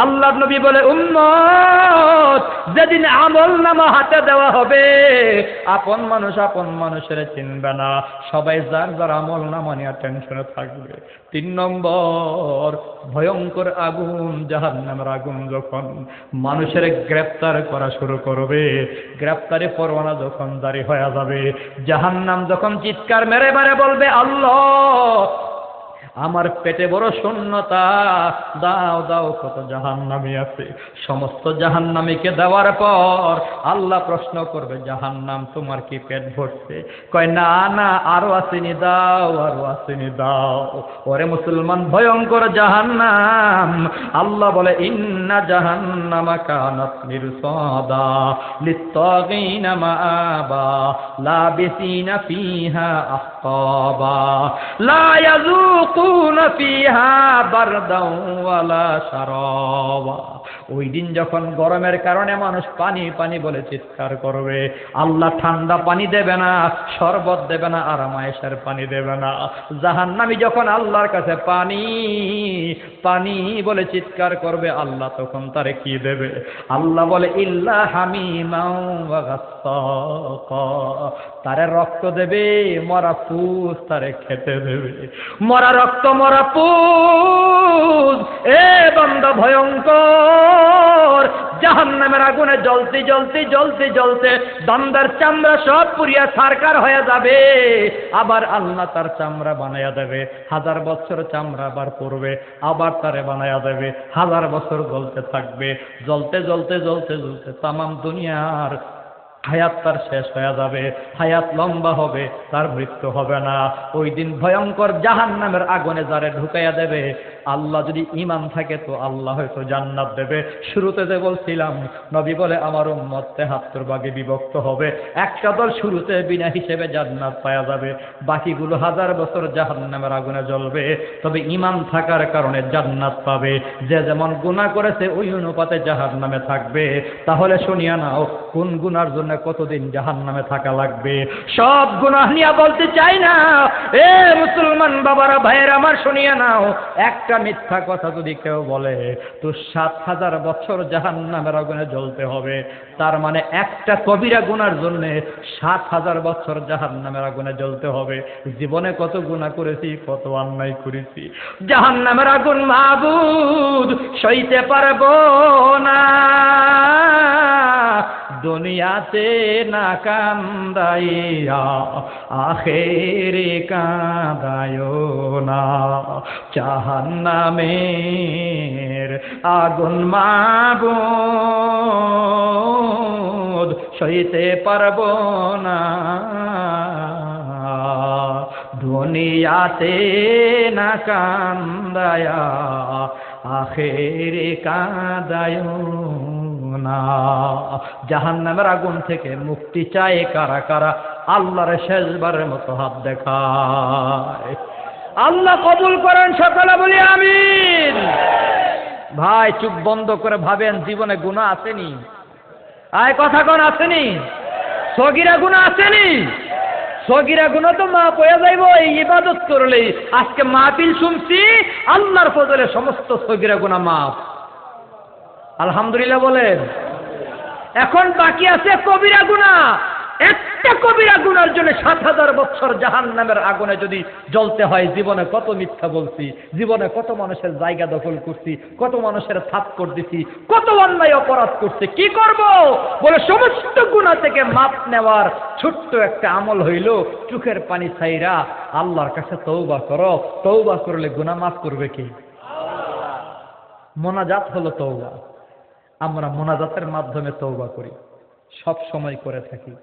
আল্লাহর নবী বলে, উম্মত যেদিন আমলনামা হাতে দেওয়া হবে, আপন মানুষের চিনবে না। সবাই যার যার আমলনামা নিয়ে টেনশনে থাকবে। 3 নম্বর, ভয়ঙ্কর আগুন, জাহান্নামের আগুন যখন মানুষের গ্রেফতার করা শুরু করবে, গ্রেফতারি পরোয়ানা যখন জারি হয়ে যাবে, জাহান্নাম যখন চিৎকার মেরে মেরে বলবে, আল্লাহ আমার পেটে বড় শূন্যতা, দাও দাও, কত জাহান্নামী আছে। সমস্ত জাহান্নামীকে দেওয়ার পর আল্লাহ প্রশ্ন করবে, জাহান্নাম তোমার কি পেট ভরছে? কয় না না, আরো আসেনি, দাও আরো আসেনি, দাও। ওরে মুসলমান, ভয়ঙ্কর জাহান্নাম। আল্লাহ বলে, ইন্না জাহান্নামা কানাত মিরসাদা লিত্তাগিনা মাআবা লাবিসিনা ফিহা আহকাবা লা ইয়াযুকুনা ফিহা বারদাও ওয়ালা শারাবা। ওই দিন যখন গরমের কারণে মানুষ পানি পানি বলে চিৎকার করবে, আল্লাহ ঠান্ডা পানি দেবে না, শরবত দেবে না, আরামায়েশের পানি দেবে না। জাহান্নামী যখন আল্লাহর কাছে পানি পানি বলে চিৎকার করবে, আল্লাহ তখন তারে কি দেবে? আল্লাহ বলে, ইল্লা হামিমাও ওয়া গাসসাকা। তারে রক্ত দেবে, মরা পুষ তারে খেতে দেবে। মরা রক্ত, মরা পুষ। এ বান্দা, ভয়ঙ্কর জাহান্নামের আগুনে জ্বলতে জ্বলতে জ্বলতে জ্বলতে বান্দার চামড়া সব পুড়িয়া ছারখার হয়ে যাবে। আবার আল্লাহ তার চামড়া বানায়া দেবে, 1000 বছর চামড়া আবার পড়বে, আবার তারে বানায়া দেবে, 1000 বছর জ্বলতে থাকবে। জ্বলতে জ্বলতে জ্বলতে জ্বলতে তামাম দুনিয়ার হায়াত তার শেষ হয়ে যাবে, হায়াত লম্বা হবে, তার মৃত্যু হবে না। ওই দিন ভয়ঙ্কর জাহান্নামের আগুনে যারে ঢুকাইয়া দেবে, আল্লাহ যদি ঈমান থাকে তো আল্লাহ হয়তো জান্নাত দেবে। শুরুতে যে বলছিলাম, নবী বলে আমার উম্মত 73 ভাগে বিভক্ত হবে। একটা দল শুরুতে বিনা হিসেবে জান্নাত পাওয়া যাবে, বাকিগুলো 1000 বছর জাহান্নামের আগুনে জ্বলবে, তবে ঈমান থাকার কারণে জান্নাত পাবে। যে যেমন গুনাহ করেছে ওই অনুপাতে জাহান্নামে থাকবে। তাহলে শুনিয়া নাও, কোন গুনার জন্য কতদিন জাহান্নামে থাকা লাগবে। সব গুনাহ নিয়ে বলতে চাই না, এ মুসলমান বাবারা ভাইয়েরা আমার, শুনিয়া নাও। একটা একটা মিথ্যা কথা যদি কেউ বলে তো 7000 বছর জাহান্নামের আগুনে জ্বলতে হবে। তার মানে একটা কবিরা গুনার জন্য 7000 বছর জাহান্নামের আগুনে জ্বলতে হবে। জীবনে কত গুনাহ করেছি, কত অন্যায় করেছি, জাহান্নামের আগুন মাবুদ সইতে পারবো না। দুনিয়াতে না কান্দাইয়া আখেরে কাঁদায়ো না, জাহান্নামের আগুন মাবুদ সইতে পারবো না। দুনিয়াতে না কান্দায়া আখেরে কাঁদায়ো না। জাহান্নামের আগুন থেকে মুক্তি চায় কারা কারা? আল্লাহর শেষবারের মতো হাত দেখায়। আল্লাহ কবুল করেন, সকলে বলি আমিন। ভাই চুপ বন্ধ করে ভাবেন, জীবনে গুনাহ আসেনি? আয় কথা কোন আসেনি? সগীরা গুনাহ আসেনি? সগীরা গুনাহ তো মাফ হয়ে যাইব এই ইবাদত করলেই। আজকে মাহফিল শুনছি, আল্লাহর ফজলে সমস্ত সগীরা গুনাহ মাফ। আলহামদুলিল্লাহ বলেন। এখন বাকি আছে কবিরা গুনাহ। একটা কবিরা গুনার জন্য 7000 বছর জাহান্নামের আগুনে যদি জ্বলতে হয়। জীবনে কত মিথ্যা বলছি, জীবনে কত মানুষের জায়গা দখল করছি, কত মানুষের থাপ্পড় দিছি, কত অন্যায় অপরাধ করছি। কি করব? বলে সমস্ত গুনাহ থেকে মাপ নেওয়ার ছোট্ট একটা আমল হইল চোখের পানি ছাইরা আল্লাহর কাছে তওবা করো। তওবা করলে গুনাহ মাফ করবে কে? মোনাজাত হলো তওবা। আমরা মোনাজাতের মাধ্যমে তওবা করি, সব সময় করে থাকি।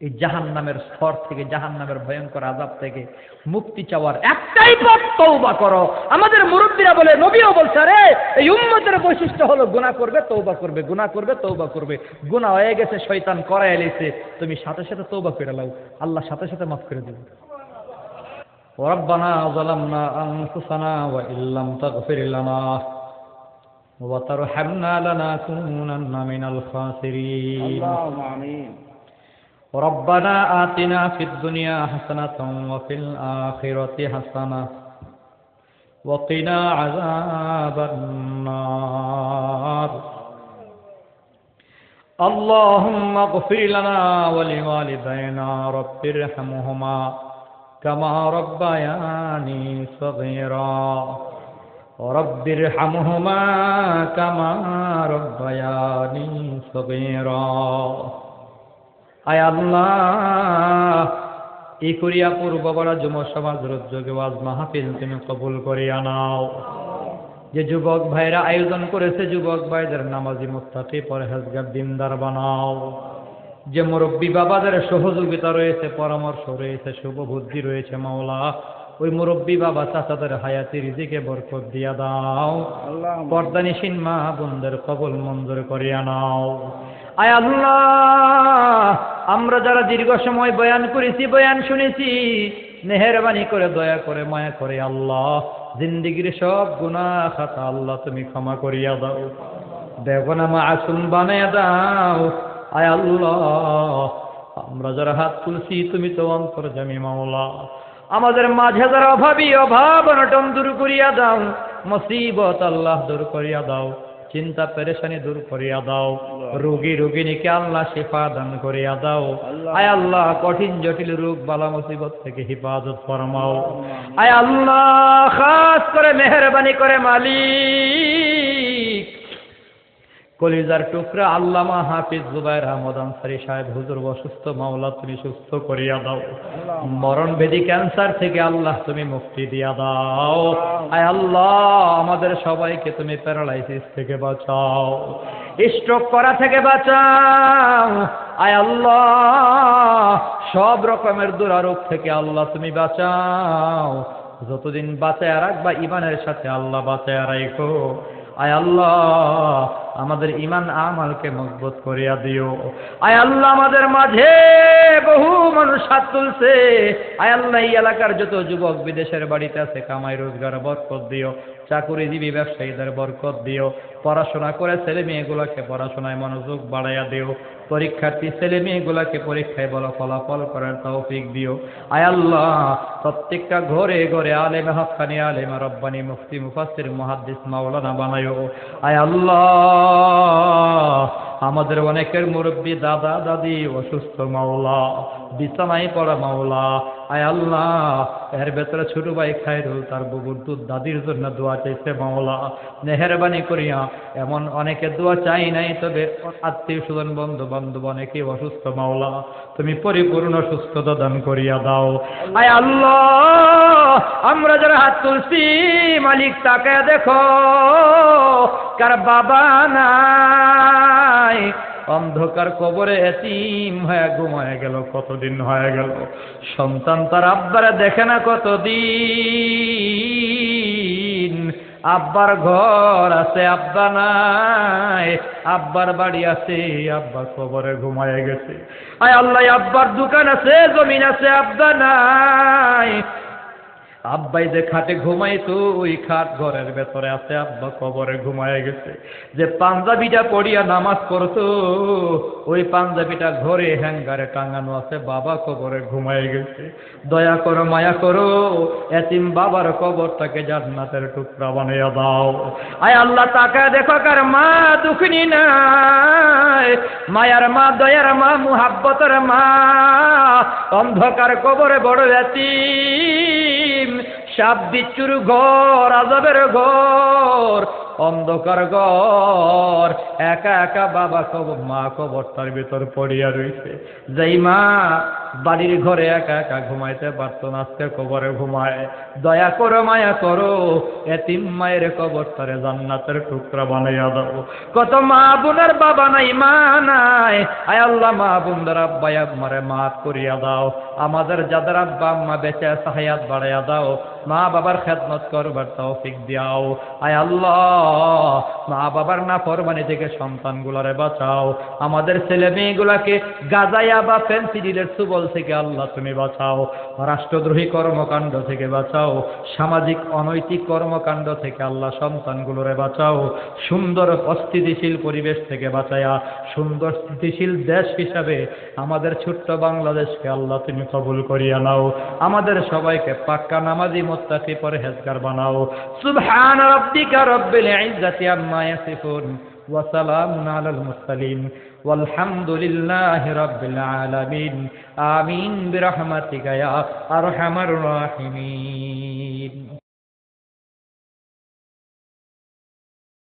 এই জাহান্নামের স্তর থেকে, জাহান্নামের ভয়ঙ্কর আযাব থেকে মুক্তি চাওয়ার একটাই পথ, তওবা করো। আমাদের মুরব্বীরা বলে, নবীও বলছে, আরে এই উম্মতের বৈশিষ্ট্য হলো গুনাহ করবে, তওবা করবে, গুনাহ করবে, তওবা করবে। গুনাহ হয়ে গেছে, শয়তান করায় এলেছে, তুমি সাথে সাথে তওবা করে নাও, আল্লাহ সাথে সাথে মাফ করে দিবেন। রব্বানা যালামনা আনফুসানা ওয়া ইল্লাম তাগফির লানা وترحمنا لنكونن من الخاسرين اللهم آمين ربنا آتنا في الدنيا حسنة وفي الآخرة حسنة وقنا عذاب النار اللهم اغفر لنا ولوالدينا رب ارحمهما كما ربياني صغيرا رب ارحمهما كما ربياني صغيرا আয় আল্লাহ, এই করিয়াপুর বাবারা যুব সমাজ রোজযোগে ওয়াজ মাহফিল তুমি কবুল করিয়া নাও। যে যুবক ভাইরা আয়োজন করেছে, যুবক ভাইদের নামাজি মুত্তাকি পরহেজগার দিনদার বানাও। যে মুরব্বী বাবাদের সহযোগিতা রয়েছে, পরামর্শ রয়েছে, শুভ বুদ্ধি রয়েছে, মাওলা ওই মুরব্বী বাবা চাচাদের হায়াতি রিজিকে বরকত দিয়া দাও। পর্দানিসীন মা বোনদের কবুল মঞ্জুর করিয়া নাও। আয় আল্লাহ, আমরা যারা দীর্ঘ সময় বয়ান করেছি, বয়ান শুনেছি, মেহেরবানি করে, দয়া করে, মায়া করে আল্লাহ জিন্দিগির সব গুনাহ খাতা আল্লাহ তুমি ক্ষমা করিয়া দাও, বেগুনাহ মাসুম বানাইয়া দাও। আয় আল্লাহ, আমরা যারা হাত তুলছি তুমি তো অন্তর্যামী মাওলা, আমাদের মাঝে যারা অভাবী, অভাব অনটন দূর করিয়া দাও, মুসিবত আল্লাহ দূর করিয়া দাও, চিন্তা পেরেশানি দূর করিয়া দাও, রোগী রোগিনীকে আল্লাহ শিফা দান করিয়া দাও। আয় আল্লাহ, কঠিন জটিল রোগ বালা মুসিবত থেকে হিফাজত ফরমাও। আয় আল্লাহ, খাস করে মেহেরবানি করে মালিক কলিজার টুকরা আল্লামা হাফিজ জুবায়ের আহমদ আনসারী সাহেব হুজুর অসুস্থ, মাওলা তুমি সুস্থ করিয়া দাও। মরণ বেদি ক্যান্সার থেকে আল্লাহ তুমি মুক্তি দিয়া দাও। আয় আল্লাহ, আমাদের সবাইকে তুমি প্যারালাইসিস থেকে বাঁচাও, স্ট্রোক করা থেকে বাঁচাও। আয় আল্লাহ, সব রকমের দুরারোগ থেকে আল্লাহ তুমি বাঁচাও। যতদিন বাঁচায় রাখবা ইমানের সাথে আল্লাহ বাঁচায় রাখো। আয় আল্লাহ, আমাদের ইমান আমালকে মজবুত করিয়া দিও। আয় আল্লাহ, আমাদের মাঝে বহু মানুষ হাত তুলছে। আয় আল্লাহ, এই এলাকার যত যুবক বিদেশের বাড়িতে আছে কামাই রোজগার বরকত দিও। চাকুরিজীবী ব্যবসায়ীদের বরকত দিও, পড়াশোনা করে ছেলে মেয়েগুলোকে পড়াশোনায় মনোযোগ বাড়াইয়া দিও, পরীক্ষার্থী ছেলে মেয়েগুলোকে পরীক্ষায় ভালো ফলাফল করার তৌফিক দিও। আয় আল্লাহ, প্রত্যেকটা ঘরে ঘরে আলেম হাক্কানি, আলেম রব্বানি, মুফতি, মুফাসসির, মুহাদ্দিস, মাওলানা বানায়ো। আয় আল্লাহ, আমাদের অনেকের মুরব্বী দাদা দাদি অসুস্থ মাওলা, বিছানায় পড়া মাওলা। আয় আল্লাহ, এর ভেতরে ছোট ভাই খায়রুল তার বুবুর দুধ দাদির জন্য দোয়া চাইছে মাওলা, মেহেরবানি করিয়া। এমন অনেকে দোয়া চাই নাই, তবে আত্মীয় স্বজন বন্ধু বান্ধব অনেকেই অসুস্থ মাওলা, তুমি পরিপূর্ণ সুস্থতা দান করিয়া দাও। আয় আল্লাহ, আমরা যারা হাত তুলছি মালিক তাকে দেখো, কার বাবা নাই, অন্ধকার কবরে এতিম হয়ে ঘুমায় গেল, কতদিন হয়ে গেল, সন্তান তার আব্বারে দেখে না কতদিন, আব্বার ঘর আছে আব্বা নাই, আব্বার বাড়ি আছে আব্বা কবরে ঘুমায় গেছে। আয় আল্লাহ, আব্বার দোকান আছে জমিন আছে আব্বা নাই, আব্বাই যে খাটে ঘুমাইতো ওই খাট ঘরের ভেতরে আছে আব্বা কবরে ঘুমায় গেছে। যে পাঞ্জাবিটা পড়িয়া নামাজ পড়তো ওই পাঞ্জাবিটা ঘরে হ্যাঙ্গারে টাঙানো আছে, বাবা কবরে ঘুমায় গেছে। দয়া করো, মায়া করো, এতিম বাবার কবরটাকে জান্নাতের টুকরা বানিয়ে দাও। আয় আল্লাহ, তাকায় দেখো কার মা দুঃখিনী নাই, মায়ার মা, দয়ার মা, মুহাব্বতের মা, অন্ধকার কবরে বড় এতিম, সাপ বিচ্ছুর ঘর, আযাবের ঘর, অন্ধকার ঘর, একা একা বাবা কবর, মা কবরটার ভিতর পড়িয়া রইছে। যেই মা বাড়ির ঘরে একা একা ঘুমাইতে পারতো না, আজকে কবরে ঘুমায়। দয়া করো, মায়া করো, এতিম মায়ের কবরটারে জান্নাতের টুকরা বানাইয়া দাও। কত মা বোনের বাবা নাই, মা নাই, আয় আল্লাহ, মা বোনদের আব্বা আম্মারে মাফ করিয়া দাও। আমাদের যাদের আব্বা আম্মা বেঁচে আছে হায়াত বাড়াইয়া দাও, মা বাবার খেদমত করবার তৌফিক দিয়াও। আয় আল্লাহ, মা বাবার নাফরমানি থেকে সন্তানগুলারে বাঁচাও। আমাদের ছেলে মেয়েগুলাকে গাঁজাইয়া বা ফেন্সিডিলের সুবল থেকে আল্লাহ তুমি বাঁচাও। রাষ্ট্রদ্রোহী কর্মকাণ্ড থেকে বাঁচাও, সামাজিক অনৈতিক কর্মকাণ্ড থেকে আল্লাহ সন্তানগুলোরে বাঁচাও। সুন্দর অস্থিতিশীল পরিবেশ থেকে বাঁচায়া সুন্দর স্থিতিশীল দেশ হিসাবে আমাদের ছোট্ট বাংলাদেশকে আল্লাহ তুমি কবুল করিয়া নাও। আমাদের সবাইকে পাক্কা নামাজি মুত্তাকি পরহেজগার বানাও। সুবহান রাব্বিকা রব্বিল ইজ্জাতি আম্মা ইয়াসিফুন ওয়া সালামুন আলাল মুরসালিন ওয়ালহামদুলিল্লাহি রাব্বিল আলামিন। আমিন বিরহমাতিকা ইয়া আরহামার রাহিমিন।